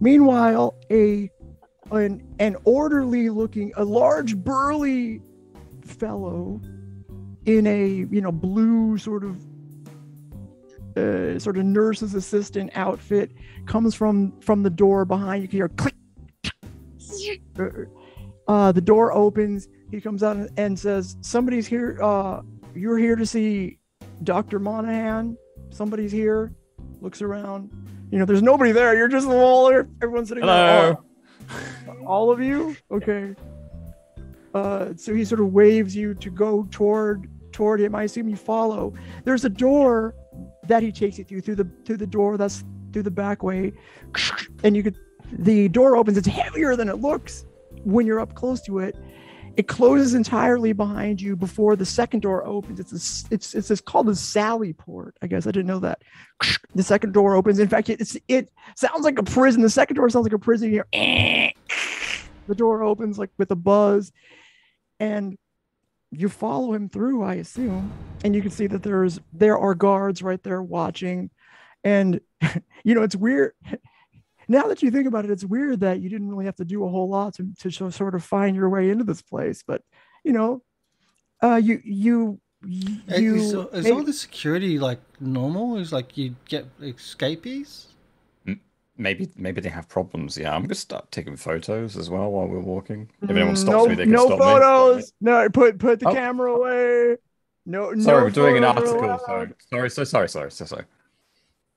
Meanwhile, an orderly looking, a large burly fellow in a blue sort of nurse's assistant outfit comes from the door behind. You can hear click. The door opens. He comes out and says, "Somebody's here. You're here to see Dr. Monahan. Somebody's here." Looks around. There's nobody there. You're just all there. Everyone's sitting there. All of you? Okay. So he sort of waves you to go toward him. I assume you follow. There's a door that he takes you through the door that's through the back way, and the door opens. It's heavier than it looks when you're up close to it. It closes entirely behind you before the second door opens. It's called the Sally port. I guess I didn't know that. The second door opens. In fact, it sounds like a prison. The second door sounds like a prison. You hear, the door opens like with a buzz, and you follow him through, I assume, and you can see that there are guards right there watching, and it's weird. Now that you think about it, it's weird that you didn't really have to do a whole lot to sort of find your way into this place. But is all the security like normal? Is like you get escapees? Maybe they have problems. Yeah, I'm gonna start taking photos as well while we're walking. If anyone stops me, they can stop me. No photos. No, put the camera away. No. Sorry, we're doing an photos article. Sorry.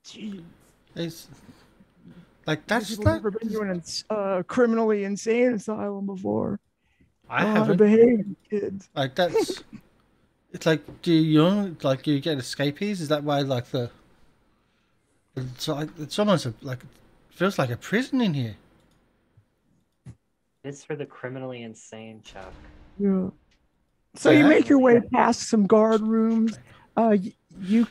Jeez. It's like that's I've never been to a criminally insane asylum before. I haven't. Behaved, kids. Like that's. It's like, do you get escapees? Is that why like the? It's almost feels like a prison in here. It's for the criminally insane, Chuck. Yeah. So you make your way past some guard rooms. You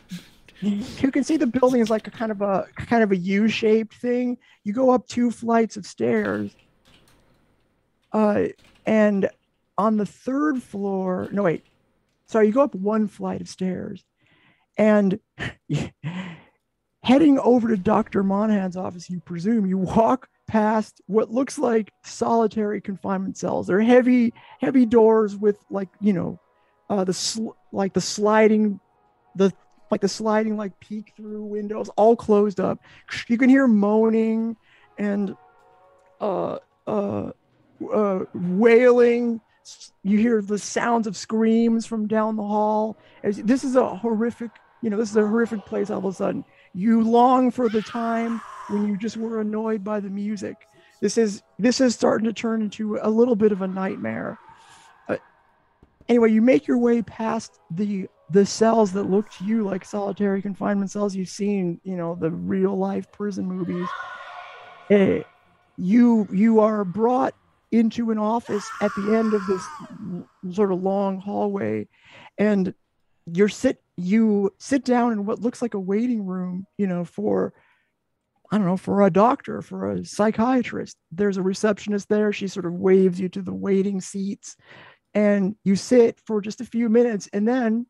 can see the building is like a kind of a U-shaped thing. You go up 2 flights of stairs. And on the 3rd floor, you go up 1 flight of stairs, and heading over to Dr. Monahan's office, you presume, you walk past what looks like solitary confinement cells. They're heavy doors with the sliding peek through windows, all closed up. You can hear moaning and wailing. You hear the sounds of screams from down the hall. This is a horrific place all of a sudden. You long for the time when you just were annoyed by the music. This is starting to turn into a little bit of a nightmare. Anyway, you make your way past the cells that look to you like solitary confinement cells you've seen, the real life prison movies. You are brought into an office at the end of this sort of long hallway, and you sit down in what looks like a waiting room, for a doctor, for a psychiatrist. There's a receptionist there. She sort of waves you to the waiting seats, and you sit for just a few minutes, and then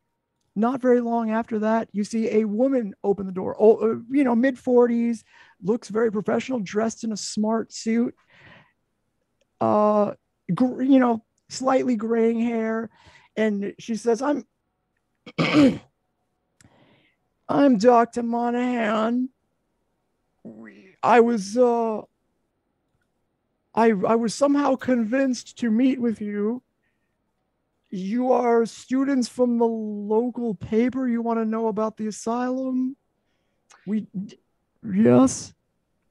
not very long after that, you see a woman open the door. Mid-40s, looks very professional, dressed in a smart suit. Slightly graying hair, and she says, I'm Dr. Monahan. I was somehow convinced to meet with you. You are students from the local paper. You want to know about the asylum? Yes.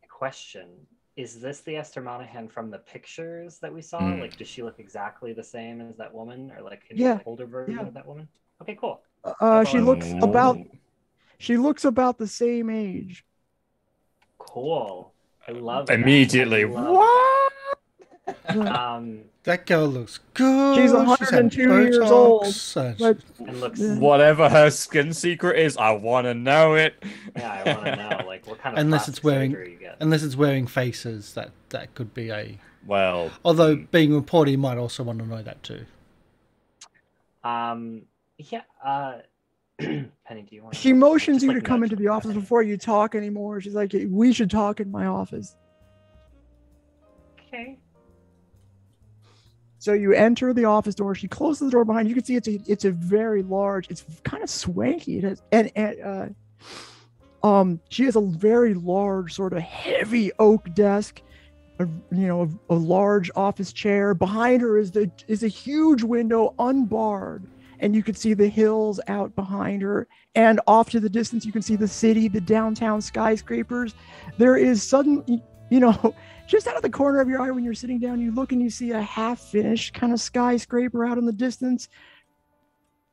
Question. Is this the Esther Monahan from the pictures that we saw? Like, does she look exactly the same as that woman, or like an older version of that woman? Okay, cool. She looks about the same age. Cool. I love it. Immediately. What? That girl looks good. She's 102 years old. And looks whatever her skin secret is, I want to know it. Yeah, I want to know, like, what kind of unless it's wearing faces, that could be a. Well, although being reported, you might also want to know that too. Yeah. Penny, do you want? She motions you to like, come nudge into the office Penny. before you talk anymore. She's like, we should talk in my office. Okay. So you enter the office door. She closes the door behind you. You can see it's a very large. It's kind of swanky. It has, and she has a very large, sort of heavy oak desk. A large office chair. Behind her is a huge window, unbarred, and you can see the hills out behind her. And off to the distance, you can see the city, the downtown skyscrapers. There is suddenly, just out of the corner of your eye when you're sitting down, you look and you see a half-finished kind of skyscraper out in the distance.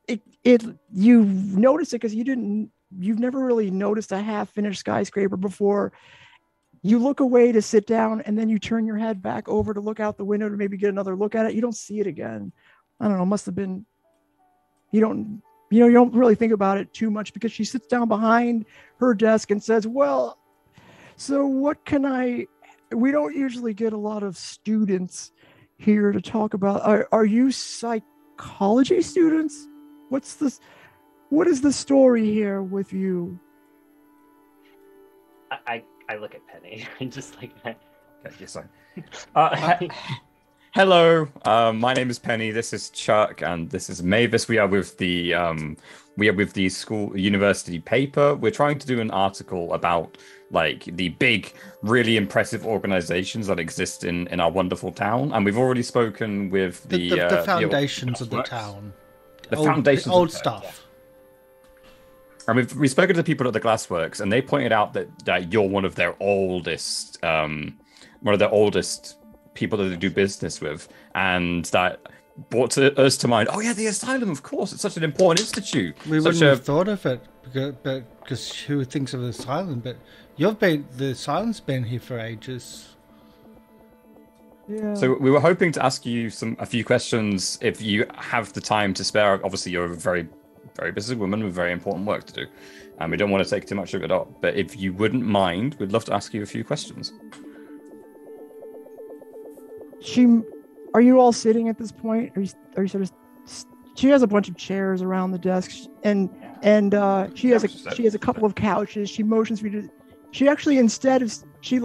You notice it because you've never really noticed a half-finished skyscraper before. You look away to sit down, and then you turn your head back over to look out the window to maybe get another look at it. You don't see it again. I don't know. Must have been. You don't really think about it too much because she sits down behind her desk and says, "Well, so what can I?" We don't usually get a lot of students here to talk about. Are you psychology students? What is the story here with you? I look at Penny and just like, okay, yes, sorry. Hello, my name is Penny. This is Chuck, and this is Mavis. We are with the school university paper. We're trying to do an article about like the big, really impressive organizations that exist in our wonderful town, and we've already spoken with the foundations of the town, the foundations, old stuff. And we've spoken to the people at the Glassworks, and they pointed out that you're one of their oldest people that they do business with, and that brought us to mind. Oh yeah, the asylum, of course. It's such an important institute. We wouldn't have thought of it, because who thinks of the asylum? But the asylum's been here for ages. Yeah. So we were hoping to ask you a few questions if you have the time to spare. Obviously, you're a very, very busy woman with very important work to do, and we don't want to take too much of it up. But if you wouldn't mind, we'd love to ask you a few questions. Are you all sitting at this point? Are you sort of? She has a bunch of chairs around the desk, and she has a couple of couches. She motions for you to. She actually she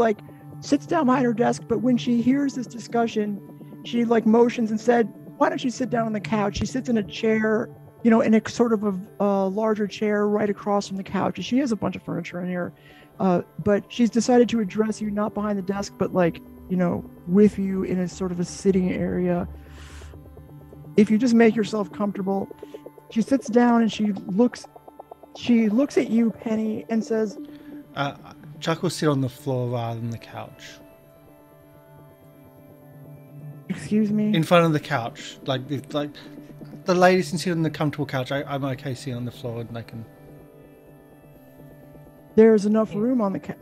sits down behind her desk, but when she hears this discussion, she motions and said, "Why don't you sit down on the couch?" She sits in a chair, in a sort of a larger chair right across from the couch. She has a bunch of furniture in here, but she's decided to address you not behind the desk, but with you in a sort of a sitting area. If you just make yourself comfortable, she sits down and she looks at you, Penny, and says, Chuck will sit on the floor rather than the couch. Excuse me? In front of the couch. The ladies can sit on the comfortable couch. I'm okay sitting on the floor, and they can... There's enough room on the couch.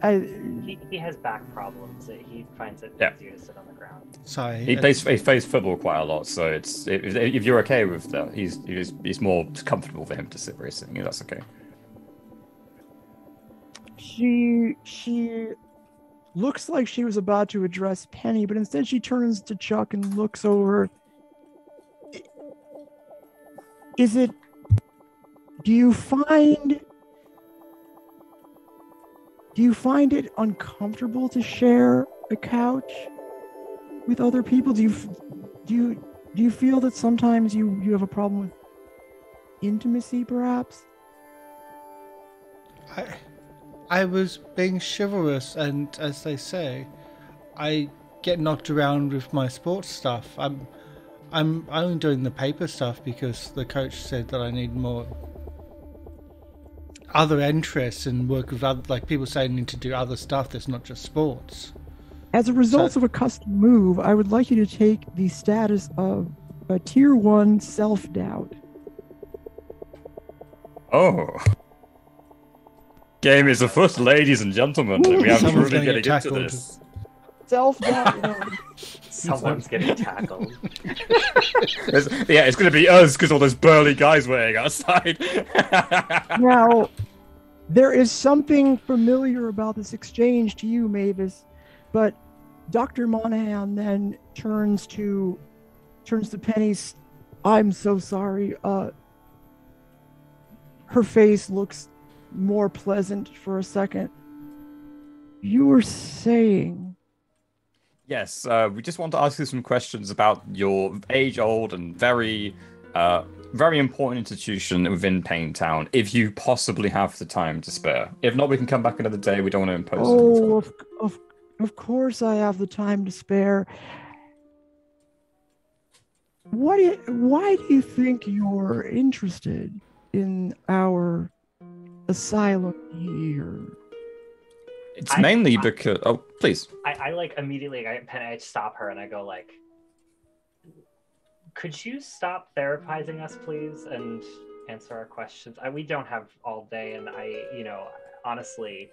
He has back problems. He finds it easier to sit on the ground. Sorry. He plays football quite a lot, so if you're okay with that, he's more comfortable for him to sit where he's sitting. That's okay. She looks like she was about to address Penny, but instead she turns to Chuck and looks over. Do you find it uncomfortable to share a couch with other people? Do you feel that sometimes you have a problem with intimacy, perhaps? I was being chivalrous, and as they say, I get knocked around with my sports stuff. I'm only doing the paper stuff because the coach said that I need more other interests and work with other, people say I need to do other stuff that's not just sports. As a result of a custom move, I would like you to take the status of a tier 1 self-doubt. Oh. Game is afoot, ladies and gentlemen. We have really getting into this. Self-doubt. Someone's getting tackled. It's going to be us because all those burly guys waiting outside. Now, there is something familiar about this exchange to you, Mavis, but Dr. Monahan then turns to Penny I'm so sorry. Her face looks more pleasant for a second. You were saying... Yes, we just want to ask you some questions about your age-old and very important institution within Payne Town, if you possibly have the time to spare. If not, we can come back another day. We don't want to impose anything. Of course I have the time to spare. Why do you think you're interested in our asylum here? It's mainly because... Oh, please. I like immediately, I stop her and I go like, could you stop therapizing us, please, and answer our questions? We don't have all day, and honestly,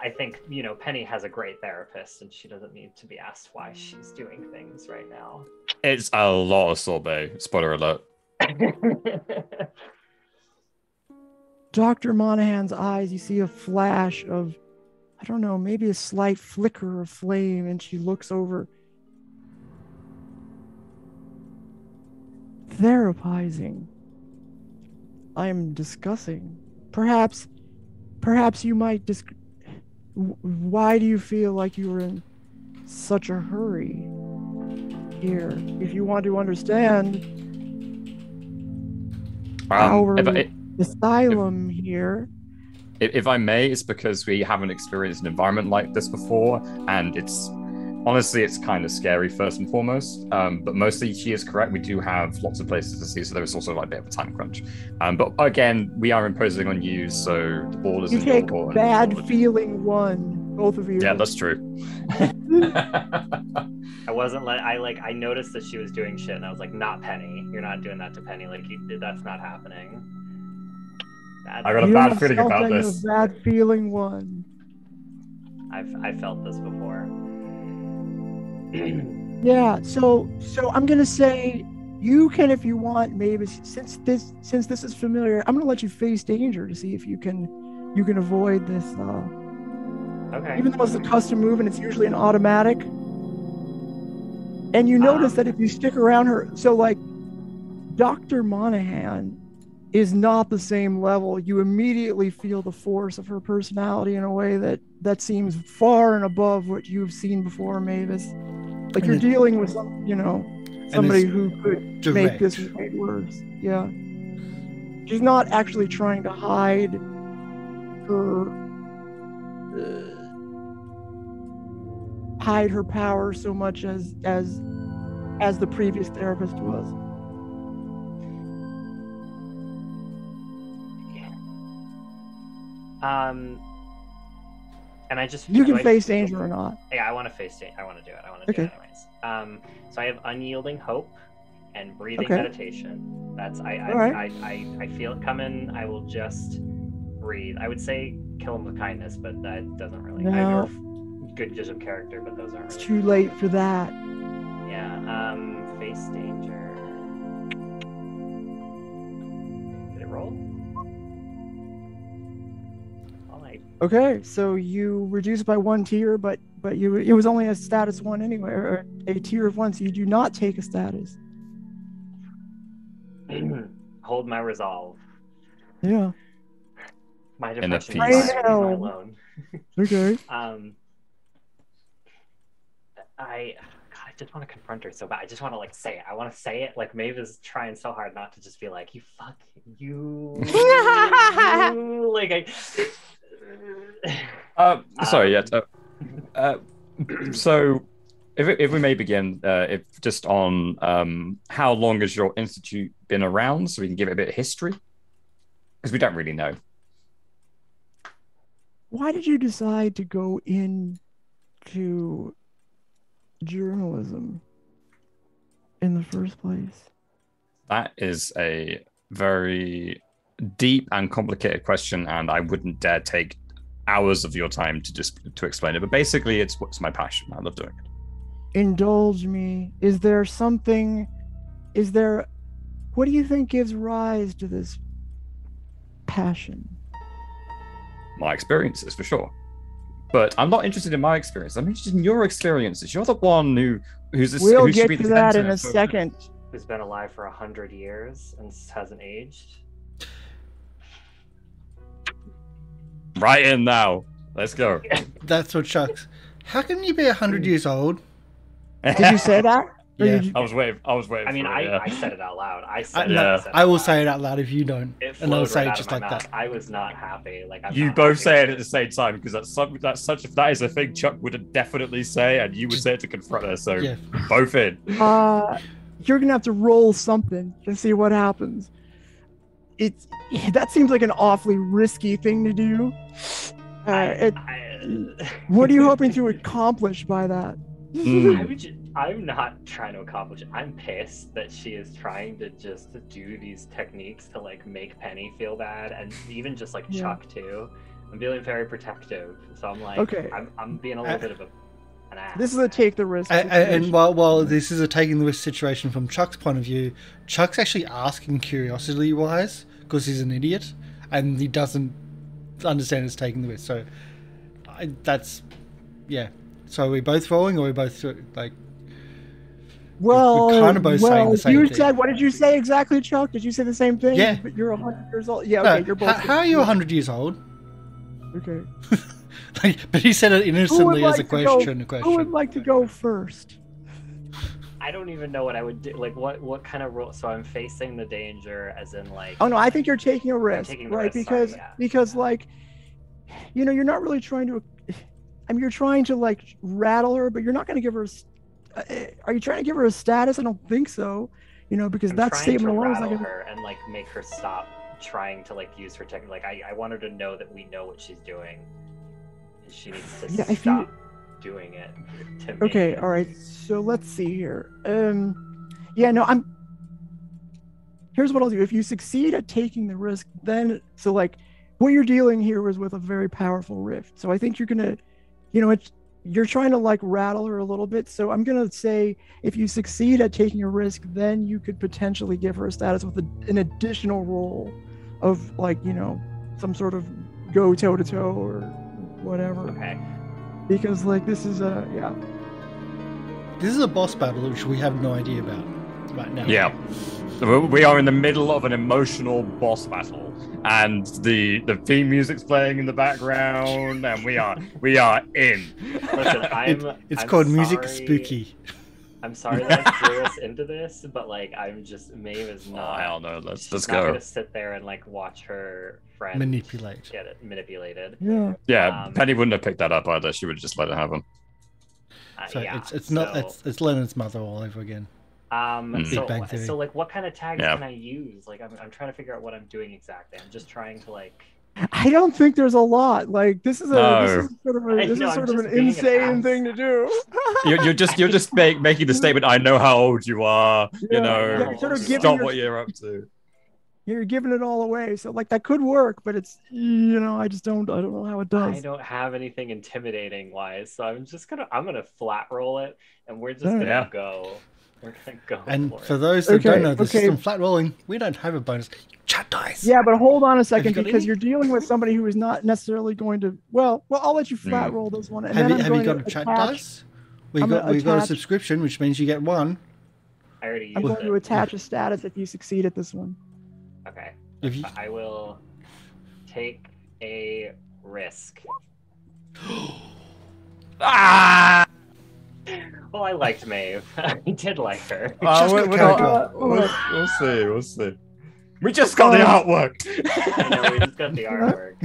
I think, Penny has a great therapist, and she doesn't need to be asked why she's doing things right now. It's a lot of sorbet. Spoiler alert. Dr. Monahan's eyes, you see a flash of, I don't know, maybe a slight flicker of flame, and she looks over. Therapizing. I am discussing. Perhaps you might why do you feel like you were in such a hurry here? If you want to understand our asylum here. If I may, it's because we haven't experienced an environment like this before, and it's kind of scary first and foremost. But mostly, she is correct. We do have lots of places to see, so there is also like a bit of a time crunch. But again, we are imposing on you, so the ball is you take bad feeling one, both of you. Yeah, that's true. I noticed that she was doing shit, and I was like, not Penny. You're not doing that to Penny. Like, that's not happening. I got a bad feeling about this. A bad feeling one. I've felt this before. Yeah, so I'm gonna say you can, if you want, Mavis. Since this is familiar, I'm gonna let you face danger to see if you can avoid this. Okay. Even though it's a custom move and it's usually an automatic, and you notice that if you stick around her, so like Dr. Monahan is not the same level. You immediately feel the force of her personality in a way that seems far and above what you've seen before, Mavis. Like you're dealing with somebody who could make this way worse. Yeah. She's not actually trying to hide her power so much as the previous therapist was. And I just... You can face danger or not. Yeah, I want to face danger. I want to do it. I want to do it anyways. So I have unyielding hope and breathing meditation. That's I feel it coming. I will just breathe. I would say kill him with kindness, but that doesn't really... No. I have good judge of character, but those aren't It's really... too late for that. Yeah, face danger. Did it roll? Okay, so you reduce by 1 tier, but it was only a status 1 anyway, or a tier of 1, so you do not take a status. Hold my resolve. Yeah. My depression peace. is my alone. Okay. I just want to confront her so bad. I just want to say it. I want to say it. Like Mavis is trying so hard not to just be like, you fuck you. Like sorry, yeah. So, if we may begin, if just on how long has your institute been around, so we can give it a bit of history, because we don't really know. Why did you decide to go into journalism in the first place? That is a very deep and complicated question, and I wouldn't dare take hours of your time to explain it. But basically, it's my passion. I love doing it. Indulge me. What do you think gives rise to this passion? My experiences, for sure. But I'm not interested in my experience. I'm interested in your experiences. You're the one who's We'll get to that in a second. who's been alive for 100 years and hasn't aged. Right in now. Let's go. That's what Chuck's. How can you be 100 years old? Did you say that? Or Yeah. did you- I was waiting. I mean, for it, yeah. I said it out loud. I will say it out loud if you don't, It and I'll flowed say right it out just of my like mouth. that. I was not happy. Like You both say it at the same time because that is a thing Chuck would definitely say, and you would say it to confront her. So Yeah. both in. You're gonna have to roll something to see what happens. That seems like an awfully risky thing to do. What are you hoping to accomplish by that? I'm not trying to accomplish it. I'm pissed that she is trying to just do these techniques to like make Penny feel bad, and even just like Chuck too. I'm feeling very protective, so I'm like, okay. I'm being a little bit of an ass. This is a take the risk. And while this is a taking the risk situation from Chuck's point of view, Chuck's actually asking curiosity-wise because he's an idiot and he doesn't understand it's taking the risk. So So are we both rolling, or are we both like? Well, we're kind of both saying the same you thing. said, what did you say exactly, Chuck? Did you say the same thing? Yeah. But you're 100 years old. Yeah, okay, No, you're both. how are you 100 years old? Okay. But he said it innocently as a question. Who would like to go first? I don't even know what I would do. Like, what kind of role? So I'm facing the danger, as in like. Oh no, I think you're taking a risk, taking the right? risk, Because sorry, yeah. because like, you're not really trying to. I mean, you're trying to like rattle her, but you're not going to give her. Are you trying to give her a status? I don't think so. Because I'm that trying statement to alone is not rattle going her and like make her stop trying to like use her technique. Like I want her to know that we know what she's doing. And she needs to stop doing it. To me. Okay, all right. So let's see here. Here's what I'll do. If you succeed at taking the risk, then what you're dealing here is with a very powerful rift. So I think you're gonna, you're trying to like rattle her a little bit. So I'm gonna say if you succeed at taking a risk, then you could potentially give her a status with an additional role of like some sort of go toe to toe or whatever. Okay. Because like this is This is a boss battle which we have no idea about right now. Yeah. We are in the middle of an emotional boss battle, and the theme music's playing in the background, and we are in. Listen, It's I'm called Music sorry- Spooky. I'm sorry that I threw us into this, but like Maeve is not. Hell no, let's not go. gonna sit there and like watch her friend Manipulate. get it manipulated. yeah. Yeah, Penny wouldn't have picked that up either. She would have just let it happen. So Yeah, it's Leonard's mother all over again. Big Bang Theory. So like what kind of tags Yeah. can I use? Like I'm trying to figure out what I'm doing exactly. I'm just trying to like. I don't think there's a lot. Like this is No. sort of I'm an just being an insane ass. thing to do. You're just making the statement. I know how old you are. Yeah, you're sort of giving stop your- what you're up to. You're giving it all away. So like that could work, but it's I don't know how it does. I don't have anything intimidating wise, so I'm gonna flat roll it, and we're just Alright. gonna Yeah. go. We're gonna go. And for for it. those that don't know the Okay. system, flat rolling, we don't have a bonus. Chat dice. Yeah, but hold on a second got because any? you're dealing with somebody who is not necessarily going to. Well, I'll let you flat roll this one. And Have then you, I'm have you going got a to chat attach- dice? We I'm got gonna we got a attach- subscription, which means you get one. I already I'm used going to it. attach a status if you succeed at this one. Okay. If you, I will take a risk. Ah! Well, I liked Maeve. I did like her. just we're got not- character. we'll see. We just got the artwork. I know we just got the artwork.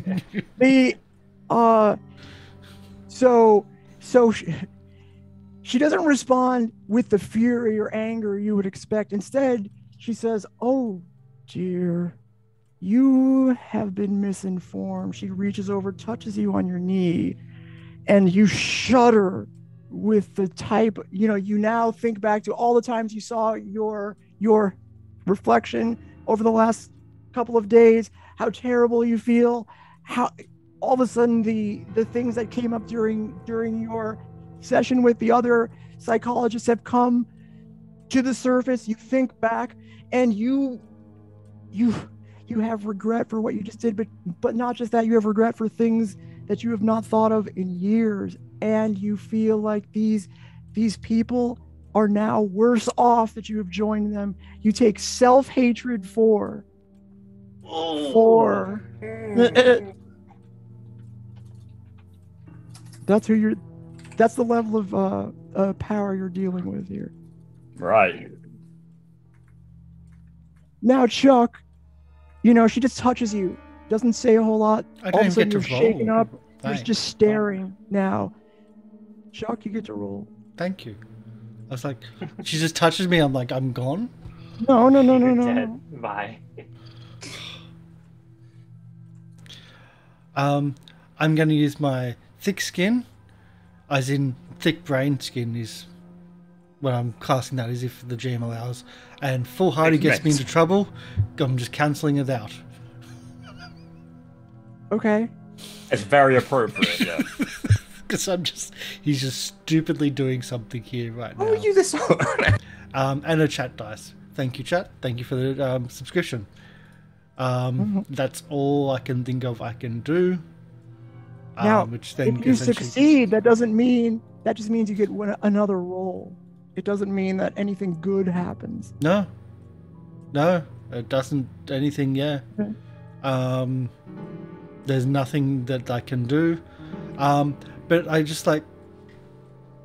So she doesn't respond with the fury or anger you would expect. Instead, she says, "Oh, dear, you have been misinformed." She reaches over, touches you on your knee, and you shudder with the type, you now think back to all the times you saw your reflection over the last couple of days, how terrible you feel, how all of a sudden the things that came up during your session with the other psychologists have come to the surface. You think back and you have regret for what you just did, but not just that, you have regret for things that you have not thought of in years, and you feel like these people are now worse off that you have joined them. You take self-hatred 4. 4. That's the level of power you're dealing with here. Right. Now, Chuck, you know, she just touches you, doesn't say a whole lot. I All don't of a even sudden, get you're to roll. shaken up. You're Thanks. just staring now. Chuck, you get to roll. Thank you. I was like, she just touches me. I'm like, I'm gone. No. You're dead. Bye. I'm going to use my thick skin, as in thick brain skin is when I'm casting that, as if the GM allows. And foolhardy gets me into trouble. I'm just cancelling it out. Okay. It's very appropriate, yeah. Because he's just stupidly doing something here right now. Oh, you this And a chat dice. Thank you, chat. Thank you for the subscription. That's all I can think of I can do. Now, which then if you essentially- succeed, that just means you get another roll. It doesn't mean that anything good happens. No, it doesn't. Anything, yeah. Okay. There's nothing that I can do. But I just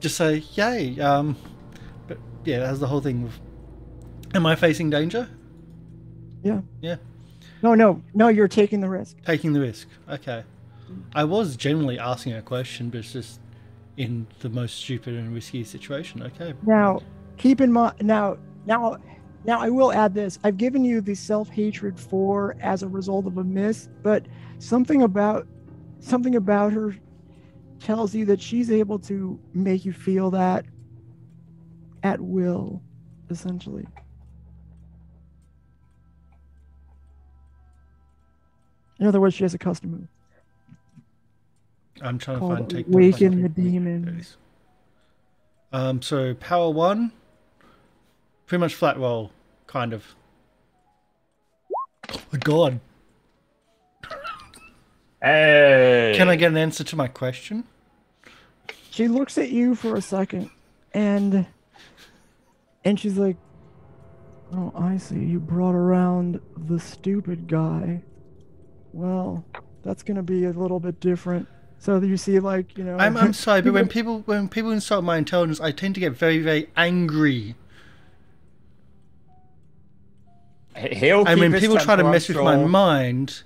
say, yay. But yeah, that's the whole thing. Am I facing danger? Yeah. Yeah. No, you're taking the risk. Taking the risk. Okay. I was generally asking a question, but it's just in the most stupid and risky situation. Okay. Now, keep in mind. Now, I will add this. I've given you the self-hatred 4 as a result of a miss, but something about her tells you that she's able to make you feel that at will, essentially. In other words, she has a custom move. I'm trying to Called find take Awaken the Demon. So power 1, pretty much flat roll, kind of. Oh my god. Hey! Can I get an answer to my question? She looks at you for a second, and she's like, "Oh, I see. You brought around the stupid guy. Well, that's gonna be a little bit different." So you see, like, you know. I'm sorry, but when people insult my intelligence, I tend to get very, very angry. He'll And keep when his people try to temper, mess I'm with my sure. mind,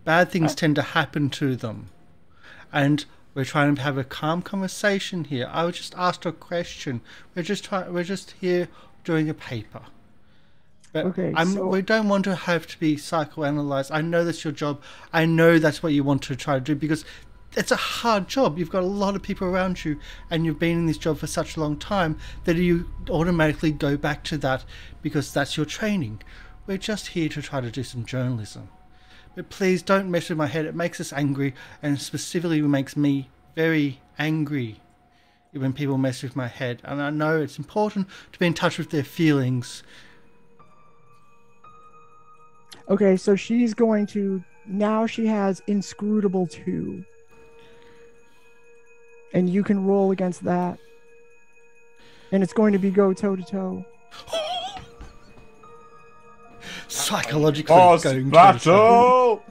bad things tend to happen to them. And we're trying to have a calm conversation here. I was just asked a question. We're just here doing a paper. But Okay, we don't want to have to be psychoanalyzed. I know that's your job. I know that's what you want to try to do, because it's a hard job. You've got a lot of people around you, and you've been in this job for such a long time that you automatically go back to that because that's your training. We're just here to try to do some journalism. But please don't mess with my head. It makes us angry, and specifically it makes me very angry when people mess with my head. And I know it's important to be in touch with their feelings. Okay, so she's going to now. She has inscrutable 2, and you can roll against that, and it's going to be go toe to toe. Psychologically Boss going battle!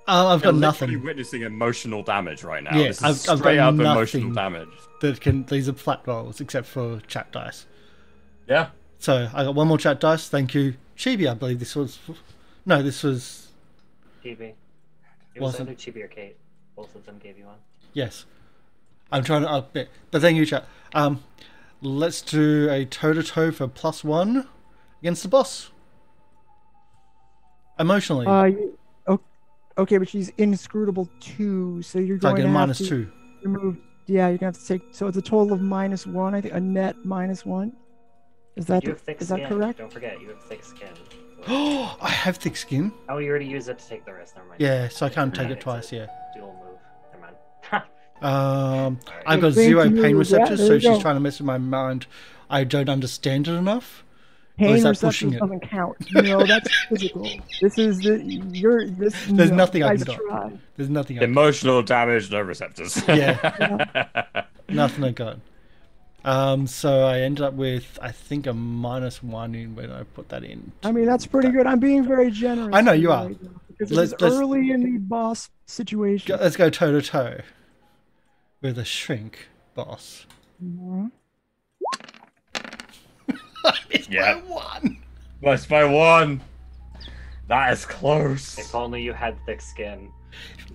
I've got You're nothing. literally witnessing emotional damage right now. Yeah, This is I've got straight up nothing. emotional damage. that can. These are flat rolls except for chat dice. Yeah. So I got one more chat dice. Thank you, Chibi. I believe this was. No, this was. Chibi. It was Wasn't- either Chibi or Kate. Both of them gave you one. Yes. I'm trying to up it, but thank you, chat. Let's do a toe-to-toe for +1 against the boss. Emotionally, Okay, but she's inscrutable 2, so you're so I going get to a have -2. to remove. Yeah, you're gonna have to take. So it's a total of -1. I think a net -1. Is that You have thick is skin. that correct? Don't forget, you have thick skin. Oh, I have thick skin. Oh, you already used it to take the rest. Never mind. Yeah, so I can't take it It's twice. a Yeah. Dual move. Never mind. I've got Thank 0 you. pain Yeah, receptors, there so you she's go. trying to mess with my mind. I don't understand it enough. Pain is that receptors pushing it? doesn't count. No, that's physical. This is the you're this. There's no, nothing I nice can do. try. There's nothing. I can Emotional damage, no receptors. Yeah. Nothing I got. So I ended up with, I think, a -1 in when I put that in. I mean, that's pretty good. I'm being very generous. I know you are. Right now, because it's early in the boss situation. Let's go toe to toe with a shrink boss. Mhm. It's Yeah. by 1. Lost by 1. That is close. If only you had thick skin.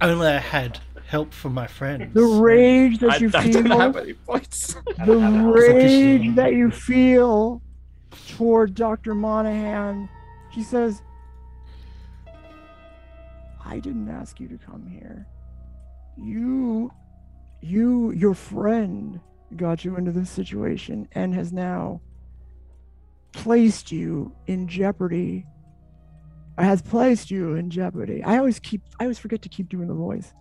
Only I had help from my friends. The rage that you I don't feel, have any points. the rage that you feel toward Dr. Monahan. She says, I didn't ask you to come here. Your friend got you into this situation and has now placed you in jeopardy. Has placed you in jeopardy. I always forget to keep doing the voice.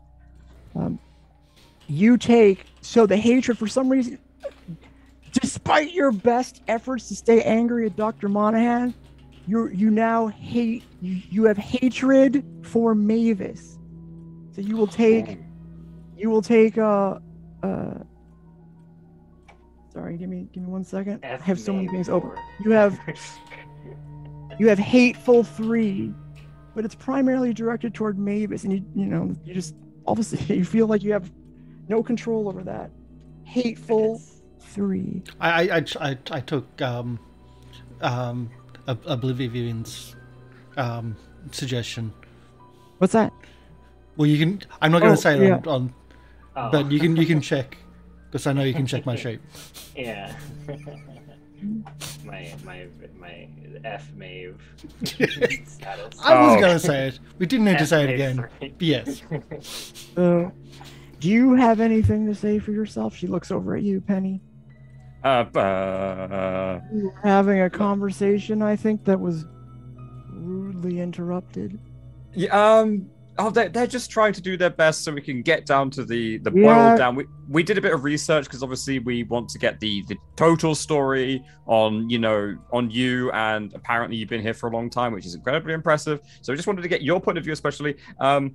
So the hatred, for some reason, despite your best efforts to stay angry at Dr. Monahan, you now hate, you have hatred for Mavis. So you will take sorry, give me 1 second. I have so many things open. You have hateful 3, but it's primarily directed toward Mavis, and you just obviously you feel like you have no control over that. Hateful 3. I took Oblivivian's suggestion. What's that? Well, you can. I'm not going to say it yeah. on Oh. but you can check, because I know you can check my shape. Yeah. my F Mave status. I was Oh. going to say it. We didn't need to say it F again. Mave 3. But yes. Do you have anything to say for yourself? She looks over at you, Penny. You were having a conversation, I think, that was rudely interrupted. Yeah, they're just trying to do their best so we can get down to the Yeah. boil down. We did a bit of research because obviously we want to get the total story on you, and apparently you've been here for a long time, which is incredibly impressive. So I just wanted to get your point of view, especially. I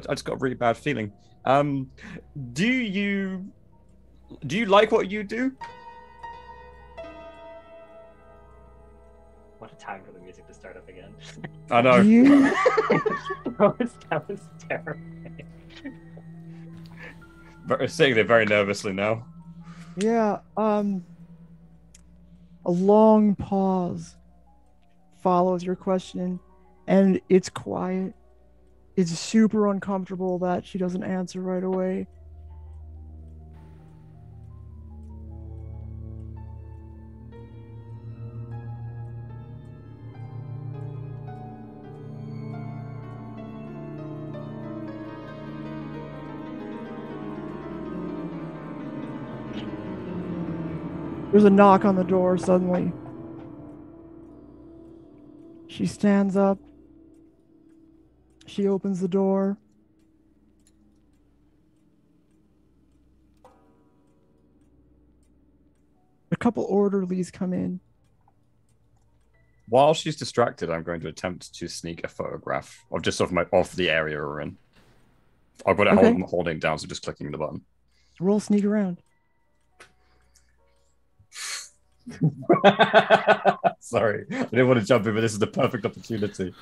just got a really bad feeling. Do you like what you do? What a time for the music to start up again. I know. Do you? that was terrifying. Saying it very nervously now. Yeah. A long pause follows your question, and it's quiet. It's super uncomfortable that she doesn't answer right away. There's a knock on the door suddenly. She stands up. She opens the door. A couple orderlies come in. While she's distracted, I'm going to attempt to sneak a photograph of the area we're in. I've got it Okay. holding down, so just clicking the button. Roll sneak around. Sorry, I didn't want to jump in, but this is the perfect opportunity.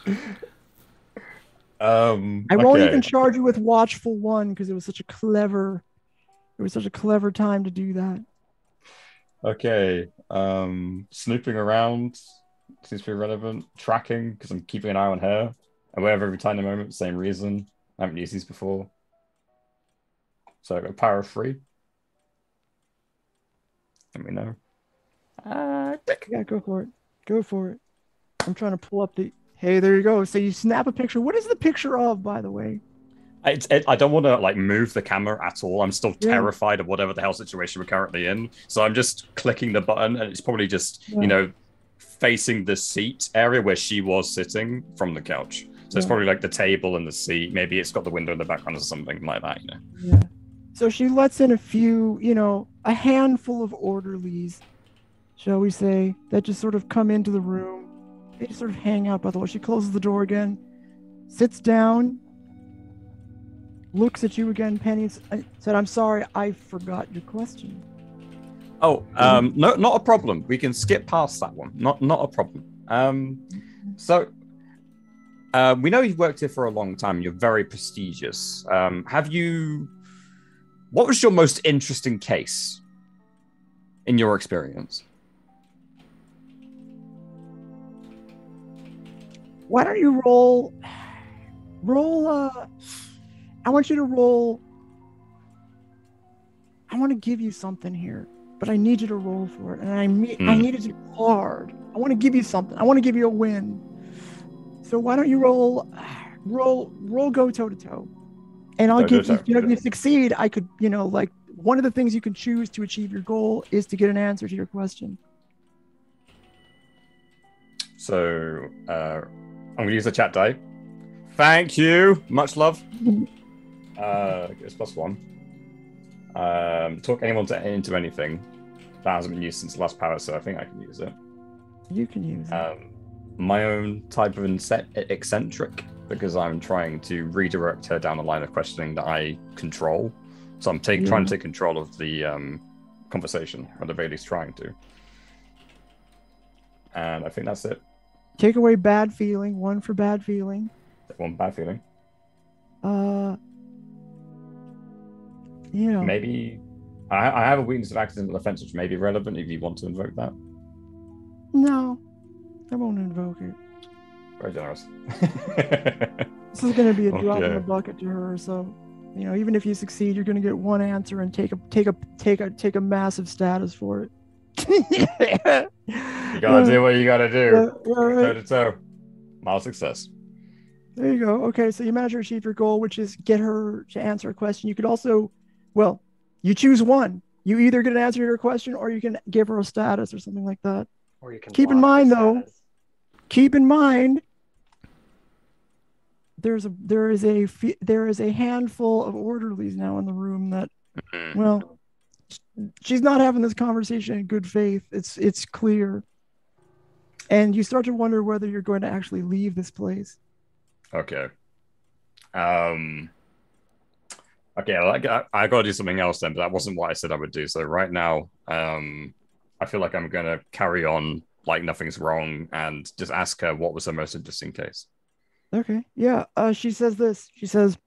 I won't even charge you with watchful 1 because it was such a clever time to do that. Okay. Snooping around seems to be relevant. Tracking, because I'm keeping an eye on her. Aware of every tiny moment, same reason. I haven't used these before. So I got power of 3. Let me know. Yeah, go for it. Go for it. I'm trying to pull up the. Hey, there you go. So you snap a picture. What is the picture of, by the way? I don't want to move the camera at all. I'm still terrified of whatever the hell situation we're currently in. So I'm just clicking the button, and it's probably just facing the seat area where she was sitting from the couch. So it's probably the table and the seat. Maybe it's got the window in the background or something like that. Yeah. So she lets in a few, a handful of orderlies, shall we say, that just sort of come into the room. They just sort of hang out by the way. She closes the door again, sits down, looks at you again, Penny, and said, "I'm sorry, I forgot your question." Oh, no, not a problem. We can skip past that one. Not a problem. So we know you've worked here for a long time. You're very prestigious. What was your most interesting case in your experience? Why don't you roll? I want you to roll. I want to give you something here, but I need you to roll for it, and I need it to be hard. I want to give you something. I want to give you a win. So why don't you roll go toe to toe, and I'll give you. If you succeed, I could, like one of the things you can choose to achieve your goal is to get an answer to your question. So I'm going to use the chat die. Thank you. Much love. It's +1. Talk anyone into anything. That hasn't been used since the last power, so I think I can use it. You can use it. My own type of eccentric, because I'm trying to redirect her down the line of questioning that I control. So I'm trying to take control of the conversation, or the very least trying to. And I think that's it. Take away bad feeling. 1 for bad feeling. 1 bad feeling. Maybe I have a weakness of accidental offense, which may be relevant if you want to invoke that. No, I won't invoke it. Very generous. This is going to be a drop in the bucket to her. So, even if you succeed, you're going to get 1 answer and take a massive status for it. You gotta do what you gotta do. Toe to toe. Mild success. There you go. Okay, so you managed to achieve your goal, which is get her to answer a question. You could also, you choose one. You either get an answer to your question, or you can give her a status or something like that. Or you can keep in mind, though. Keep in mind, there is a handful of orderlies now in the room that, she's not having this conversation in good faith. It's clear, and you start to wonder whether you're going to actually leave this place. Okay. Okay, I gotta do something else then, but that wasn't what I said I would do. So right now, I feel like I'm gonna carry on like nothing's wrong and just ask her what was her most interesting case. Okay. Yeah. She says this. She says,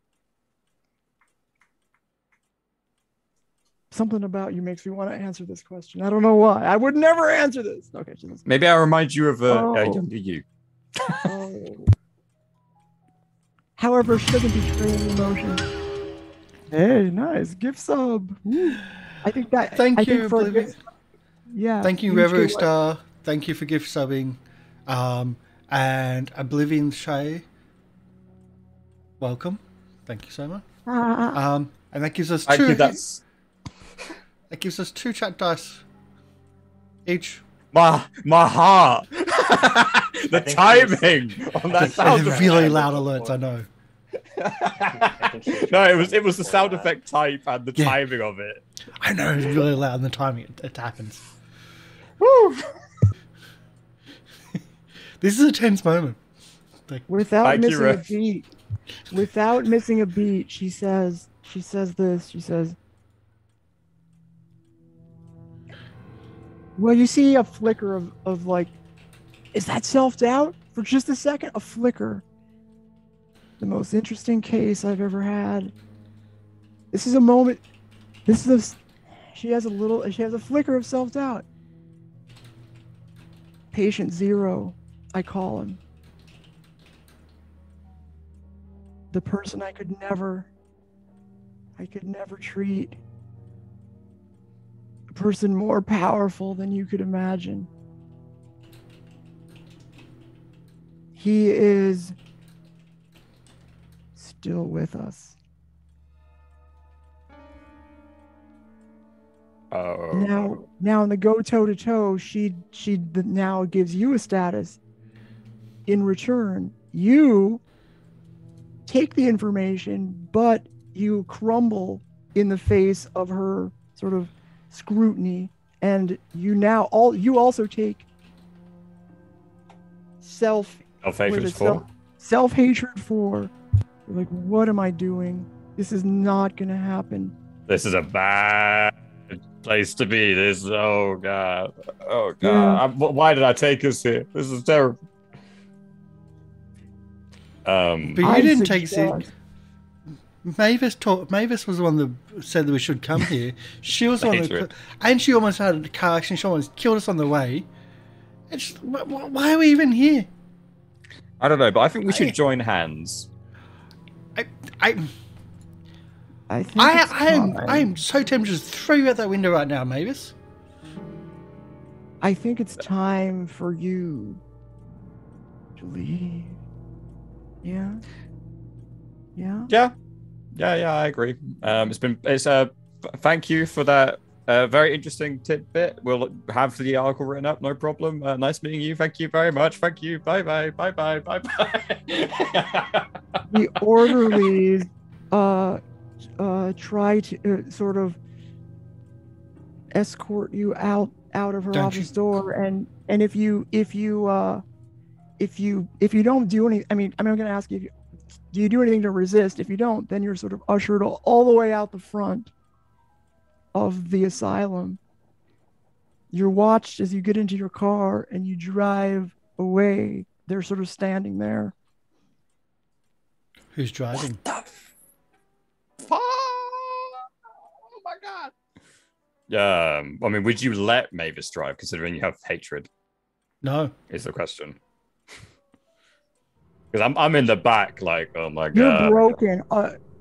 something about you makes me want to answer this question. I don't know why. I would never answer this. Okay. Maybe I'll remind you of a younger you. However, she doesn't betray any emotion. Hey, nice. Gift sub. Woo. I think that. Thank you, Oblivivian. Yeah. Thank you, Revo Star. Thank you for gift subbing. And Oblivivian Shay. Welcome. Thank you so much. And that gives us 2. That gives us 2 chat dice each. My heart. The timing on that sound effect. Really loud alerts, I know. No, it was the sound effect type and the timing of it. I know, it's really loud and the timing it happens. Woo. This is a tense moment. Without missing a beat, she says this. She says, well, you see a flicker of like, is that self-doubt? For just a second, a flicker. The most interesting case I've ever had. This is a moment. She has a flicker of self-doubt. Patient 0, I call him. The person I could never treat. A person more powerful than you could imagine. He is still with us. Now in the go toe to toe, she now gives you a status. In return, you take the information, but you crumble in the face of her sort of scrutiny, and you also take self-hatred for. You're like, what am I doing? This is not gonna happen. This is a bad place to be. This, oh god, oh Yeah. god. Why did I take us here? This is terrible. But you I didn't take it. suggest- Mavis was the one that said that we should come here. She was the one that, Hatred. and she almost had a car accident. She almost killed us on the way. It's why are we even here? I don't know, but I think we should join hands. I I think it's am time. so tempted to just throw you out that window right now, Mavis. I think it's time for you to leave. Yeah. Yeah. Yeah, I agree. Thank you for that very interesting tidbit. We'll have the article written up, no problem. Nice meeting you. Thank you very much. Thank you. Bye. The orderlies try to sort of escort you out of her office door, and if you don't do any, I'm going to ask you, do you do anything to resist? If you don't, then you're sort of ushered all the way out the front of the asylum. You're watched as you get into your car and you drive away. They're sort of standing there. Who's driving? What the fuck? Oh my god. I mean, would you let Mavis drive, considering you have hatred? No. Is the question. Because I'm in the back, like, oh my god. You're broken.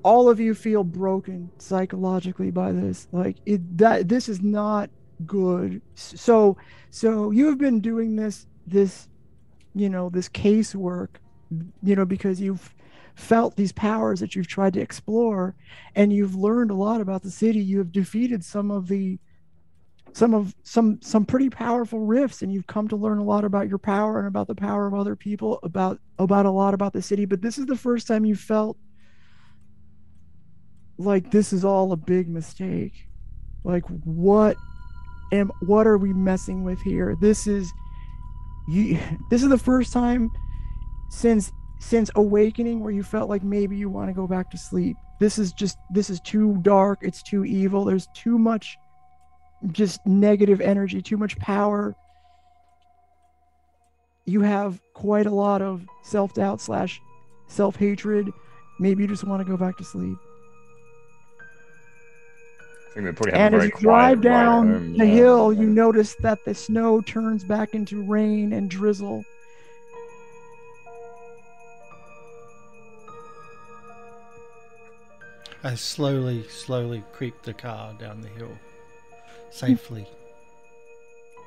All of you feel broken psychologically by this. Like this is not good. So you have been doing this casework, because you've felt these powers that you've tried to explore, and you've learned a lot about the city. You have defeated some pretty powerful rifts, and you've come to learn a lot about your power and about the power of other people, about a lot about the city. But this is the first time you felt like this is all a big mistake. Like, what are we messing with here? This is the first time since Awakening where you felt like maybe you want to go back to sleep. This is too dark. It's too evil. There's too much just negative energy, too much power. You have quite a lot of self-doubt / self-hatred. Maybe you just want to go back to sleep. I think we probably have And a as very you drive quiet down ride home, the yeah. hill, you notice that the snow turns back into rain and drizzle. I slowly creep the car down the hill. Safely.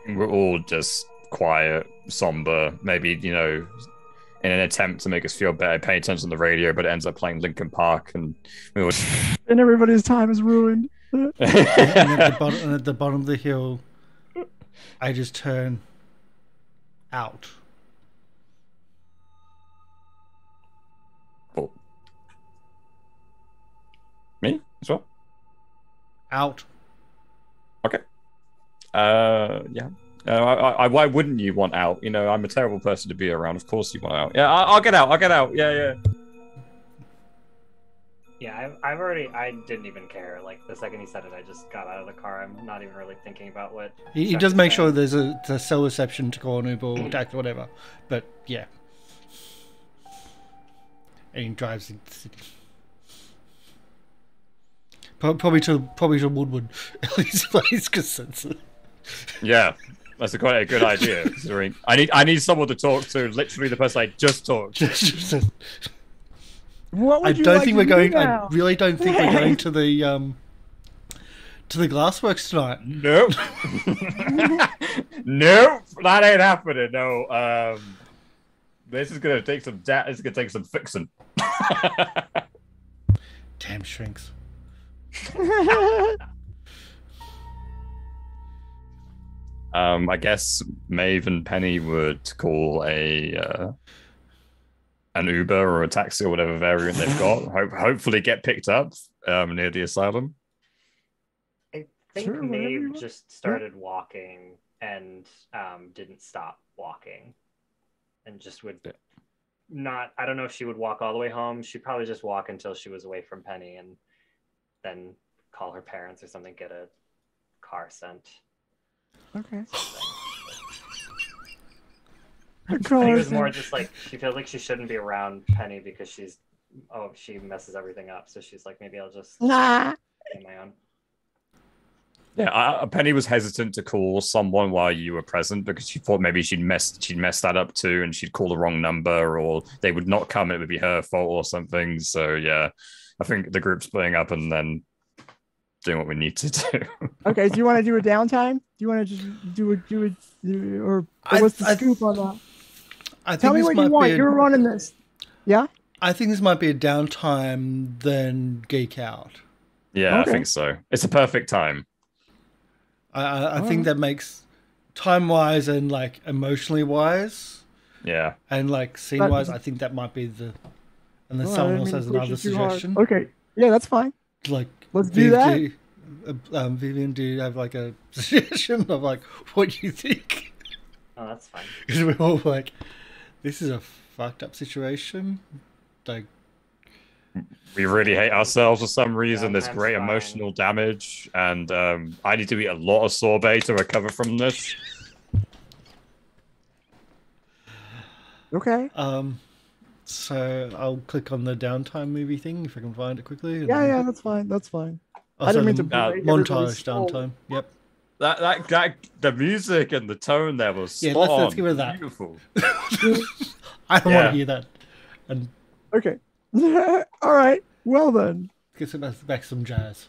We're all just quiet, somber, maybe, in an attempt to make us feel better, paying attention to the radio, but it ends up playing Linkin Park, and we all... And everybody's time is ruined. And at the bottom of the hill, I just turn out. Oh. Me as well? Out. Okay. Yeah. Why wouldn't you want out? I'm a terrible person to be around. Of course you want out. Yeah, I'll get out. Yeah. Yeah, I didn't even care. Like, the second he said it, I just got out of the car. I'm not even really thinking about what... He does make sure there's a cell reception to call an Uber or taxi or whatever. But, yeah. And he drives... Probably to Woodward. At least place, because Yeah, that's quite a good idea. Considering I need someone to talk to. Literally the person I just talked to. What would I you don't like think to we're do going. now? I really don't think we're going to the Glassworks tonight. Nope. Nope, that ain't happening. No. This is gonna take some. It's gonna take some fixing. Damn shrinks. I guess Maeve and Penny would call an Uber or a taxi or whatever variant they've got. Hopefully get picked up near the asylum. I think Sure, whatever you Maeve want. just started walking and didn't stop walking, and just would not. I don't know if she would walk all the way home. She'd probably just walk until she was away from Penny, and then call her parents or something. Get a car sent. Okay. I think it was more just like she feels like she shouldn't be around Penny because she messes everything up. So she's like, maybe I'll just be on my own. Yeah, Penny was hesitant to call someone while you were present because she thought maybe she'd mess that up too, and she'd call the wrong number, or they would not come, and it would be her fault or something. So yeah, I think the group's splitting up and then doing what we need to do. Okay, do you want to do a downtime? Do you want to just do it, or what's the scoop on that? Tell me what you want. You're running this. Yeah? I think this might be a downtime, then geek out. Yeah, okay. I think so. It's a perfect time. I think that makes time-wise and like emotionally wise. Yeah. And like scene-wise, I think that might be the... Unless someone else has another suggestion. Okay. Yeah, that's fine. Like, let's do that. Vivian, do you have like a suggestion of like what you think? Oh, that's fine. Because we're all like, this is a fucked up situation. Like, we really hate ourselves for some reason. There's great emotional damage, and I need to eat a lot of sorbet to recover from this. Okay. So I'll click on the downtime movie thing if I can find it quickly. Yeah, that's fine. That's fine. I didn't mean to montage downtime. Yep. That the music and the tone there was spot let's give it that. Beautiful. I don't want to hear that. And okay. All right. Well then. Get back some jazz.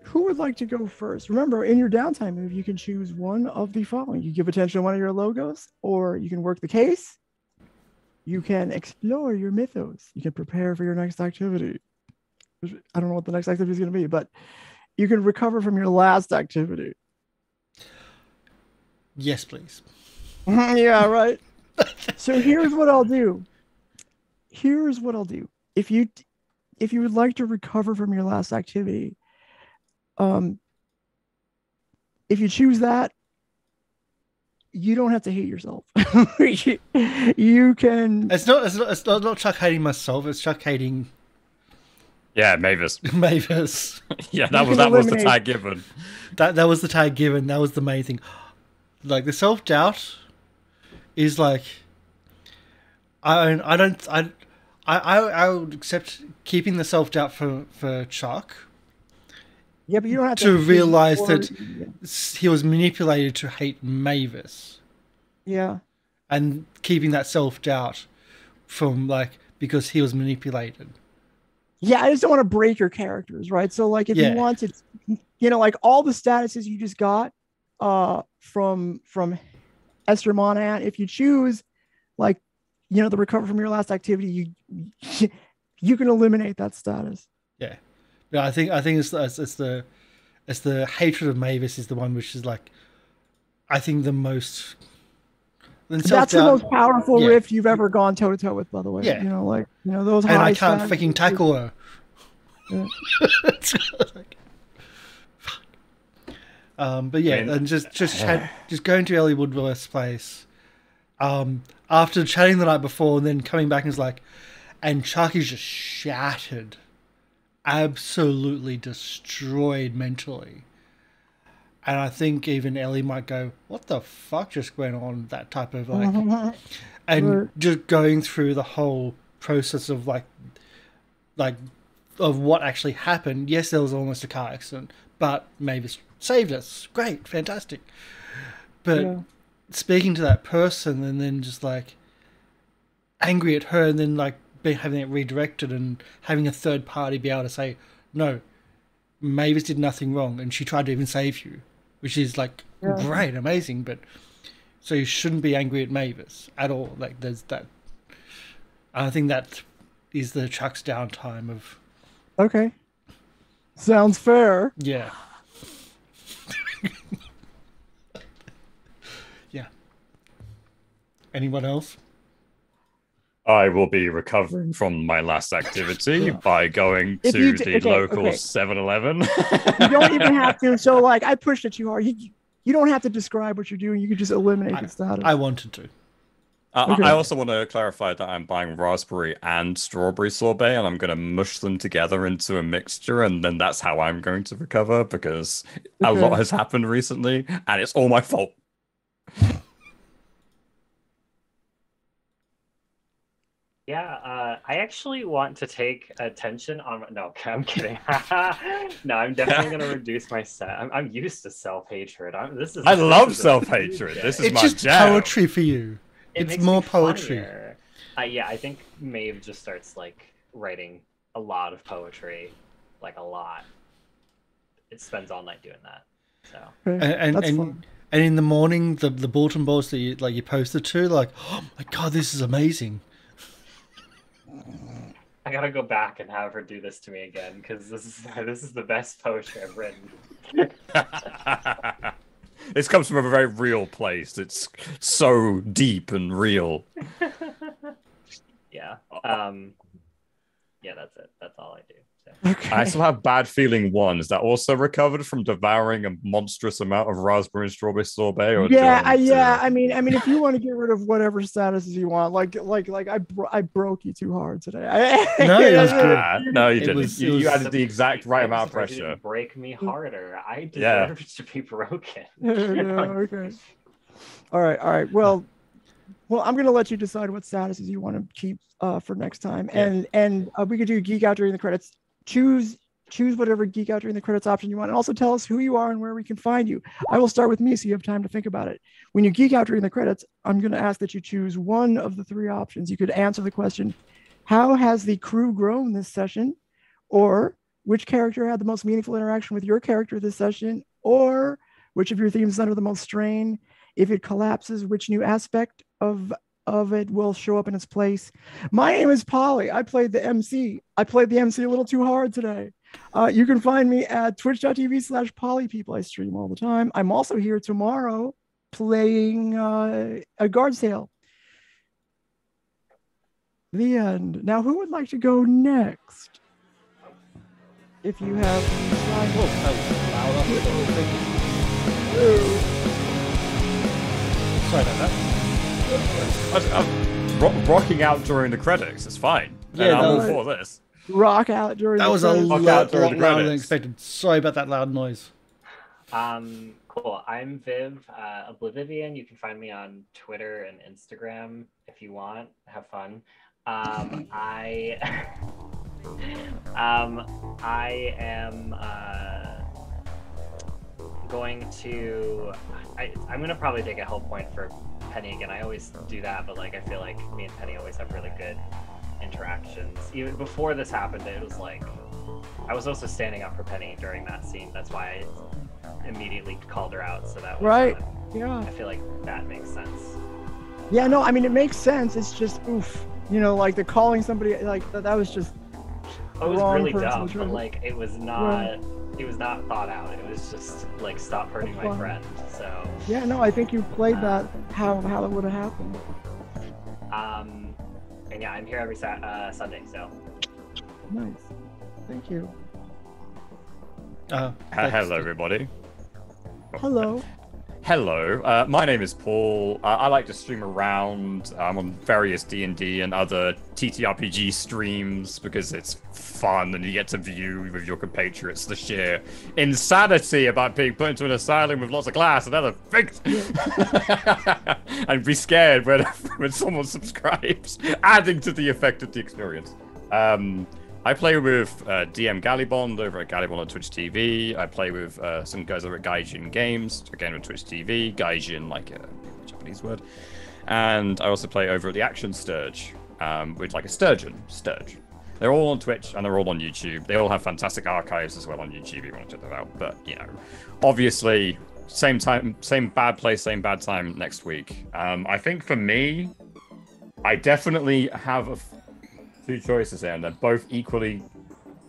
Who would like to go first? Remember, in your downtime move, you can choose one of the following. You give attention to one of your logos, or you can work the case. You can explore your mythos. You can prepare for your next activity. I don't know what the next activity is going to be, but you can recover from your last activity. Yes, please. Yeah, right. So here's what I'll do. If you would like to recover from your last activity, if you choose that, you don't have to hate yourself. you can. It's not Chuck hating myself. It's Chuck hating. Yeah, Mavis. Mavis. Yeah, that was the tag given. That was the tag given. That was the main thing. Like the self-doubt is like, I would accept keeping the self-doubt for Chuck. Yeah, but you don't have to realize that he was manipulated to hate Mavis. Yeah. And keeping that self-doubt from like, because he was manipulated. Yeah, I just don't want to break your characters, right? So like if you wanted, like all the statuses you just got from Esther Monahan, if you choose like, the recover from your last activity, you can eliminate that status. Yeah. Yeah, I think it's the hatred of Mavis is the one which is like, I think the most. That's the most powerful rift you've ever gone toe to toe with, by the way. Yeah, those. And I can't freaking tackle her. Yeah. But yeah, and just going to Ellie Woodworth's place. After chatting the night before, and then coming back and is like, and Chucky's just shattered. Absolutely destroyed mentally. And I think even Ellie might go, what the fuck just went on? That type of like, and just going through the whole process of like of what actually happened. Yes, there was almost a car accident, but Mavis saved us. Great, fantastic. But speaking to that person and then just like angry at her and then like having it redirected and having a third party be able to say, no, Mavis did nothing wrong and she tried to even save you, which is like great, amazing, but so you shouldn't be angry at Mavis at all. Like there's that. I think that is the Chuck's downtime of. Okay. Sounds fair. Yeah. Yeah. Anyone else? I will be recovering from my last activity by going to the local 7-Eleven. You don't even have to. So, like, I pushed it too hard. You don't have to describe what you're doing. You could just eliminate the status. I wanted to. Okay. I also want to clarify that I'm buying raspberry and strawberry sorbet, and I'm going to mush them together into a mixture, and then that's how I'm going to recover, because a lot has happened recently, and it's all my fault. Yeah, I actually want to take attention on. No, I'm kidding. No, I'm definitely going to reduce my set. I'm used to self-hatred. I love self-hatred. This is It's my just jam. poetry for you. It's more poetry. Yeah, I think Maeve just starts like writing a lot of poetry, like a lot. It spends all night doing that. So And in the morning, the bulletin boards that you posted to, like, oh my god, this is amazing. I gotta go back and have her do this to me again, because this is the best poetry I've written. This comes from a very real place. It's so deep and real. Yeah. Yeah, that's it. That's all I do. So. Okay. I still have bad feeling one. Is that also recovered from devouring a monstrous amount of raspberry and strawberry sorbet? Or I mean, if you want to get rid of whatever statuses you want, like I broke you too hard today. No, it was good. No, you didn't. It was added the exact right amount of pressure. Didn't break me harder. I deserve to be broken. Okay. All right. Well, I'm gonna let you decide what statuses you want to keep for next time, and we could do geek out during the credits. Choose whatever geek out during the credits option you want, and also tell us who you are and where we can find you. I will start with me so you have time to think about it. When you geek out during the credits, I'm going to ask that you choose one of the three options. You could answer the question, how has the crew grown this session? Or which character had the most meaningful interaction with your character this session? Or which of your themes is under the most strain? If it collapses, which new aspect of it will show up in its place? My name is Polly. I played the MC. I played the MC a little too hard today. You can find me at twitch.tv/polypeople. I stream all the time. I'm also here tomorrow playing a guard sale. The end. Now, who would like to go next? If you have Sorry about that. I'm rocking out during the credits. It's fine. Yeah, I'm all for this. rock out during That the was a credits. lot louder than credits. expected. Sorry about that loud noise. Cool. I'm Viv, Oblivivian. You can find me on Twitter and Instagram if you want. Have fun. I am going to. I'm gonna probably take a help point for Penny again. I always do that, but like I feel like me and Penny always have really good interactions. Even before this happened, it was like I was also standing up for Penny during that scene. That's why I immediately called her out. So that was Right. Yeah. I feel like that makes sense. Yeah, no, I mean, it makes sense. It's just, oof. You know, like the calling somebody, like that was just. It was wrong really person dumb, to but try- like it was not. It was not thought out. It was just like stop hurting my Fine. friend. So. Yeah, no, I think you played that how it would have happened. And yeah, I'm here every Sunday. So. Nice. Thank you. Hello, everybody. Hello. Hello, my name is Paul. I like to stream around. I'm on various D&D and other TTRPG streams because it's fun and you get to view with your compatriots the sheer insanity about being put into an asylum with lots of glass and other things. And be scared when someone subscribes, adding to the effect of the experience. I play with DM Gallibond over at Gallibond on Twitch TV. I play with some guys over at Gaijin Games, again on Twitch TV. Gaijin, like a Japanese word. And I also play over at the Action Sturge, with like a sturgeon. Sturge. They're all on Twitch and they're all on YouTube. They all have fantastic archives as well on YouTube if you want to check them out. But, you know, obviously, same time, same bad place, same bad time next week. I think for me, I definitely have two choices here, and they're both equally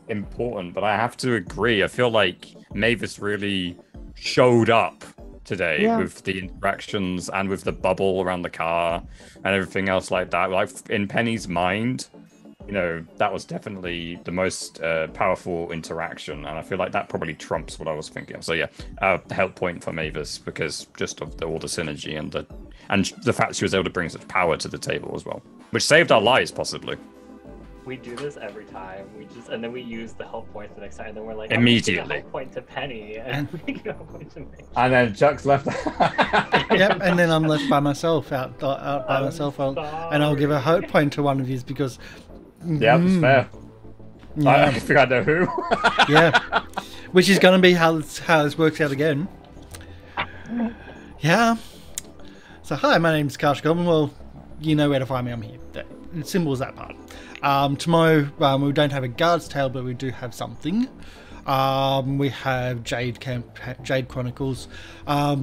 important, but I have to agree. I feel like Mavis really showed up today with the interactions and with the bubble around the car and everything else like that. Like in Penny's mind, you know, that was definitely the most powerful interaction, and I feel like that probably trumps what I was thinking of. So yeah, help point for Mavis because just of all the synergy and the fact she was able to bring such power to the table as well, which saved our lives possibly. We do this every time. And then we use the help point the next time, and then we're like, immediately I'm gonna give a help point to Penny, and we give a help point to me. And then Chuck's left. Yep, and then I'm left by myself, out by myself, and I'll give a hope point to one of you because. Yeah, that's fair. Yeah. I think I know who. Yeah, which is going to be how this works out again. Yeah. So hi, my name's Karsh Goblin. Well, you know where to find me. I'm here. It's simple as that part. Tomorrow we don't have a guard's tale, but we do have something. We have Jade Chronicles. For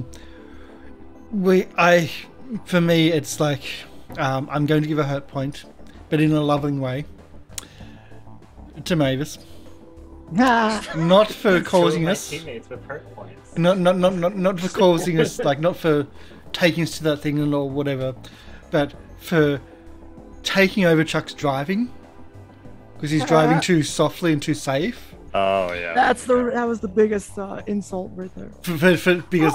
me, it's like I'm going to give a hurt point, but in a loving way, to Mavis. Not for causing us. Teammates with hurt points. Not for causing us, like not for taking us to that thing or whatever, but for taking over Chuck's driving because he's driving too softly and too safe. Oh yeah. That was the biggest insult right there. Because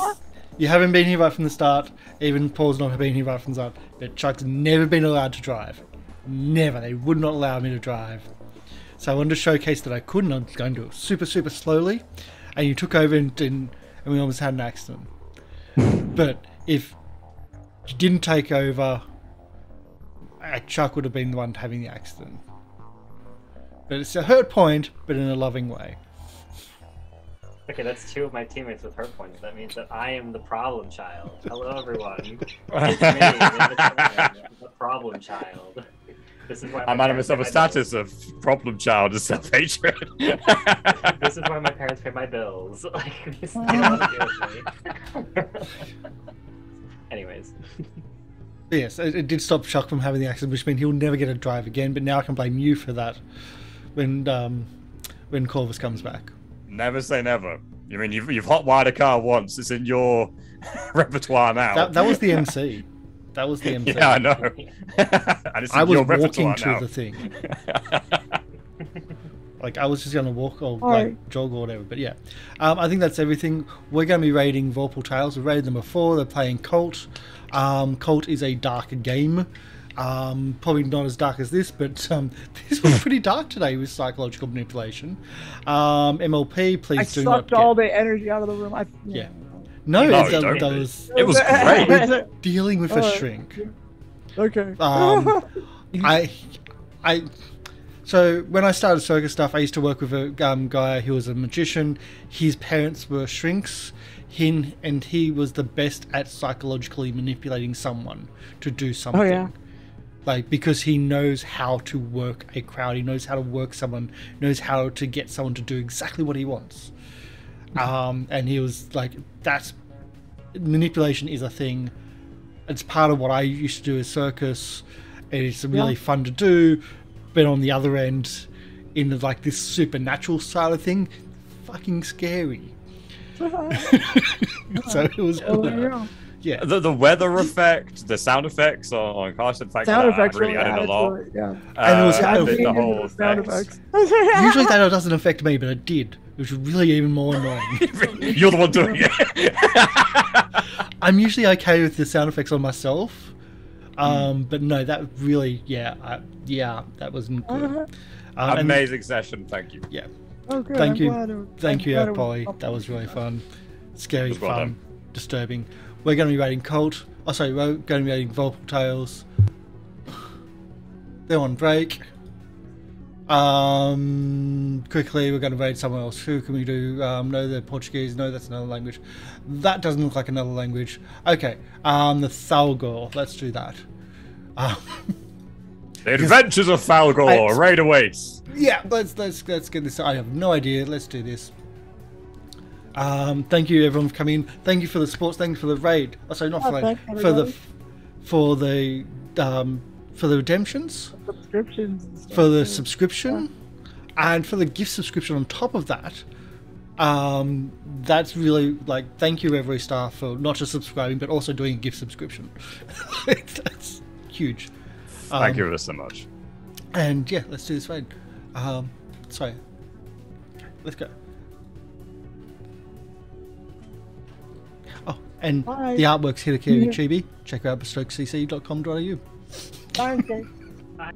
you haven't been here right from the start. Even Paul's not been here right from the start. But Chuck's never been allowed to drive. Never. They would not allow me to drive. So I wanted to showcase that I could, and I was going to do it super, super slowly. And you took over and we almost had an accident. But if you didn't take over, Chuck would have been the one having the accident. But it's a hurt point, but in a loving way. Okay, that's 2 of my teammates with hurt points. That means that I am the problem child. Hello, everyone. It's me, the problem child. This is why I'm out of myself a status of problem child and self-hatred. This is why my parents pay my bills. Like, they don't deal with me. Anyways. Yes, it did stop Chuck from having the accident, which means he'll never get a drive again. But now I can blame you for that when Corvus comes back. Never say never. You mean you've hotwired a car once? It's in your repertoire now. That was the MC. That was the MC. Yeah, I know. And it's I in was your walking repertoire to now. the thing. Like I was just gonna walk or jog or whatever. But yeah, I think that's everything. We're gonna be raiding Vorpal Tales. We've raided them before. They're playing Cult. Cult is a darker game. Probably not as dark as this, but this was pretty dark today with psychological manipulation. MLP, please do not sucked all the energy out of the room. Yeah. No, No, that don't. was It was great. we're dealing with a shrink. Okay. So when I started circus stuff, I used to work with a guy who was a magician. His parents were shrinks. He was the best at psychologically manipulating someone to do something. Oh yeah. Like, because he knows how to work a crowd, he knows how to work someone, knows how to get someone to do exactly what he wants. And he was like, that's manipulation is a thing. It's part of what I used to do as circus. It's really fun to do, but on the other end, in like this supernatural side of thing, fucking scary. So it was yeah. The weather effect, the sound effects on Karsh, in fact, Sound effects really added a lot. Yeah. And it was the whole sound effects. Usually that doesn't affect me, but it did. It was really even more annoying. You're the one doing it. I'm usually okay with the sound effects on myself, but no, that really, that wasn't good. Amazing session, thank you. Yeah, Okay, thank you, Polly. That was really fun, scary, Well fun, done. disturbing. We're going to be raiding Cult. Oh, sorry, we're going to be raiding Vorpal Tales. They're on break. Quickly, we're going to raid someone else. Who can we do? No, they're Portuguese. No, that's another language. That doesn't look like another language. Okay, the Thalgor. Let's do that. The Adventures of Falgor, raid awaits. Yeah, let's get this. I have no idea. Let's do this. Thank you everyone for coming in. Thank you for the sports. Thank you for the raid. Oh, sorry, not for raid. For the redemptions. Subscriptions. For the subscription, and for the gift subscription on top of that. That's really like thank you every star for not just subscribing but also doing a gift subscription. That's huge. Thank you so much. And yeah, let's do this raid. Sorry. Let's go. Oh, and Bye. the artwork's Hideki Chibi. Check out bestokecc.com.au. Bye. Okay. Bye.